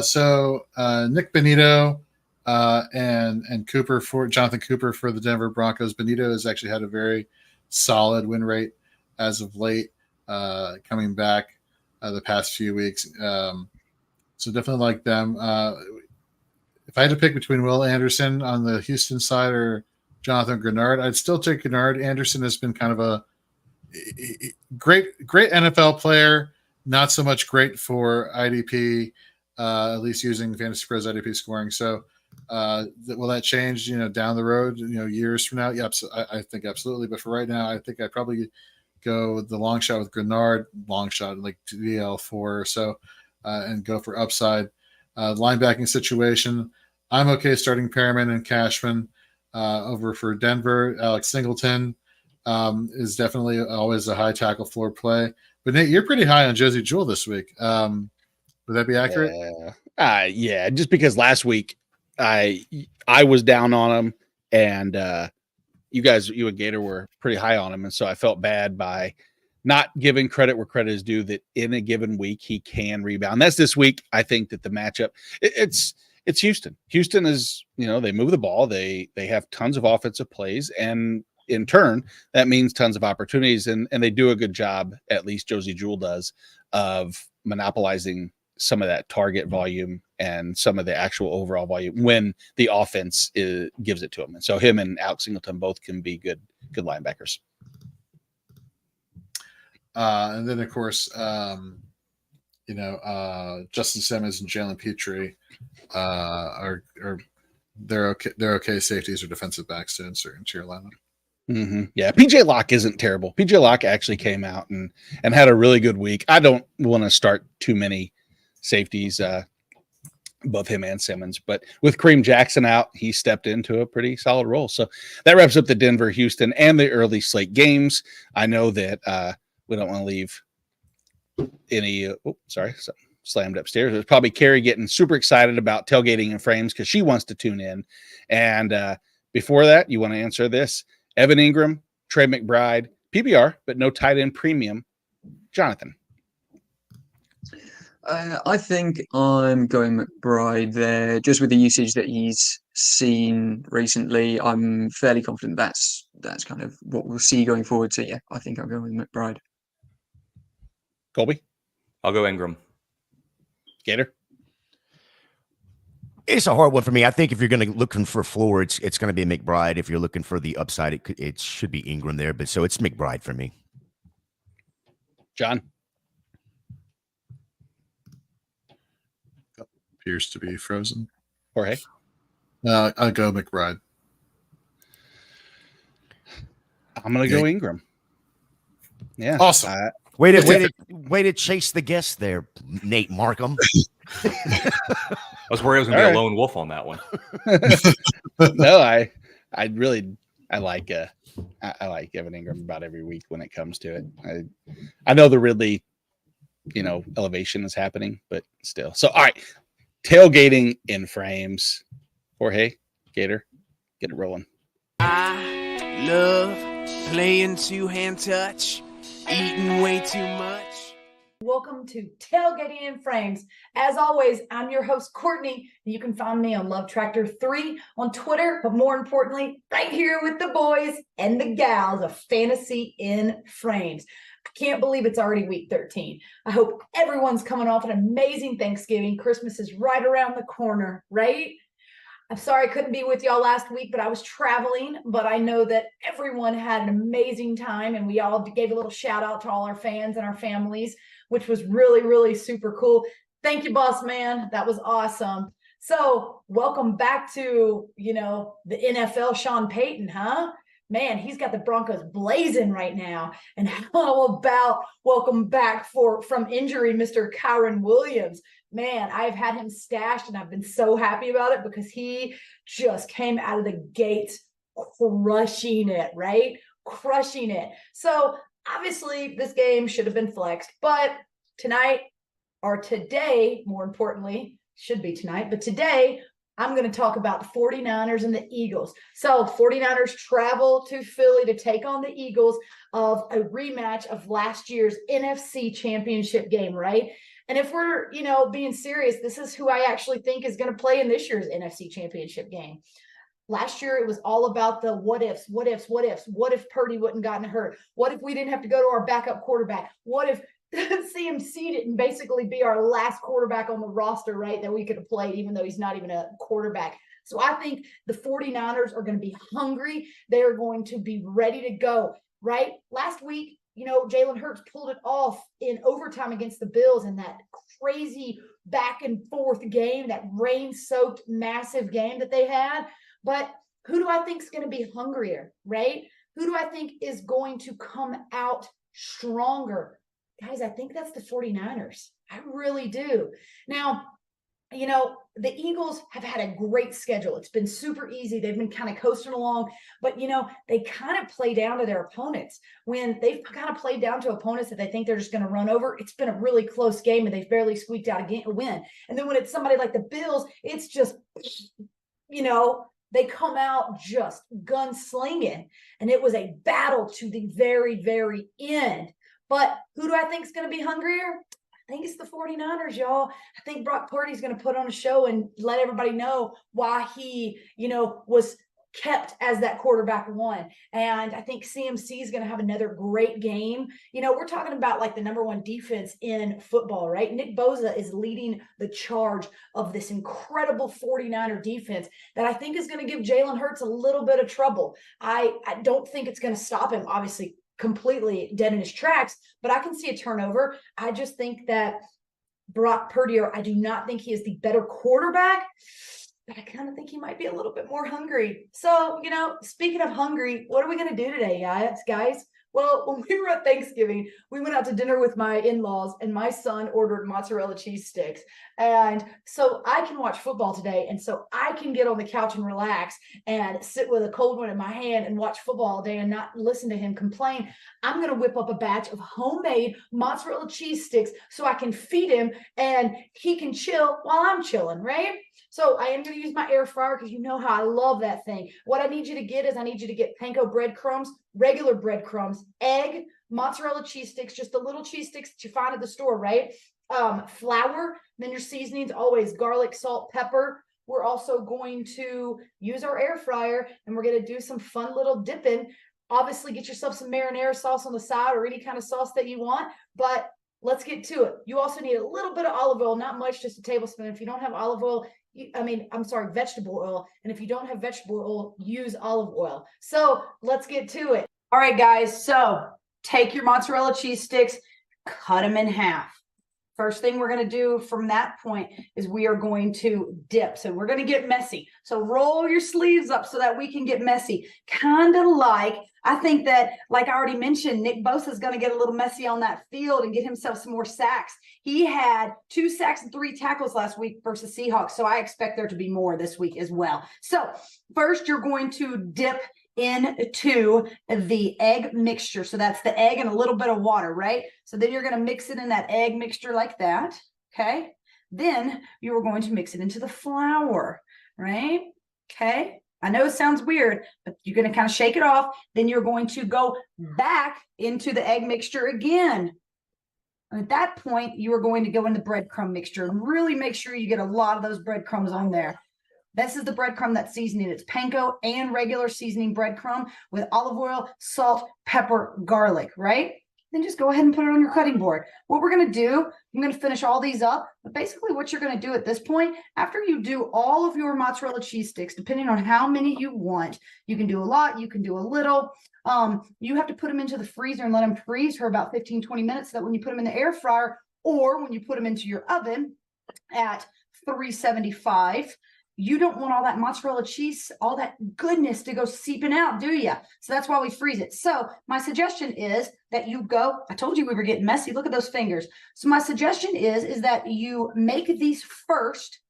So Nick Benito and Cooper for Jonathan Cooper for the Denver Broncos. Benito has actually had a very solid win rate as of late, coming back the past few weeks. So definitely like them. If I had to pick between Will Anderson on the Houston side or Jonathan Grenard, I'd still take Grenard. Anderson has been kind of a great NFL player, not so much great for IDP, at least using Fantasy Pros IDP scoring. So will that change, down the road, years from now? Yep, I think absolutely. But for right now, I think I'd probably go the long shot with Grenard, long shot like DL4 or so, and go for upside. Linebacking situation, I'm okay starting Perriman and Cashman over for Denver. Alex Singleton is definitely always a high tackle floor play. But Nate, you're pretty high on Josie Jewell this week. Would that be accurate? Yeah, just because last week I was down on him, and you and Gator were pretty high on him, and so I felt bad by not giving credit where credit is due, that in a given week he can rebound. That's this week. I think that the matchup, it's Houston. Houston is, they move the ball. They have tons of offensive plays, and in turn, that means tons of opportunities. And they do a good job, at least Josie Jewell does, of monopolizing some of that target volume and some of the actual overall volume when the offense gives it to him. And so him and Alex Singleton both can be good linebackers. And then, of course, Justin Simmons and Jalen Petrie are they're okay. They're okay safeties or defensive backs to insert into your lineup. Mm-hmm. Yeah, PJ Locke isn't terrible. PJ Locke actually came out and had a really good week. I don't want to start too many safeties, both him and Simmons, but with Kareem Jackson out, he stepped into a pretty solid role. So that wraps up the Denver, Houston, and the early slate games. I know that we don't want to leave any. Slammed upstairs. There's probably Carrie getting super excited about tailgating and frames because she wants to tune in. And before that, you want to answer this: Evan Ingram, Trey McBride, PPR, but no tight end premium. Jonathan. I think I'm going McBride there, just with the usage that he's seen recently. I'm fairly confident that's kind of what we'll see going forward. So yeah, I think I'll go with McBride. Colby? I'll go Ingram. Gator? It's a hard one for me. I think if you're going to looking for floor, it's going to be McBride. If you're looking for the upside, it should be Ingram there. But so it's McBride for me. John? Appears to be frozen. Jorge? I'll go McBride. I'm going to go Ingram. Yeah. Awesome. Way to chase the guest there, Nate Markham. I was worried I was going to be a lone wolf on that one. No, I like I like Evan Ingram about every week when it comes to it. I know the Ridley, elevation is happening, but still. So all right, tailgating in frames. Jorge, Gator, get it rolling. I love playing two-hand touch. Eating way too much. Welcome to Tailgating in Frames. As always, I'm your host, Courtney. You can find me on Love Tractor 3 on Twitter, but more importantly, right here with the boys and the gals of Fantasy in Frames. I can't believe it's already week 13. I hope everyone's coming off an amazing Thanksgiving. Christmas is right around the corner, right? I'm sorry I couldn't be with y'all last week, but I was traveling. But I know that everyone had an amazing time, and we all gave a little shout out to all our fans and our families, which was really, really super cool. Thank you, boss man. That was awesome. So welcome back to, the NFL Sean Payton, huh? Man, he's got the Broncos blazing right now. And how about welcome back from injury, Mr. Kyron Williams? Man, I've had him stashed, and I've been so happy about it because he just came out of the gates crushing it, right? Crushing it. So obviously this game should have been flexed, but today, more importantly, should be tonight, but today I'm going to talk about the 49ers and the Eagles. So 49ers travel to Philly to take on the Eagles of a rematch of last year's NFC Championship game, right? And if we're, being serious, this is who I actually think is going to play in this year's NFC Championship game. Last year, it was all about the what ifs. What if Purdy wouldn't gotten hurt? What if we didn't have to go to our backup quarterback? What if CMC didn't basically be our last quarterback on the roster, right, that we could have played, even though he's not even a quarterback? So I think the 49ers are going to be hungry. They're going to be ready to go, right? Last week, Jalen Hurts pulled it off in overtime against the Bills in that crazy back and forth game, that rain-soaked massive game that they had. But who do I think is going to be hungrier, right? Who do I think is going to come out stronger? Guys, I think that's the 49ers. I really do. Now, the Eagles have had a great schedule. It's been super easy. They've been kind of coasting along, but, they kind of play down to their opponents. When they've kind of played down to opponents that they think they're just going to run over, it's been a really close game, and they've barely squeaked out a win. And then when it's somebody like the Bills, it's just, they come out just gunslinging, and it was a battle to the very, very end. But who do I think is going to be hungrier? I think it's the 49ers, y'all. I think Brock Purdy's going to put on a show and let everybody know why he, was kept as that quarterback one. And I think CMC is going to have another great game. We're talking about like the number one defense in football, right? Nick Bosa is leading the charge of this incredible 49er defense that I think is going to give Jalen Hurts a little bit of trouble. I don't think it's going to stop him. Obviously, completely dead in his tracks, but I can see a turnover. I just think that Brock Purdy, I do not think he is the better quarterback, but I kind of think he might be a little bit more hungry. So, speaking of hungry, what are we going to do today, guys? Well, when we were at Thanksgiving, we went out to dinner with my in-laws, and my son ordered mozzarella cheese sticks. And so I can watch football today, and so I can get on the couch and relax and sit with a cold one in my hand and watch football all day and not listen to him complain. I'm going to whip up a batch of homemade mozzarella cheese sticks so I can feed him and he can chill while I'm chilling, right? So I am going to use my air fryer because you know how I love that thing. What I need you to get is I need you to get panko breadcrumbs, regular breadcrumbs, egg, mozzarella cheese sticks, just the little cheese sticks that you find at the store, right? Flour, then your seasonings, always garlic, salt, pepper. We're also going to use our air fryer and we're going to do some fun little dipping. Obviously, get yourself some marinara sauce on the side or any kind of sauce that you want, but let's get to it. You also need a little bit of olive oil, not much, just a tablespoon. If you don't have olive oil, vegetable oil. And if you don't have vegetable oil, use olive oil. So let's get to it. All right, guys. So take your mozzarella cheese sticks, cut them in half. First thing we're going to do from that point is we are going to dip. So we're going to get messy. So roll your sleeves up so that we can get messy. Kind of like, I think that, like I already mentioned, Nick Bosa is going to get a little messy on that field and get himself some more sacks. He had 2 sacks and 3 tackles last week versus Seahawks. So I expect there to be more this week as well. So first you're going to dip into the egg mixture. So that's the egg and a little bit of water, right? So then you're going to mix it in that egg mixture like that. Okay. Then you are going to mix it into the flour, right? Okay. I know it sounds weird, but you're going to kind of shake it off. Then you're going to go back into the egg mixture again. And at that point, you are going to go in the breadcrumb mixture and really make sure you get a lot of those breadcrumbs on there. This is the breadcrumb that's seasoning. It's panko and regular seasoning breadcrumb with olive oil, salt, pepper, garlic, right? Then just go ahead and put it on your cutting board. What we're going to do, I'm going to finish all these up. But basically what you're going to do at this point, after you do all of your mozzarella cheese sticks, depending on how many you want, you can do a lot, you can do a little. You have to put them into the freezer and let them freeze for about 15, 20 minutes so that when you put them in the air fryer or when you put them into your oven at 375, you don't want all that mozzarella cheese, all that goodness to go seeping out, do you? So that's why we freeze it. So my suggestion is that you go, I told you we were getting messy. Look at those fingers. So my suggestion is that you make these first,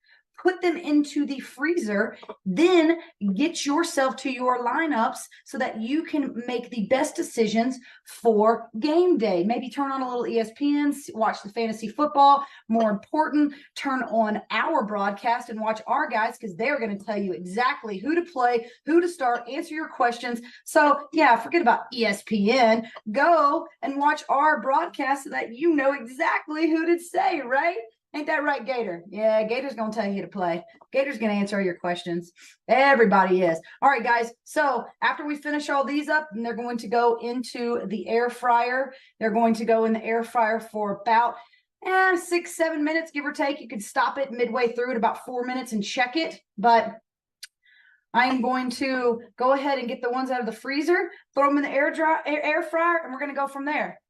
put them into the freezer, then get yourself to your lineups so that you can make the best decisions for game day. Maybe turn on a little ESPN, watch the fantasy football. More important, turn on our broadcast and watch our guys because they're going to tell you exactly who to play, who to start, answer your questions. So yeah, forget about ESPN. Go and watch our broadcast so that you know exactly who to say, right? Ain't that right, Gator? Yeah, Gator's going to tell you who to play. Gator's going to answer all your questions. Everybody is. All right, guys. So after we finish all these up, and they're going to go into the air fryer. They're going to go in the air fryer for about 6-7 minutes, give or take. You can stop it midway through at about 4 minutes and check it. But I am going to go ahead and get the ones out of the freezer, throw them in the air fryer, and we're going to go from there.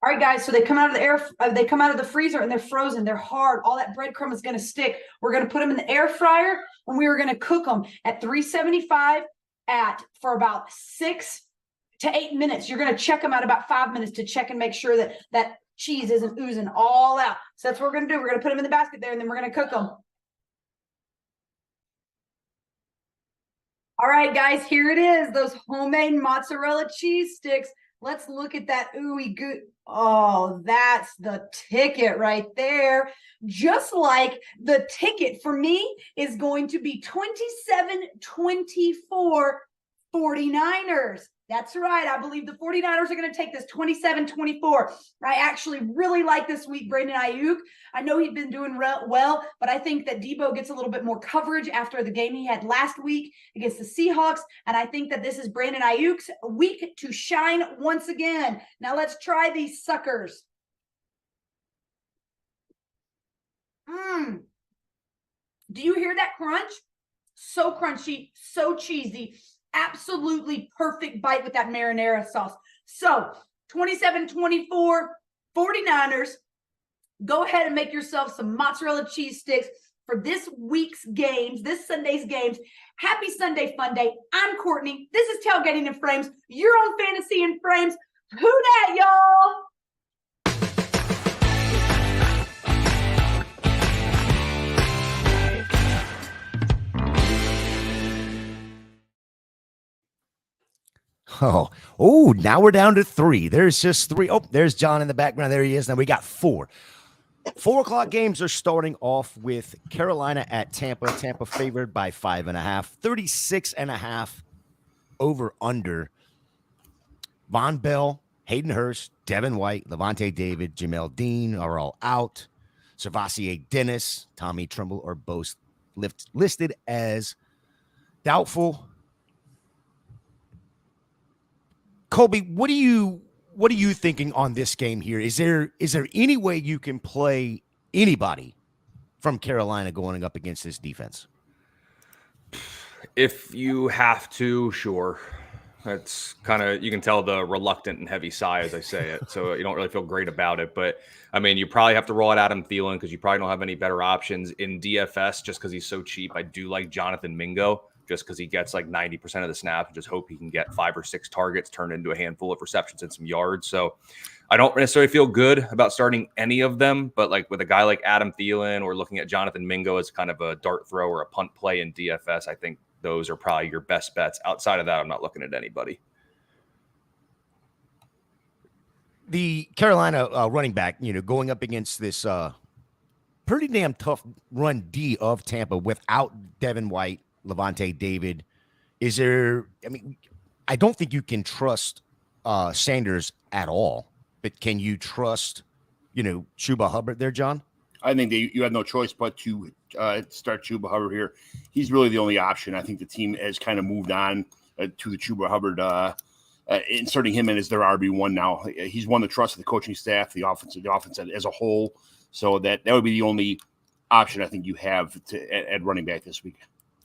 All right, guys, so they come out of they come out of the freezer and they're frozen. They're hard. All that breadcrumb is going to stick. We're going to put them in the air fryer and we are going to cook them at 375 for about 6 to 8 minutes. You're going to check them out about 5 minutes to check and make sure that that cheese isn't oozing all out. So that's what we're going to do. We're going to put them in the basket there and then we're going to cook them. All right, guys, here it is. Those homemade mozzarella cheese sticks. Let's look at that ooey goo. Oh, that's the ticket right there. Just like the ticket for me is going to be 27-24 49ers. That's right. I believe the 49ers are going to take this 27-24. I actually really like this week, Brandon Ayuk. I know he's been doing well, but I think that Debo gets a little bit more coverage after the game he had last week against the Seahawks. And I think that this is Brandon Ayuk's week to shine once again. Now let's try these suckers. Do you hear that crunch? So crunchy, so cheesy. absolutely perfect bite with that marinara sauce. So 27-24, 49ers. Go ahead and make yourself some mozzarella cheese sticks for this week's games, this Sunday's games. Happy Sunday Fun Day. I'm Courtney. This is Tailgating in Frames. You're on Fantasy in Frames. Who dat, y'all? Oh, now we're down to 3. There's just 3. Oh, there's John in the background. There he is. Now we got 4. 4 o'clock games are starting off with Carolina at Tampa. Tampa favored by 5.5, 36.5 over under. Von Bell, Hayden Hurst, Devin White, Levante David, Jamel Dean are all out. Servassier Dennis, Tommy Tremble are both listed as doubtful. Colby, what are you thinking on this game here? Is there any way you can play anybody from Carolina going up against this defense? If you have to, sure. That's kind of, you can tell the reluctant and heavy sigh as I say it. So you don't really feel great about it. But I mean, you probably have to roll out Adam Thielen because you probably don't have any better options in DFS just because he's so cheap. I do like Jonathan Mingo just because he gets like 90% of the snaps and just hope he can get 5 or 6 targets turned into a handful of receptions and some yards. So I don't necessarily feel good about starting any of them, but like with a guy like Adam Thielen or looking at Jonathan Mingo as kind of a dart throw or a punt play in DFS, I think those are probably your best bets. Outside of that, I'm not looking at anybody. The Carolina running back, going up against this pretty damn tough run D of Tampa without Devin White, Levante David. I don't think you can trust Sanders at all, but can you trust, Chuba Hubbard there, John? I think you have no choice but to start Chuba Hubbard here. He's really the only option. I think the team has kind of moved on to the Chuba Hubbard, inserting him in as their RB1 now. He's won the trust of the coaching staff, the offense as a whole. So that would be the only option I think you have at running back this week.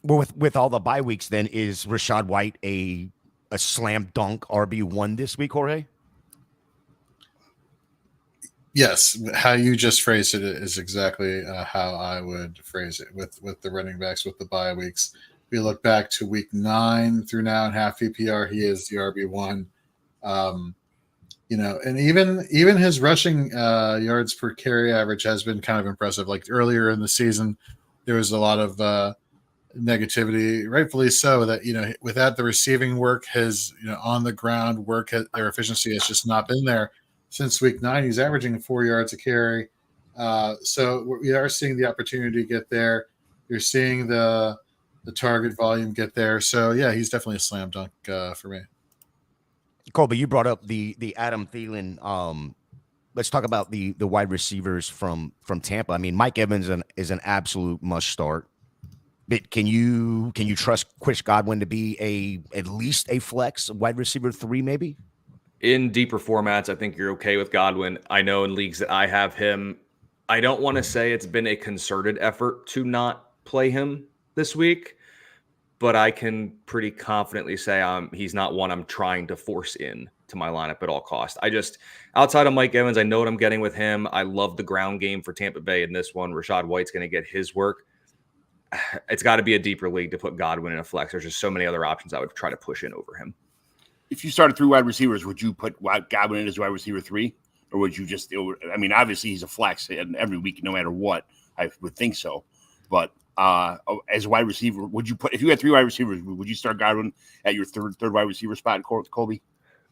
Well, with all the bye weeks, then is Rachaad White a slam dunk RB1 this week, Jorge? Yes, how you just phrased it is exactly how I would phrase it with the running backs with the bye weeks. If you look back to week 9 through now in half PPR, he is the RB1. And even his rushing yards per carry average has been kind of impressive. Like earlier in the season, there was a lot of negativity, rightfully so, that without the receiving work, his on the ground work, their efficiency has just not been there. Since week 9, he's averaging 4 yards a carry. So we are seeing the opportunity get there. You're seeing the target volume get there. So, yeah, he's definitely a slam dunk for me. Colby, you brought up the Adam Thielen. Let's talk about the wide receivers from Tampa. I mean, Mike Evans is an absolute must start. But can you trust Chris Godwin to be at least a flex wide receiver 3 maybe? In deeper formats, I think you're okay with Godwin. I know in leagues that I have him, I don't want to say it's been a concerted effort to not play him this week, but I can pretty confidently say he's not one I'm trying to force in to my lineup at all costs. Outside of Mike Evans, I know what I'm getting with him. I love the ground game for Tampa Bay in this one. Rachaad White's going to get his work. It's got to be a deeper league to put Godwin in a flex. There's just so many other options I would try to push in over him. If you started 3 wide receivers, would you put Godwin in as wide receiver 3? Or would you just – obviously he's a flex every week no matter what. I would think so. But as a wide receiver, would you put – if you had 3 wide receivers, would you start Godwin at your third wide receiver spot, Colby?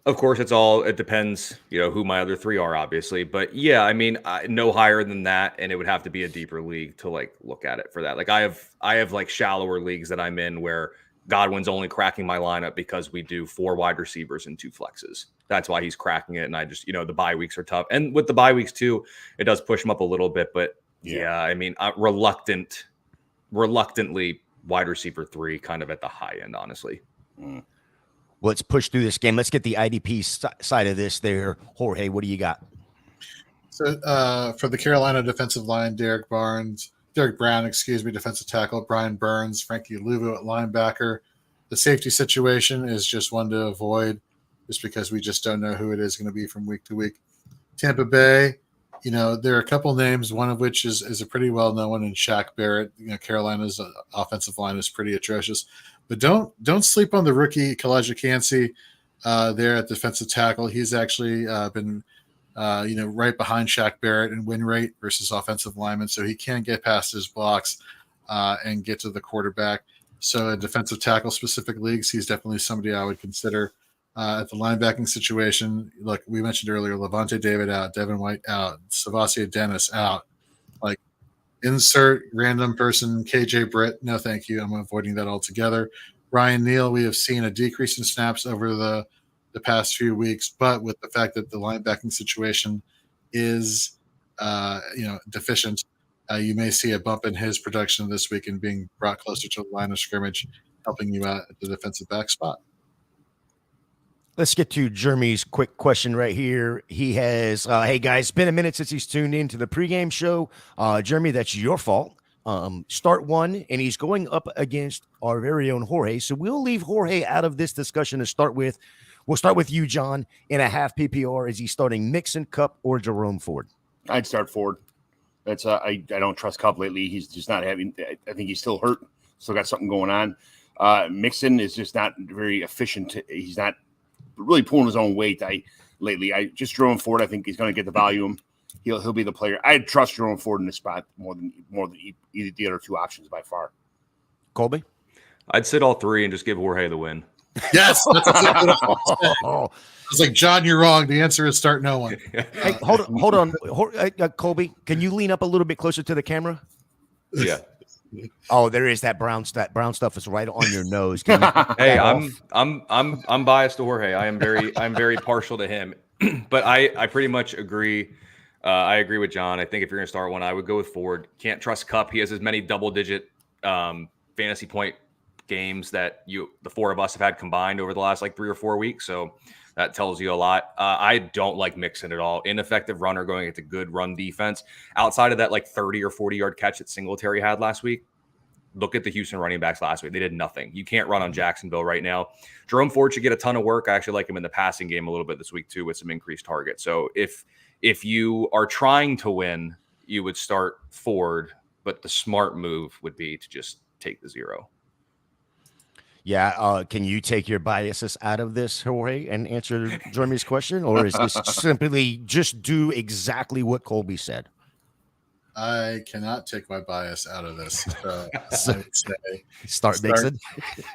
Of course, it depends, who my other 3 are, obviously. But yeah, no higher than that, and it would have to be a deeper league to look at it for that. Like I have shallower leagues that I'm in where Godwin's only cracking my lineup because we do 4 wide receivers and 2 flexes. That's why he's cracking it. And I just, the bye weeks are tough. And with the bye weeks too, it does push him up a little bit. But yeah, reluctantly wide receiver 3 kind of at the high end, honestly. Let's push through this game. Let's get the IDP side of this there. Jorge, what do you got? So for the Carolina defensive line, Derek Brown, defensive tackle, Brian Burns, Frankie Luvu at linebacker, The safety situation is just one to avoid, just because we just don't know who it is going to be from week to week. Tampa Bay, there are a couple names, one of which is a pretty well-known one in Shaq Barrett. Carolina's offensive line is pretty atrocious. But don't sleep on the rookie Kalijah Kancey there at defensive tackle. He's actually been right behind Shaq Barrett in win rate versus offensive linemen, so he can get past his blocks and get to the quarterback. So in defensive tackle specific leagues, he's definitely somebody I would consider. At the linebacking situation, look, we mentioned earlier, Levante David out, Devin White out, Savasia Dennis out. Like, insert random person, KJ Britt. No, thank you. I'm avoiding that altogether. Ryan Neal, we have seen a decrease in snaps over the past few weeks, but with the fact that the linebacking situation is, deficient, you may see a bump in his production this week and being brought closer to the line of scrimmage, helping you out at the defensive back spot. Let's get to Jeremy's quick question right here. He has, hey guys, it's been a minute since he's tuned into the pregame show. Jeremy, that's your fault. Start one, and he's going up against our very own Jorge. So we'll leave Jorge out of this discussion to start with. We'll start with you, John, in a half PPR. Is he starting Mixon, Cup, or Jerome Ford? I'd start Ford. That's I don't trust Cup lately. He's just not having. I think he's still hurt. Still got something going on. Mixon is just not very efficient. He's not really pulling his own weight. Lately, Jerome Ford. I think he's going to get the volume. He'll be the player. I trust Jerome Ford in this spot more than either the other two options by far. Colby, I'd sit all three and just give Jorge the win. Yes, that's exactly what I was like, John, you're wrong. The answer is start no one. Hey, hold on, Colby. Can you lean up a little bit closer to the camera? Yeah. Oh, there is that brown stuff. Brown stuff is right on your nose. Hey, I'm biased to Jorge. I'm very partial to him, but I pretty much agree. I agree with John. I think if you're gonna start one, I would go with Ford. Can't trust Cup. He has as many double-digit fantasy point games that the four of us have had combined over the last 3 or 4 weeks. So that tells you a lot. I don't like Mixon at all. Ineffective runner going into good run defense. Outside of that 30 or 40-yard catch that Singletary had last week, look at the Houston running backs last week. They did nothing. You can't run on Jacksonville right now. Jerome Ford should get a ton of work. I actually like him in the passing game a little bit this week too with some increased targets. So if you are trying to win, you would start Ford, but the smart move would be to just take the 0. Yeah, can you take your biases out of this, Jorge, and answer Jeremy's question? Or is this simply just do exactly what Colby said? I cannot take my bias out of this. So I would say start Mixon.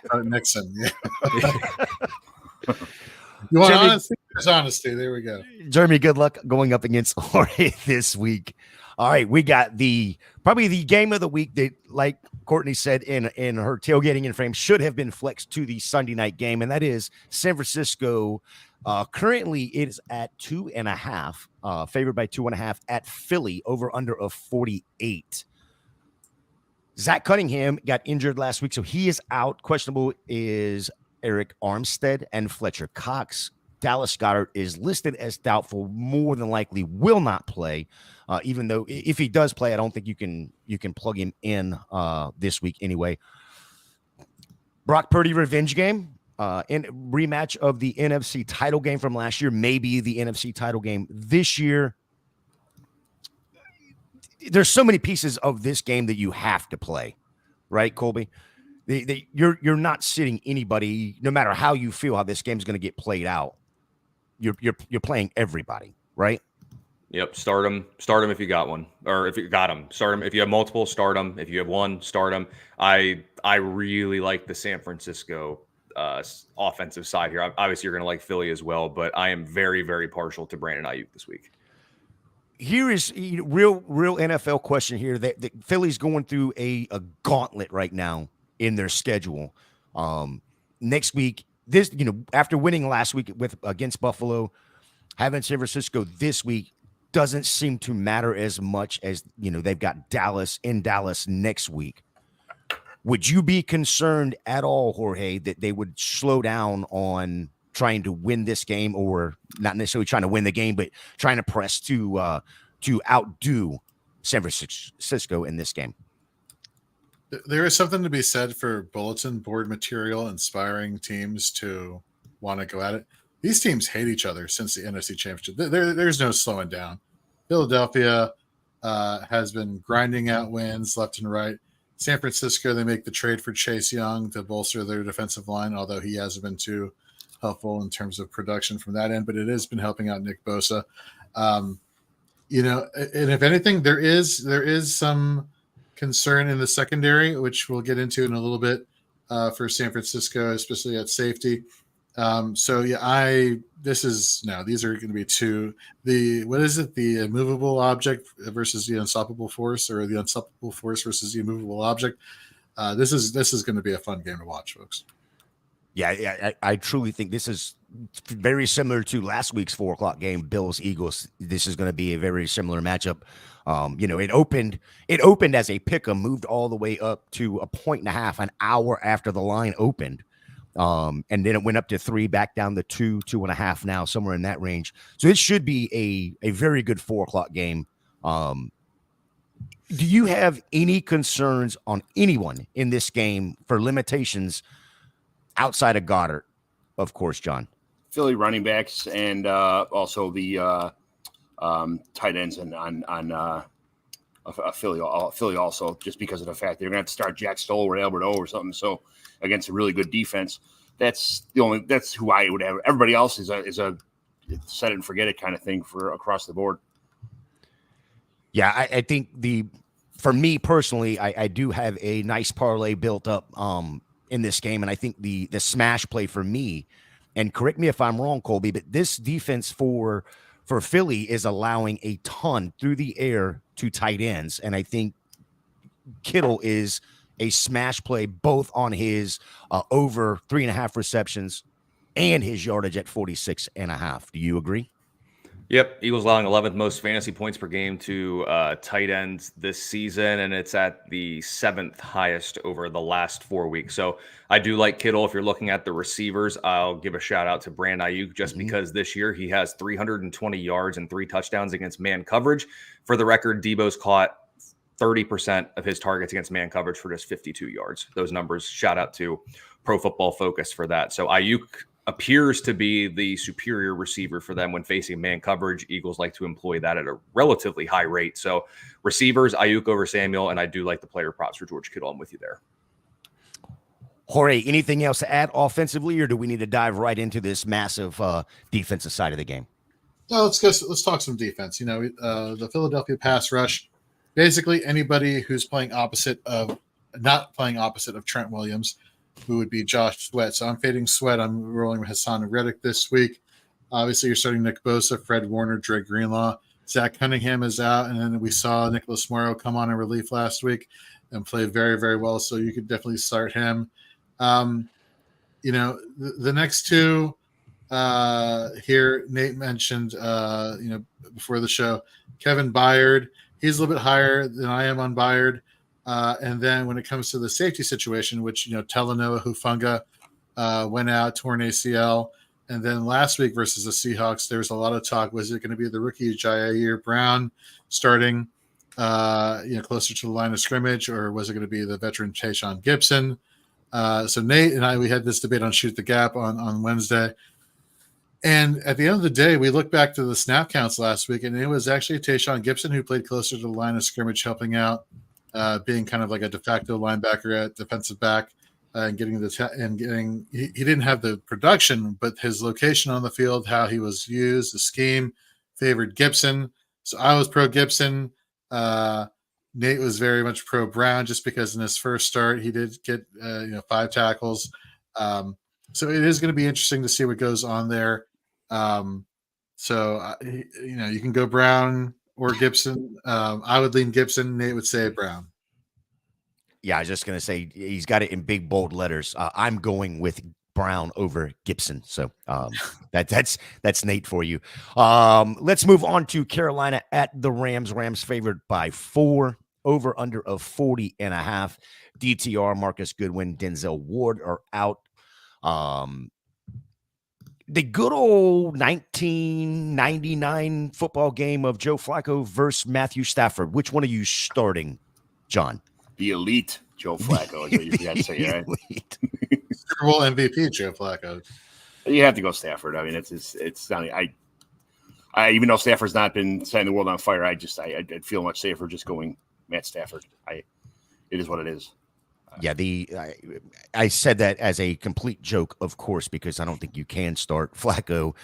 Start Mixon, yeah. You want Jeremy, honesty? There's honesty. There we go. Jeremy, good luck going up against Jorge this week. All right, we got probably the game of the week that, like Courtney said in her tailgating in frame, should have been flexed to the Sunday night game, and that is San Francisco. Currently, it is at 2.5, favored by 2.5 at Philly, over under of 48. Zach Cunningham got injured last week, so he is out. Questionable is Eric Armstead and Fletcher Cox. Dallas Goedert is listed as doubtful, more than likely will not play. Even though if he does play, I don't think you can plug him in this week anyway. Brock Purdy revenge game, in rematch of the NFC title game from last year, maybe the NFC title game this year. There's so many pieces of this game that you have to play, right, Colby? You're not sitting anybody, no matter how you feel how this game is going to get played out. You're playing everybody, right? Yep, start them if you got one, or if you got them, start them. If you have multiple, start them. If you have one, start them. I really like the San Francisco offensive side here. Obviously, you're going to like Philly as well, but I am very, very partial to Brandon Ayuk this week. Here is real NFL question here. That Philly's going through a gauntlet right now in their schedule. Next week, after winning last week against Buffalo, having San Francisco this week doesn't seem to matter as much as, they've got Dallas in Dallas next week. Would you be concerned at all, Jorge, that they would slow down on trying to win this game, or not necessarily trying to win the game, but trying to press to outdo San Francisco in this game? There is something to be said for bulletin board material inspiring teams to want to go at it. These teams hate each other since the NFC Championship. There's no slowing down. Philadelphia has been grinding out wins left and right. San Francisco, they make the trade for Chase Young to bolster their defensive line, although he hasn't been too helpful in terms of production from that end, but it has been helping out Nick Bosa. And if anything, there is some concern in the secondary, which we'll get into in a little bit for San Francisco, especially at safety. These are going to be two. The immovable object versus the unstoppable force, or the unstoppable force versus the immovable object. This is going to be a fun game to watch, folks. Yeah, I truly think this is very similar to last week's 4:00 game, Bills Eagles. This is going to be a very similar matchup. It opened as a pick 'em, moved all the way up to 1.5 an hour after the line opened. And then it went up to 3, back down to 2.5 now, somewhere in that range. So it should be a very good 4:00 game. Do you have any concerns on anyone in this game for limitations outside of Goddard, of course, John? Philly running backs and also the tight ends on Philly also, just because of the fact they're going to have to start Jack Stoll or Albert O or something. So against a really good defense, that's who I would have. Everybody else is a set it and forget it kind of thing for across the board. Yeah, I think for me personally, I do have a nice parlay built up in this game, and I think the smash play for me, and correct me if I'm wrong, Colby, but this defense for Philly is allowing a ton through the air to tight ends, and I think Kittle is a smash play both on his over 3.5 receptions and his yardage at 46.5. Do you agree? Yep. Eagles allowing 11th most fantasy points per game to tight ends this season, and it's at the 7th highest over the last 4 weeks. So I do like Kittle. If you're looking at the receivers, I'll give a shout out to Brand Ayuk just because this year he has 320 yards and 3 touchdowns against man coverage. For the record, Debo's caught 30% of his targets against man coverage for just 52 yards. Those numbers, shout out to Pro Football Focus for that. So Ayuk appears to be the superior receiver for them when facing man coverage. Eagles like to employ that at a relatively high rate. So receivers, Ayuk over Samuel, and I do like the player props for George Kittle. I'm with you there. Jorge, anything else to add offensively, or do we need to dive right into this massive defensive side of the game? No, let's talk some defense. The Philadelphia pass rush, basically anybody who's not playing opposite of Trent Williams, who would be Josh Sweat. So I'm fading Sweat. I'm rolling with Hassan Reddick this week. Obviously, you're starting Nick Bosa, Fred Warner, Dre Greenlaw. Zach Cunningham is out, and then we saw Nicholas Morrow come on in relief last week and play very, very well. So you could definitely start him. The next two here, Nate mentioned, before the show, Kevin Byard. He's a little bit higher than I am on Byard. And then when it comes to the safety situation, which, Talanoa Hufanga went out, torn ACL. And then last week versus the Seahawks, there was a lot of talk. Was it going to be the rookie Jair Brown starting, closer to the line of scrimmage, or was it going to be the veteran Tayshaun Gibson? So Nate and we had this debate on Shoot the Gap on Wednesday. And at the end of the day, we look back to the snap counts last week, and it was actually Tayshaun Gibson who played closer to the line of scrimmage, helping out, being kind of like a de facto linebacker at defensive back, and he didn't have the production, but his location on the field, how he was used, the scheme favored Gibson. So I was pro Gibson. Nate was very much pro Brown, just because in his first start he did get 5 tackles. So it is going to be interesting to see what goes on there. You can go Brown or Gibson. I would lean Gibson. Nate would say Brown. Yeah, I was just going to say he's got it in big, bold letters. I'm going with Brown over Gibson. So that's Nate for you. Let's move on to Carolina at the Rams. Rams favored by 4, over under of 40.5. DTR, Marcus Goodwin, Denzel Ward are out. The good old 1999 football game of Joe Flacco versus Matthew Stafford. Which one are you starting, John? The elite Joe Flacco is what you got to say, right? Super Bowl MVP Joe Flacco. You have to go Stafford. I mean, it's not. I even though Stafford's not been setting the world on fire, I'd feel much safer just going Matt Stafford. It is what it is. Yeah, I said that as a complete joke, of course, because I don't think you can start Flacco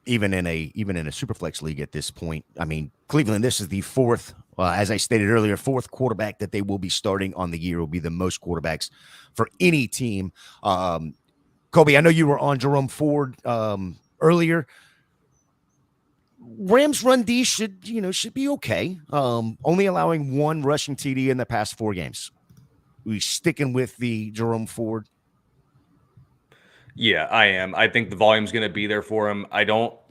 even in a Superflex league at this point. I mean, Cleveland, this is the fourth, as I stated earlier, fourth quarterback that they will be starting on the year. Will be the most quarterbacks for any team. Colby, I know you were on Jerome Ford earlier. Rams run D should be okay. Only allowing one rushing TD in the past 4 games. We sticking with the Jerome Ford? Yeah, I am. I think the volume's going to be there for him.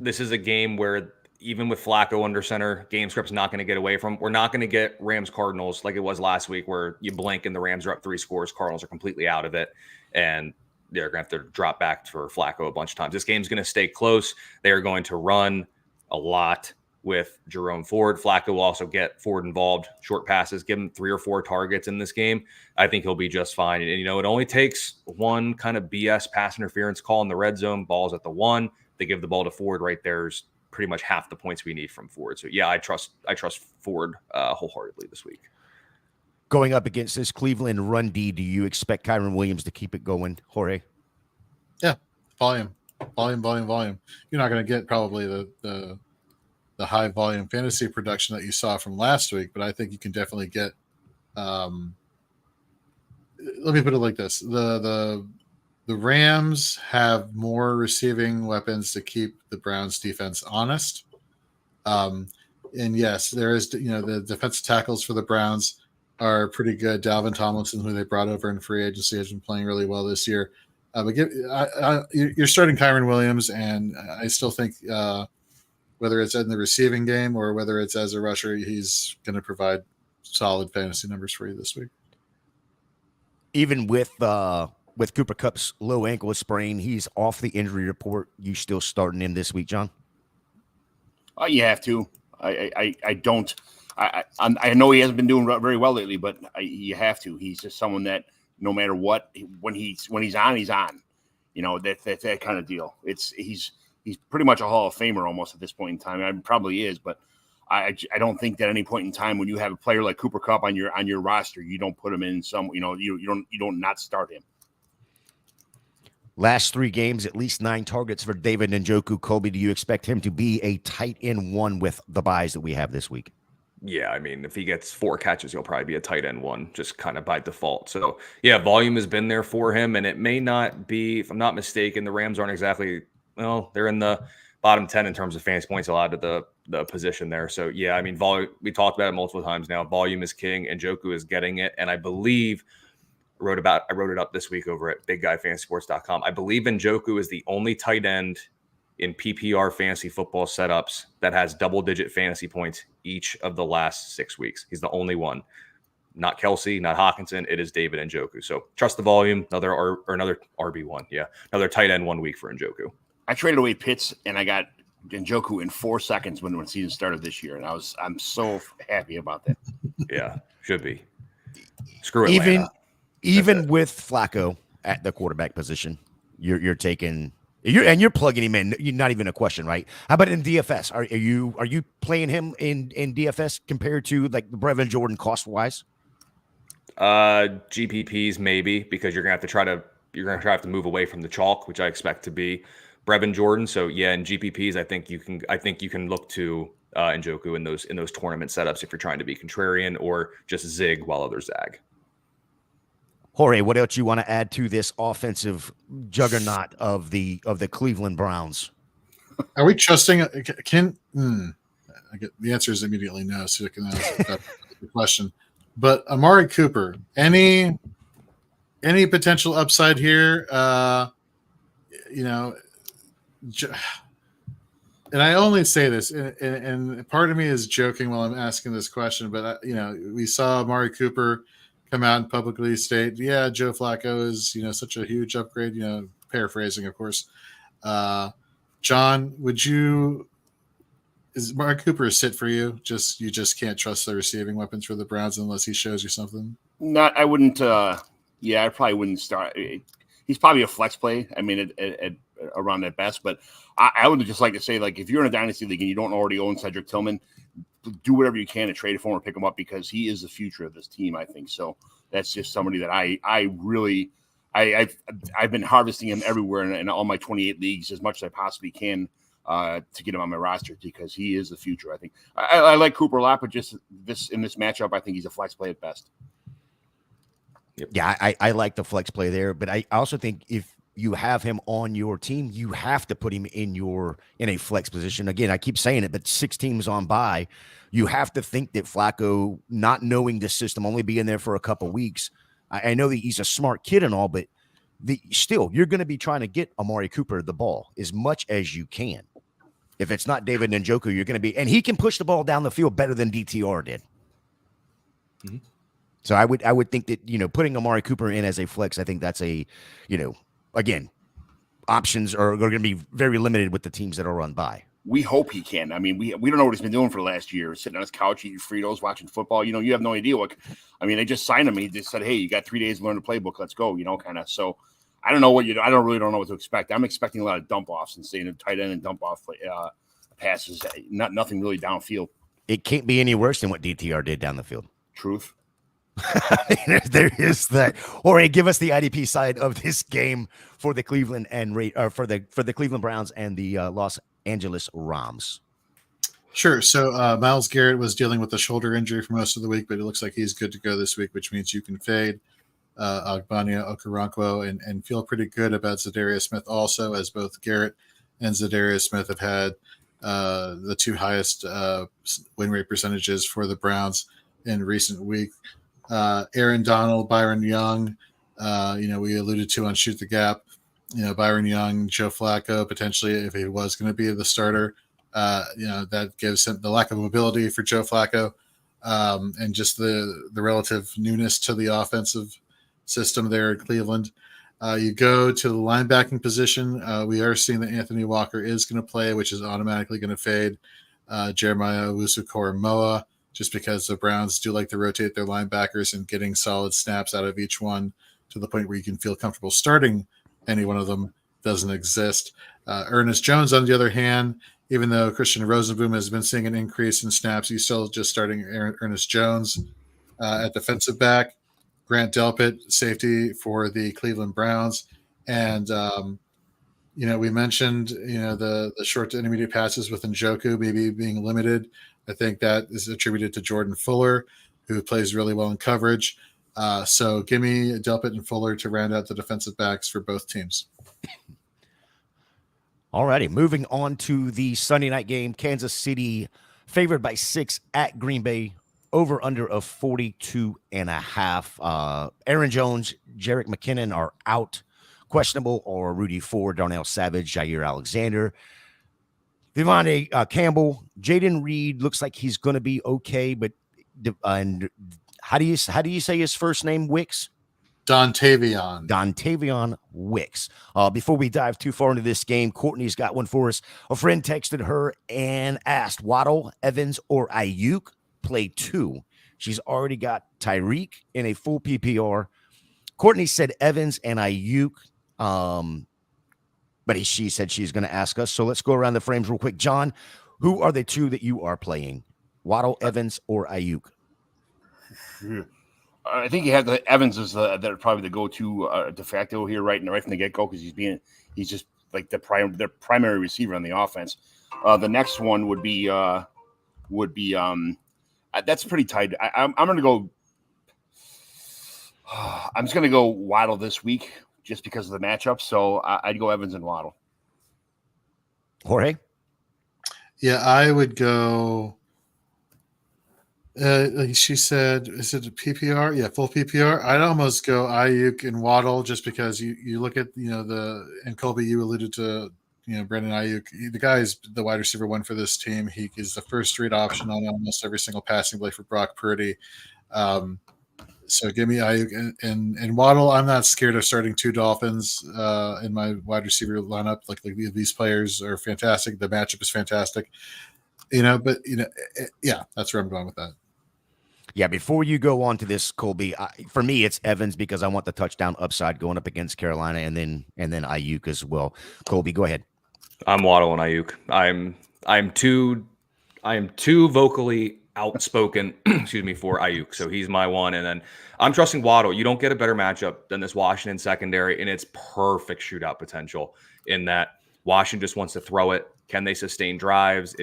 This is a game where even with Flacco under center, game script's not going to get away from. We're not going to get Rams Cardinals like it was last week where you blink and the Rams are up 3 scores. Cardinals are completely out of it. And they're going to have to drop back for Flacco a bunch of times. This game's going to stay close. They are going to run a lot with Jerome Ford. Flacco will also get Ford involved, short passes, give him 3 or 4 targets in this game. I think he'll be just fine. And, it only takes one kind of BS pass interference call in the red zone, balls at the 1. They give the ball to Ford right there's pretty much half the points we need from Ford. So, yeah, I trust Ford wholeheartedly this week. Going up against this Cleveland run D, do you expect Kyron Williams to keep it going, Jorge? Yeah, volume. You're not going to get probably the high volume fantasy production that you saw from last week, but I think you can definitely get. Let me put it like this: the Rams have more receiving weapons to keep the Browns defense honest. And yes, there is the defensive tackles for the Browns are pretty good. Dalvin Tomlinson, who they brought over in free agency, has been playing really well this year. But you're starting Kyron Williams, and I still think whether it's in the receiving game or whether it's as a rusher, he's going to provide solid fantasy numbers for you this week. Even with Cooper Kupp's low ankle sprain, he's off the injury report. You still starting him this week, John? You have to. I don't. I know he hasn't been doing very well lately, but you have to. He's just someone that no matter what, when he's on, he's on. That kind of deal. He's pretty much a Hall of Famer almost at this point in time. I probably is, but I don't think that at any point in time when you have a player like Cooper Kupp on your roster, you don't put him in some. You don't not start him. Last 3 games, at least 9 targets for David Njoku. Colby, do you expect him to be a tight end 1 with the buys that we have this week? Yeah, I mean, if he gets 4 catches, he'll probably be a tight end 1, just kind of by default. So, yeah, volume has been there for him, and it may not be, if I'm not mistaken, the Rams aren't exactly, they're in the bottom 10 in terms of fantasy points allowed to the position there. So, yeah, I mean, volume, we talked about it multiple times now. Volume is king, and Njoku is getting it, and I believe I wrote it up this week over at BigGuyFantasySports.com. I believe Njoku is the only tight end in PPR fantasy football setups that has double-digit fantasy points each of the last 6 weeks. He's the only one. Not Kelsey, not Hawkinson. It is David Njoku. So trust the volume. Another RB1. Yeah, another tight end 1 week for Njoku. I traded away Pitts and I got Njoku in 4 seconds when the season started this year, and I'm so happy about that. Yeah, should be. Screw it. Even with Flacco at the quarterback position, you're taking. You're plugging him in. You're not even a question, right? How about in DFS? Are you playing him in DFS compared to like the Brevin Jordan cost wise? GPPs maybe, because you're gonna have to move away from the chalk, which I expect to be Brevin Jordan. So yeah, in GPPs, I think you can look to Njoku in those tournament setups if you're trying to be contrarian or just zig while others zag. Jorge, what else you want to add to this offensive juggernaut of the Cleveland Browns? Are we trusting? The answer is immediately no. So you can ask that question. But Amari Cooper, any potential upside here? And I only say this, and part of me is joking while I'm asking this question. But we saw Amari Cooper come out and publicly state, yeah, Joe Flacco is, such a huge upgrade, paraphrasing, of course. John, is Amari Cooper a sit for you? You just can't trust the receiving weapons for the Browns unless he shows you something? Not, I wouldn't. Yeah, I probably wouldn't start. He's probably a flex play. I mean, at around at best. But I would just like to say, like, if you're in a dynasty league and you don't already own Cedric Tillman, do whatever you can to trade for him or pick him up because he is the future of this team. I think so. That's just somebody that I've been harvesting him everywhere in all my 28 leagues as much as I possibly can to get him on my roster because he is the future. I think I like Cooper a lot, but just in this matchup, I think he's a flex play at best. Yeah, I like the flex play there, but I also think if you have him on your team, you have to put him in a flex position. Again, I keep saying it, but 6 teams on bye, you have to think that Flacco, not knowing the system, only being there for a couple weeks. I know that he's a smart kid and all, but still, you're going to be trying to get Amari Cooper the ball as much as you can. If it's not David Njoku, you're going to be, and he can push the ball down the field better than DTR did. Mm-hmm. So I would think that, putting Amari Cooper in as a flex, I think that's again, options are going to be very limited with the teams that are run by. We hope he can. I mean, we don't know what he's been doing for the last year, sitting on his couch, eating Fritos, watching football. You have no idea they just signed him. He just said, hey, you got 3 days to learn the playbook. Let's go, kind of. So I don't know I don't know what to expect. I'm expecting a lot of dump offs and staying in tight end and dump off passes. Nothing really downfield. It can't be any worse than what DTR did down the field. Truth. There is that. Or give us the IDP side of this game for the Cleveland for the Cleveland Browns and the Los Angeles Rams. Sure. So Myles Garrett was dealing with a shoulder injury for most of the week, but it looks like he's good to go this week, which means you can fade Ogbonnia Okoronkwo and feel pretty good about Zadarius Smith also, as both Garrett and Zadarius Smith have had the 2 highest win rate percentages for the Browns in recent week. Aaron Donald, Byron Young, we alluded to on Shoot the Gap, Byron Young, Joe Flacco, potentially if he was going to be the starter, that gives him the lack of mobility for Joe Flacco and just the relative newness to the offensive system there in Cleveland. You go to the linebacking position. We are seeing that Anthony Walker is going to play, which is automatically going to fade Jeremiah Owusu-Koramoah, just because the Browns do like to rotate their linebackers and getting solid snaps out of each one to the point where you can feel comfortable starting any one of them doesn't exist. Ernest Jones, on the other hand, even though Christian Rosenboom has been seeing an increase in snaps, he's still just starting Ernest Jones at defensive back. Grant Delpit, safety for the Cleveland Browns. And, we mentioned, the short to intermediate passes with Njoku maybe being limited. I think that is attributed to Jordan Fuller, who plays really well in coverage. So give me Delpit and Fuller to round out the defensive backs for both teams. All righty, moving on to the Sunday night game. Kansas City favored by 6 at Green Bay, over under of 42.5. Aaron Jones, Jerick McKinnon are out. Questionable or Rudy Ford, Darnell Savage, Jair Alexander. Devontae Campbell, Jaden Reed looks like he's going to be okay, but and how do you say his first name? Wicks? Dontavion Wicks. Before we dive too far into this game, Courtney's got one for us. A friend texted her and asked, Waddle, Evans, or Ayuk play 2. She's already got Tyreek in a full PPR. Courtney said Evans and Ayuk. But she said she's going to ask us. So let's go around the frames real quick. John, who are the 2 that you are playing? Waddle, Evans, or Ayuk? I think you have the Evans is probably the go-to de facto here right from the get-go because he's just like the primary receiver on the offense. The next one would be that's pretty tight. I'm going to go. I'm just going to go Waddle this week. Just because of the matchup. So I'd go Evans and Waddle. Jorge? Yeah, I would go. Like she said, is it a PPR? Yeah, full PPR. I'd almost go Ayuk and Waddle just because you look at, and Colby, you alluded to, Brandon Ayuk. The guy is the wide receiver 1 for this team. He is the first street option on almost every single passing play for Brock Purdy. So give me Ayuk and Waddle. I'm not scared of starting 2 Dolphins in my wide receiver lineup. Like these players are fantastic. The matchup is fantastic. Yeah, that's where I'm going with that. Yeah, before you go on to this, Colby, for me it's Evans because I want the touchdown upside going up against Carolina, and then Ayuk as well. Colby, go ahead. I'm Waddle and Ayuk. I'm too vocally outspoken, excuse me, for Ayuk. So he's my one. And then I'm trusting Waddle. You don't get a better matchup than this Washington secondary, and it's perfect shootout potential in that Washington just wants to throw it. Can they sustain drives?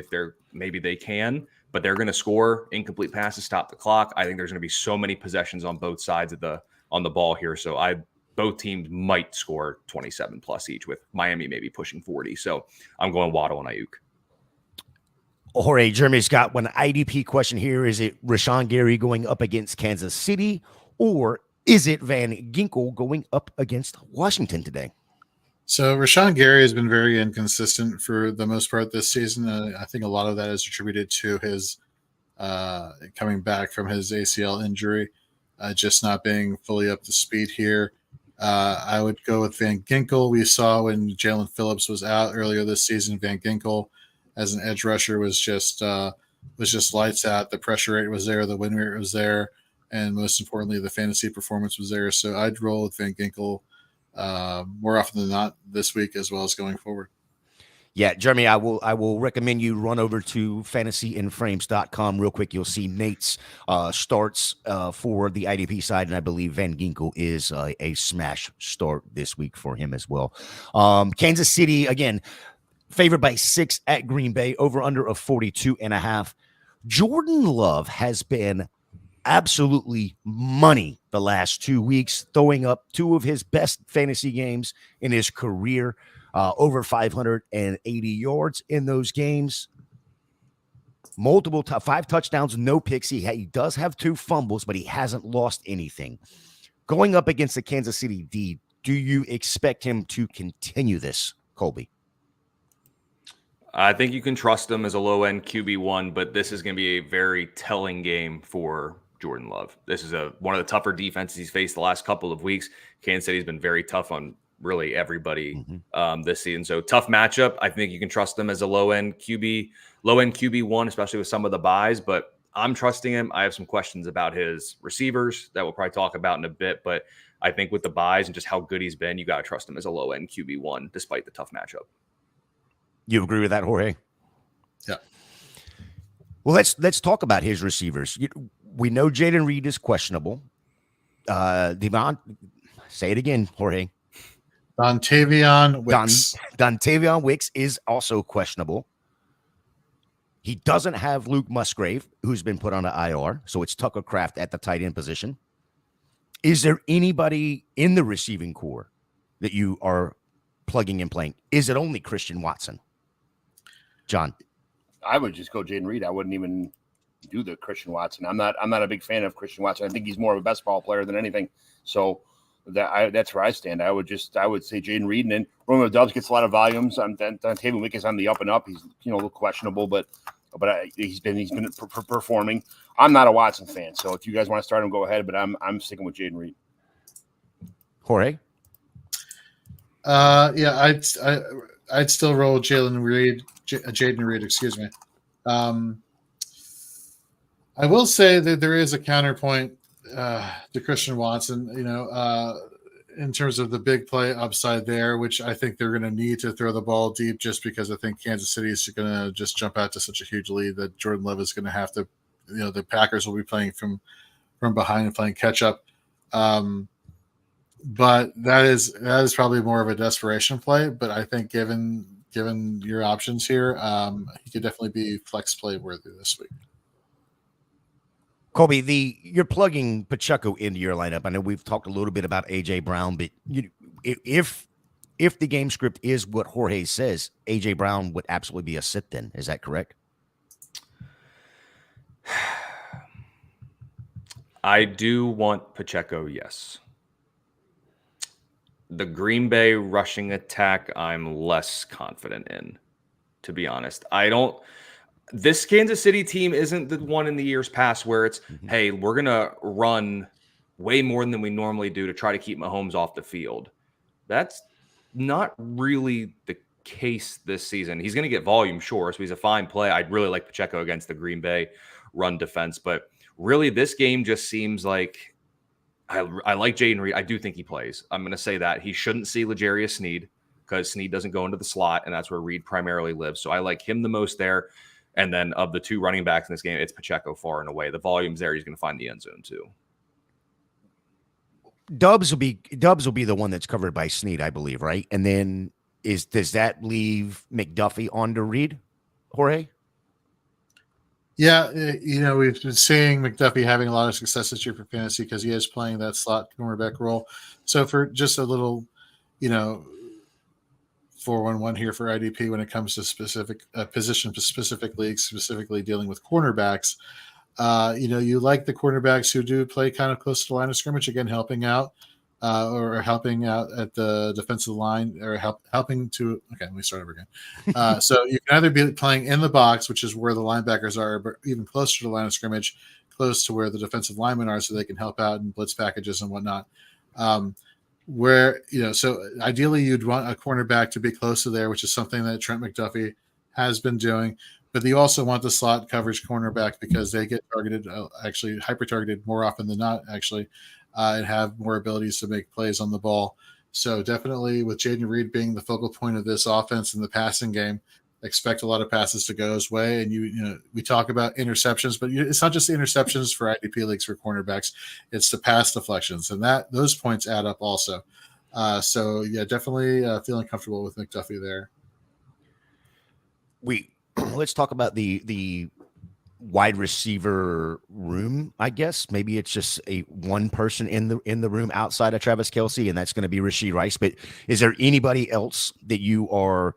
Maybe they can, but they're going to score incomplete passes, stop the clock. I think there's going to be so many possessions on both sides on the ball here. So both teams might score 27 plus each, with Miami maybe pushing 40. So I'm going Waddle and Ayuk. Jorge, Jeremy's got one IDP question here. Is it Rashawn Gary going up against Kansas City, or is it Van Ginkel going up against Washington today? So Rashawn Gary has been very inconsistent for the most part this season. I think a lot of that is attributed to his coming back from his ACL injury, just not being fully up to speed here. I would go with Van Ginkel. We saw when Jalen Phillips was out earlier this season, Van Ginkel as an edge rusher was just lights out. The pressure rate was there, the win rate was there, and most importantly, the fantasy performance was there. So I'd roll with Van Ginkel more often than not this week, as well as going forward. Yeah, Jeremy, I will recommend you run over to fantasyandframes.com real quick. You'll see Nate's starts for the IDP side, and I believe Van Ginkel is a smash start this week for him as well. Kansas City, again, favored by 6 at Green Bay, over under of 42.5. Jordan Love has been absolutely money the last 2 weeks, throwing up 2 of his best fantasy games in his career, over 580 yards in those games. Multiple 5 touchdowns, no picks. He does have 2 fumbles, but he hasn't lost anything. Going up against the Kansas City D, do you expect him to continue this, Colby? I think you can trust him as a low-end QB1, but this is going to be a very telling game for Jordan Love. This is one of the tougher defenses he's faced the last couple of weeks. Kansas City's been very tough on really everybody this season. So tough matchup. I think you can trust him as a low-end QB1, especially with some of the buys, but I'm trusting him. I have some questions about his receivers that we'll probably talk about in a bit, but I think with the buys and just how good he's been, you got to trust him as a low-end QB1 despite the tough matchup. You agree with that, Jorge? Yeah. Well, let's talk about his receivers. We know Jaden Reed is questionable. Say it again, Jorge. Dontavion Wicks. Dontavion Wicks is also questionable. He doesn't have Luke Musgrave, who's been put on an IR, so it's Tucker Kraft at the tight end position. Is there anybody in the receiving core that you are plugging and playing? Is it only Christian Watson? John? I would just go Jaden Reed. I wouldn't even do the Christian Watson. I'm not a big fan of Christian Watson. I think he's more of a best ball player than anything. So that's where I stand. I would say Jaden Reed, and then Romeo Doubs gets a lot of volumes. Dontavion Wicks is on the up and up. He's a little questionable, but he's been performing. I'm not a Watson fan, so if you guys want to start him, go ahead. But I'm sticking with Jaden Reed. Jorge? Yeah, I'd still roll Jaden Reed. Excuse me. I will say that there is a counterpoint to Christian Watson, in terms of the big play upside there, which I think they're going to need to throw the ball deep just because I think Kansas City is going to just jump out to such a huge lead that Jordan Love is going to have to, the Packers will be playing from behind and playing catch up. But that is probably more of a desperation play. But I think given your options here, he could definitely be flex play worthy this week. Colby, you're plugging Pacheco into your lineup. I know we've talked a little bit about AJ Brown, but if the game script is what Jorge says, AJ Brown would absolutely be a sit then. Is that correct? I do want Pacheco, yes. The Green Bay rushing attack, I'm less confident in, to be honest. This Kansas City team isn't the one in the years past where it's, hey, we're going to run way more than we normally do to try to keep Mahomes off the field. That's not really the case this season. He's going to get volume, sure, so he's a fine play. I'd really like Pacheco against the Green Bay run defense, but really this game just seems like I like Jaden Reed. I do think he plays. I'm going to say that he shouldn't see L'Jarius Sneed because Sneed doesn't go into the slot, and that's where Reed primarily lives. So I like him the most there. And then of the two running backs in this game, it's Pacheco far and away. The volume's there. He's going to find the end zone too. Dubs will be the one that's covered by Sneed, I believe, right? And then does that leave McDuffie on to Reed, Jorge? Yeah, we've been seeing McDuffie having a lot of success this year for fantasy because he is playing that slot cornerback role. So for just a little, 411 here for IDP when it comes to specific position-specific leagues, specifically dealing with cornerbacks, you like the cornerbacks who do play kind of close to the line of scrimmage, again, helping out helping out at the defensive line or helping to. Okay, let me start over again. So you can either be playing in the box, which is where the linebackers are, but even closer to the line of scrimmage, close to where the defensive linemen are, so they can help out in blitz packages and whatnot. So ideally you'd want a cornerback to be close to there, which is something that Trent McDuffie has been doing. But you also want the slot coverage cornerback because they get targeted, actually hyper-targeted more often than not, actually, and have more abilities to make plays on the ball. So definitely with Jaden Reed being the focal point of this offense in the passing game, expect a lot of passes to go his way. And we talk about interceptions, but it's not just the interceptions for IDP leagues for cornerbacks; it's the pass deflections, and those points add up also. So yeah, definitely feeling comfortable with McDuffie there. Let's talk about the wide receiver room. I guess maybe it's just one person in the room outside of Travis Kelce, and that's going to be Rashee Rice. But is there anybody else that you are,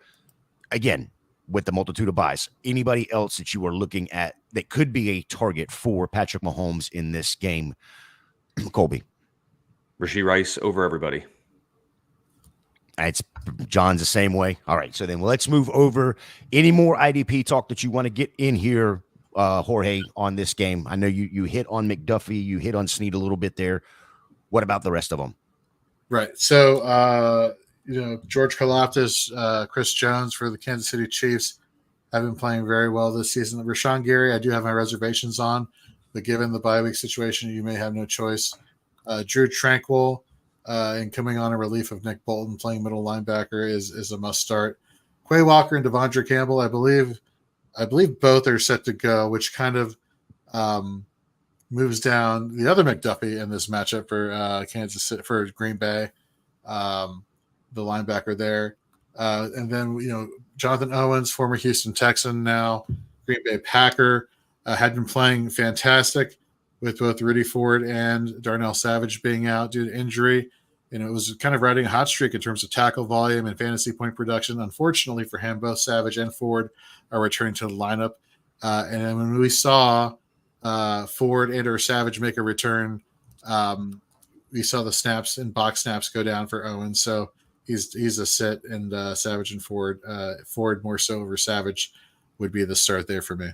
again, with the multitude of buys, anybody else that you are looking at that could be a target for Patrick Mahomes in this game? Colby. Rashee Rice over everybody. It's John's the same way. All right, so then let's move over. Any more IDP talk that you want to get in here, Jorge, on this game? I know you hit on McDuffie, you hit on Snead a little bit there. What about the rest of them? Right. So, George Karlaftis, Chris Jones for the Kansas City Chiefs have been playing very well this season. Rashawn Gary, I do have my reservations on, but given the bye week situation, you may have no choice. Drew Tranquil, and coming on a relief of Nick Bolton playing middle linebacker is a must start. Quay Walker and Devondre Campbell, I believe both are set to go, which kind of moves down the other McDuffie in this matchup for Kansas City, for Green Bay, the linebacker there. And then, Jonathan Owens, former Houston Texan, now Green Bay Packer, had been playing fantastic with both Rudy Ford and Darnell Savage being out due to injury. It was kind of riding a hot streak in terms of tackle volume and fantasy point production. Unfortunately for him, both Savage and Ford are returning to the lineup. And then when we saw Ford and or Savage make a return, we saw the snaps and box snaps go down for Owens. So he's a sit, and Savage and Ford more so over Savage would be the start there for me.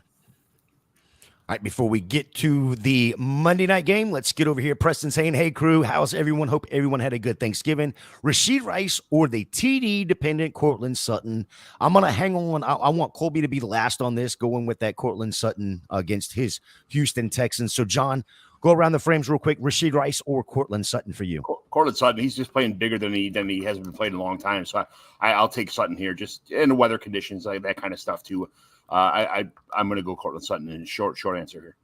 All right, before we get to the Monday night game, let's get over here. Preston saying, hey, crew, how's everyone? Hope everyone had a good Thanksgiving. Rashee Rice or the TD-dependent Cortland Sutton? I'm going to hang on. I want Colby to be last on this, going with that Cortland Sutton against his Houston Texans. So, John, go around the frames real quick. Rashee Rice or Cortland Sutton for you? Cortland Sutton, he's just playing bigger than he hasn't been playing in a long time. So I'll take Sutton here, just in the weather conditions, like that kind of stuff, too. I'm going to go Cortland Sutton in short answer here.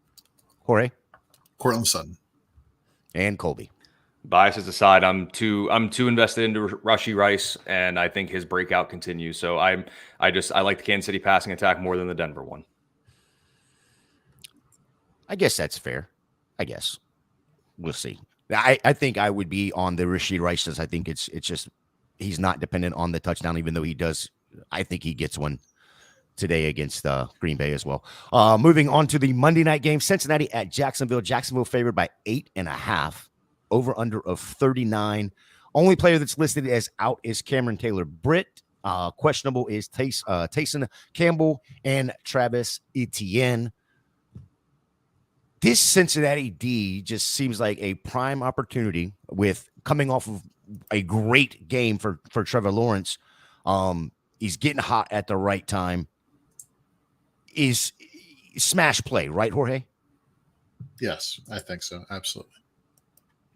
Jorge? Cortland Sutton. And Colby. Biases aside, I'm too invested into Rashee Rice, and I think his breakout continues. So I like the Kansas City passing attack more than the Denver one. I guess that's fair. I guess we'll see. I think I would be on the Rashee Rice, as I think it's just he's not dependent on the touchdown, even though he does. I think he gets one today against Green Bay as well. Moving on to the Monday night game, Cincinnati at Jacksonville. Jacksonville favored by 8.5, over under of 39. Only player that's listed as out is Cameron Taylor-Britt. Questionable is Taysom Campbell and Travis Etienne. This Cincinnati D just seems like a prime opportunity with coming off of a great game for Trevor Lawrence. He's getting hot at the right time. Is smash play, right, Jorge? Yes, I think so. Absolutely.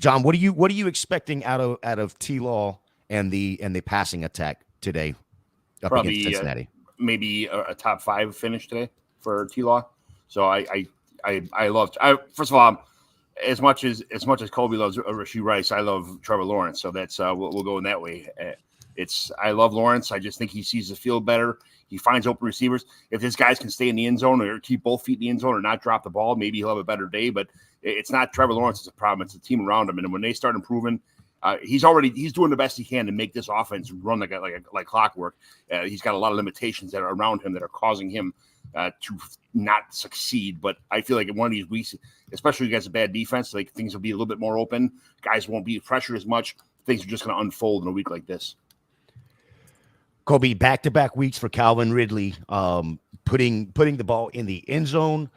John, what are you expecting out of T-Law and the passing attack today up against Probably Cincinnati? maybe a top 5 finish today for T-Law. So I love. First of all, as much as Colby loves Rashee Rice, I love Trevor Lawrence. So that's we'll go in that way. I love Lawrence. I just think he sees the field better. He finds open receivers. If his guys can stay in the end zone or keep both feet in the end zone or not drop the ball, maybe he'll have a better day. But it's not Trevor Lawrence that's a problem. It's the team around him. And when they start improving, he's doing the best he can to make this offense run like clockwork. He's got a lot of limitations that are around him that are causing him to not succeed. But I feel like in one of these weeks, especially against a bad defense, like things will be a little bit more open. Guys won't be pressured as much. Things are just going to unfold in a week like this. Colby, back-to-back weeks for Calvin Ridley, putting the ball in the end zone.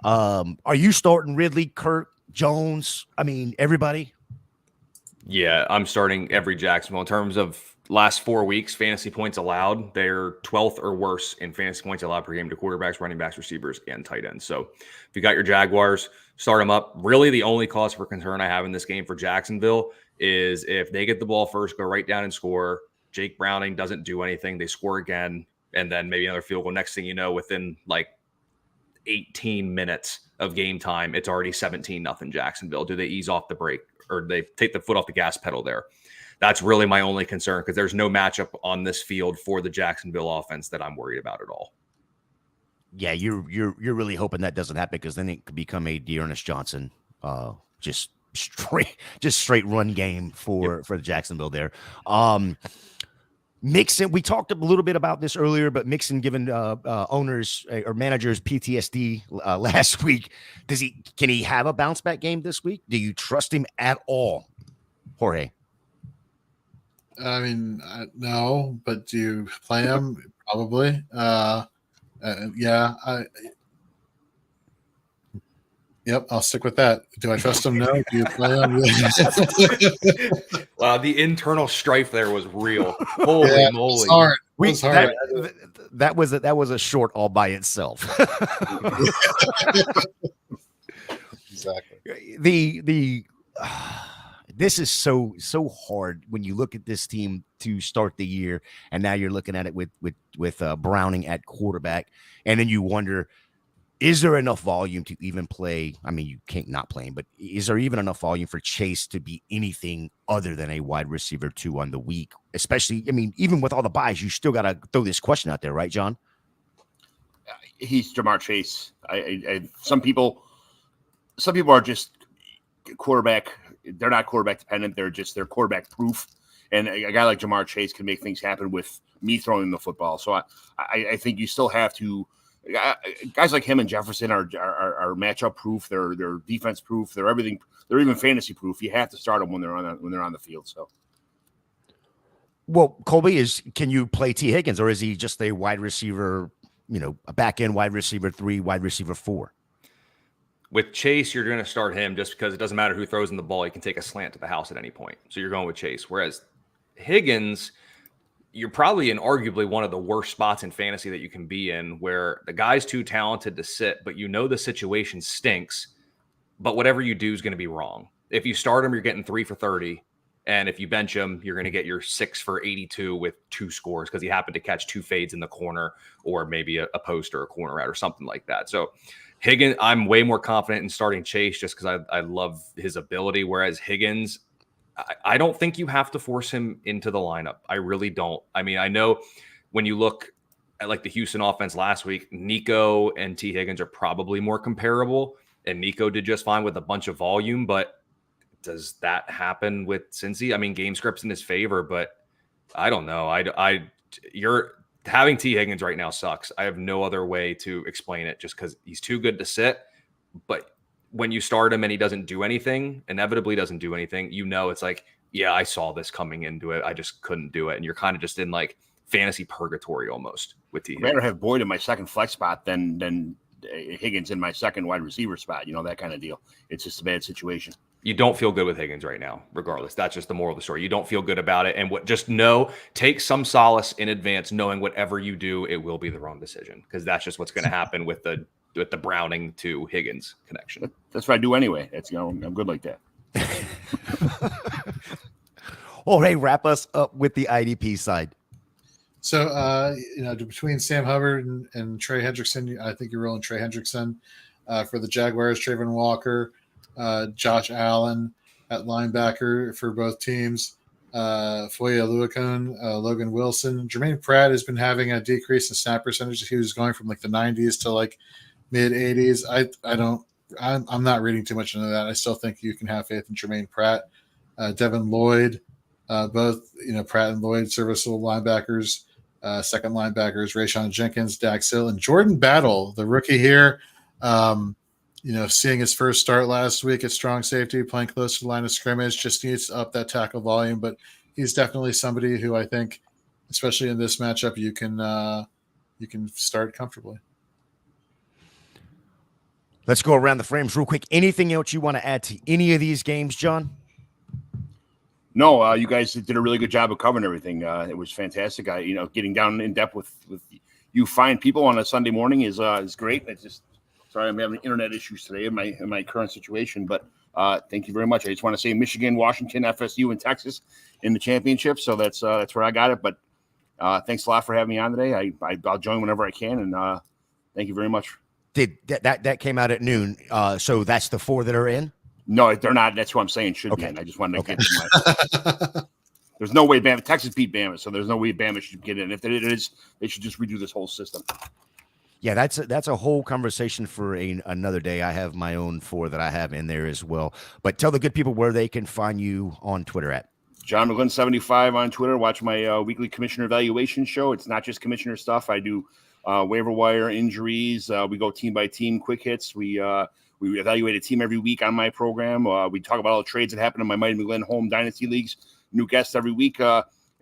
Are you starting Ridley, Kirk, Jones? I mean, everybody? Yeah, I'm starting every Jacksonville. In terms of last 4 weeks, fantasy points allowed, they're 12th or worse in fantasy points allowed per game to quarterbacks, running backs, receivers, and tight ends. So if you got your Jaguars, start them up. Really, the only cause for concern I have in this game for Jacksonville is if they get the ball first, go right down and score. Jake Browning doesn't do anything. They score again, and then maybe another field goal. Next thing you know, within like 18 minutes of game time, it's already 17-0 Jacksonville. Do they ease off the brake or they take the foot off the gas pedal there? That's really my only concern because there's no matchup on this field for the Jacksonville offense that I'm worried about at all. Yeah, you're really hoping that doesn't happen because then it could become a Dearness Johnson, just straight run game for the Jacksonville there. Mixon, we talked a little bit about this earlier, but Mixon given owners or managers PTSD last week. Can he have a bounce back game this week? Do you trust him at all, Jorge? I mean, no, but do you play him? Probably. Yeah. Yep, I'll stick with that. Do I trust him? No. Do you play him? Wow, the internal strife there was real. Holy moly! It was hard. That was a short all by itself. Exactly. This is so hard when you look at this team to start the year, and now you're looking at it with Browning at quarterback, and then you wonder, is there enough volume to even play? I mean, you can't not play him, but is there even enough volume for Chase to be anything other than a wide receiver 2 on the week? Especially, I mean, even with all the buys, you still got to throw this question out there, right, John? He's Jamar Chase. Some people are just quarterback. They're not quarterback dependent. They're quarterback proof. And a guy like Jamar Chase can make things happen with me throwing the football. So I think you still have to. Guys like him and Jefferson are matchup proof. They're defense proof. They're everything. They're even fantasy proof. You have to start them when they're on the field. So, well, Colby, can you play T. Higgins, or is he just a wide receiver? A back end wide receiver 3, wide receiver 4. With Chase, you're going to start him just because it doesn't matter who throws in the ball. He can take a slant to the house at any point. So you're going with Chase. Whereas Higgins, you're probably in arguably one of the worst spots in fantasy that you can be in, where the guy's too talented to sit, but the situation stinks, but whatever you do is going to be wrong. If you start him, you're getting 3 for 30. And if you bench him, you're going to get your 6 for 82 with 2 scores because he happened to catch 2 fades in the corner or maybe a post or a corner route or something like that. So Higgins, I'm way more confident in starting Chase just because I love his ability. Whereas Higgins, I don't think you have to force him into the lineup. I really don't. I mean, I know when you look at like the Houston offense last week, Nico and T. Higgins are probably more comparable, and Nico did just fine with a bunch of volume, but does that happen with Cincy? I mean, game script's in his favor, but I don't know. You're having T. Higgins right now sucks. I have no other way to explain it just because he's too good to sit. But when you start him and he doesn't do anything, inevitably doesn't do anything, it's like, yeah, I saw this coming into it. I just couldn't do it. And you're kind of just in like fantasy purgatory almost with T. Higgins. I'd rather have Boyd in my second flex spot than Higgins in my second wide receiver spot, that kind of deal. It's just a bad situation. You don't feel good with Higgins right now, regardless. That's just the moral of the story. You don't feel good about it. And take some solace in advance, knowing whatever you do, it will be the wrong decision, because that's just what's going to happen with the with the Browning to Higgins connection. That's what I do anyway. That's, you know, I'm good like that. All right, wrap us up with the IDP side. So, you know, between Sam Hubbard and Trey Hendrickson, I think you're rolling Trey Hendrickson. For the Jaguars, Trayvon Walker, Josh Allen at linebacker for both teams, Foye Oluokun, Logan Wilson. Jermaine Pratt has been having a decrease in snap percentage. He was going from like the 90s to like mid 80s. I'm not reading too much into that. I still think you can have faith in Jermaine Pratt, Devin Lloyd, both, you know, Pratt and Lloyd, serviceable linebackers, second linebackers, Rayshon Jenkins, Dax Hill, and Jordan Battle, the rookie here. You know, seeing his first start last week at strong safety, playing close to the line of scrimmage, just needs to up that tackle volume. But he's definitely somebody who I think, especially in this matchup, you can start comfortably. Let's go around the frames real quick. Anything else you want to add to any of these games, John? No, you guys did a really good job of covering everything. It was fantastic. You know, getting down in depth with you fine people on a Sunday morning is great. It's just sorry I'm having internet issues today in my current situation, but thank you very much. I just want to say Michigan, Washington, FSU, and Texas in the championship. So that's where I got it. But thanks a lot for having me on today. I'll join whenever I can, and thank you very much. Did that came out at noon? So that's the 4 that are in. No, they're not. That's what I'm saying. Should be. In. I just wanted to get to my. There's no way Bama. Texas beat Bama, so there's no way Bama should get in. If it is, they should just redo this whole system. Yeah, that's a whole conversation for another day. I have my own 4 that I have in there as well. But tell the good people where they can find you on Twitter at. John McGlynn75 on Twitter. Watch my weekly commissioner evaluation show. It's not just commissioner stuff. I do waiver wire injuries. We go team by team, quick hits. We evaluate a team every week on my program. We talk about all the trades that happen in my Mighty McGlynn home dynasty leagues. New guests every week.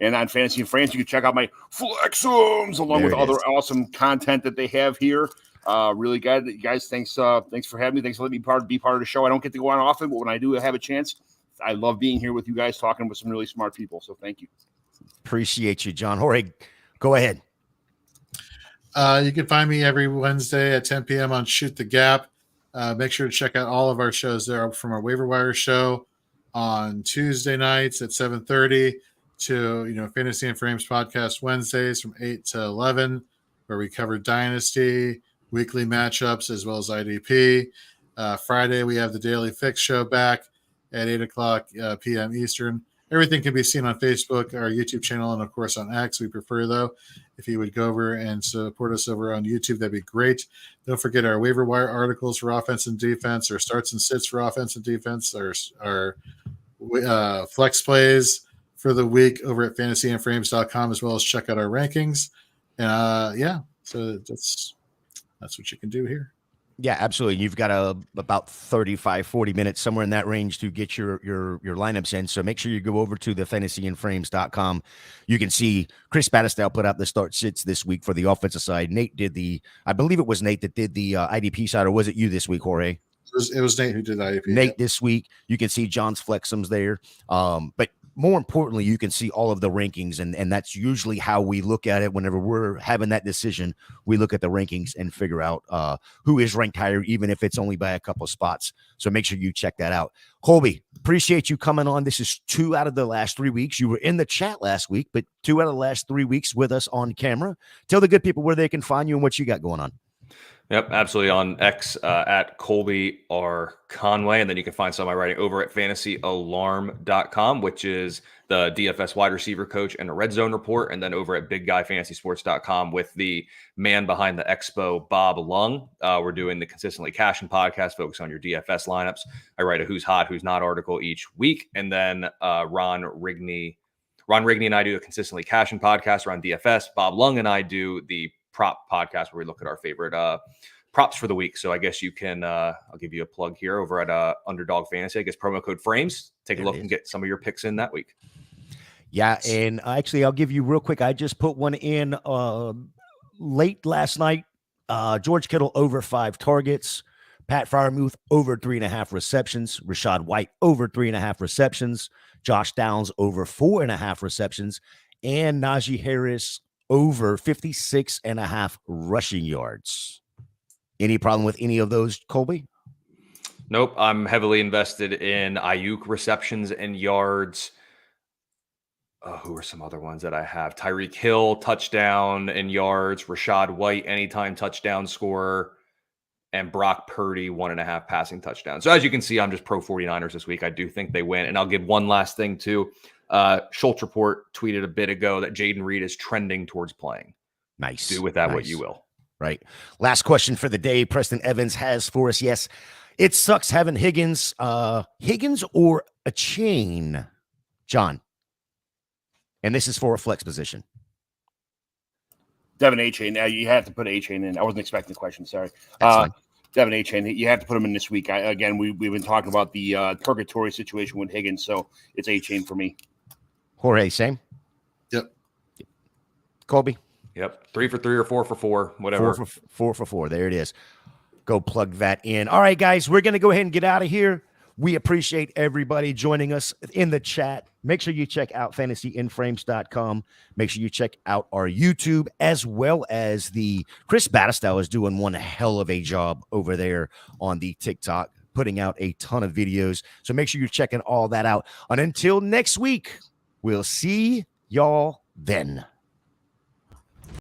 And on Fantasy and Friends, you can check out my Flexums along with other awesome content that they have here. Really good. Guys, thanks for having me. Thanks for letting me be part of the show. I don't get to go on often, but when I do have a chance, I love being here with you guys, talking with some really smart people. So thank you. Appreciate you, John. Jorge, go ahead. You can find me every Wednesday at 10 p.m. on Shoot the Gap. Make sure to check out all of our shows there, from our waiver wire show on Tuesday nights at 7:30 to, you know, Fantasy and Frames podcast Wednesdays from 8 to 11, where we cover Dynasty, weekly matchups, as well as IDP. Friday, we have the Daily Fix show back at 8 o'clock p.m. Eastern. Everything can be seen on Facebook, our YouTube channel, and, of course, on X. We prefer, though, if you would go over and support us over on YouTube, that'd be great. Don't forget our waiver wire articles for offense and defense, our starts and sits for offense and defense, our flex plays for the week over at fantasyandframes.com, as well as check out our rankings. And so that's what you can do here. Yeah, absolutely. You've got about 35, 40 minutes, somewhere in that range, to get your lineups in. So make sure you go over to the fantasyandframes.com. You can see Chris Battistell put out the start sits this week for the offensive side. Nate did I believe it was Nate that did the IDP side, or was it you this week, Jorge? It was Nate who did the IDP. Nate this week. You can see John's Flexums there. But more importantly, you can see all of the rankings, and that's usually how we look at it whenever we're having that decision. We look at the rankings and figure out who is ranked higher, even if it's only by a couple of spots. So make sure you check that out. Colby, appreciate you coming on. This is 2 out of the last 3 weeks. You were in the chat last week, but 2 out of the last 3 weeks with us on camera. Tell the good people where they can find you and what you got going on. Yep, absolutely. On X at Colby R. Conway. And then you can find some of my writing over at fantasyalarm.com, which is the DFS wide receiver coach and a red zone report. And then over at bigguyfantasysports.com with the man behind the expo, Bob Lung. We're doing the Consistently Cashing podcast, focus on your DFS lineups. I write a who's hot, who's not article each week. And then Ron Rigney and I do the Consistently Cashing podcast around DFS. Bob Lung and I do the prop podcast where we look at our favorite props for the week. So I guess you can I'll give you a plug here over at Underdog Fantasy. I guess promo code frames. Take a look and get some of your picks in that week. Yeah, and actually I'll give you real quick. I just put one in late last night. George Kittle over 5 targets. Pat Freiermuth over 3.5 receptions. Rashad White over 3.5 receptions. Josh Downs over 4.5 receptions. And Najee Harris over 56.5 rushing yards. Any problem with any of those, Colby? Nope. I'm heavily invested in Ayuk receptions and yards. Who are some other ones that I have? Tyreek Hill, touchdown and yards. Rashad White, anytime touchdown scorer. And Brock Purdy, 1.5 passing touchdowns. So as you can see, I'm just pro 49ers this week. I do think they win. And I'll give one last thing too. Schultz Report tweeted a bit ago that Jaden Reed is trending towards playing. Nice. Do with that what you will. Right. Last question for the day. Preston Evans has for us. Yes, it sucks having Higgins. Higgins or a chain, John? And this is for a flex position. Devin A-Chain. Now you have to put A-Chain in. I wasn't expecting the question. Sorry. That's fine. Devin A-Chain. You have to put him in this week. We've been talking about the purgatory situation with Higgins, so it's A-Chain for me. Jorge, same? Yep. Colby? Yep. 3 for 3 or 4 for 4, whatever. 4 for 4. There it is. Go plug that in. All right, guys, we're going to go ahead and get out of here. We appreciate everybody joining us in the chat. Make sure you check out fantasyinframes.com. Make sure you check out our YouTube, as well as the Chris Battistow is doing one hell of a job over there on the TikTok, putting out a ton of videos. So make sure you're checking all that out. And until next week, we'll see y'all then.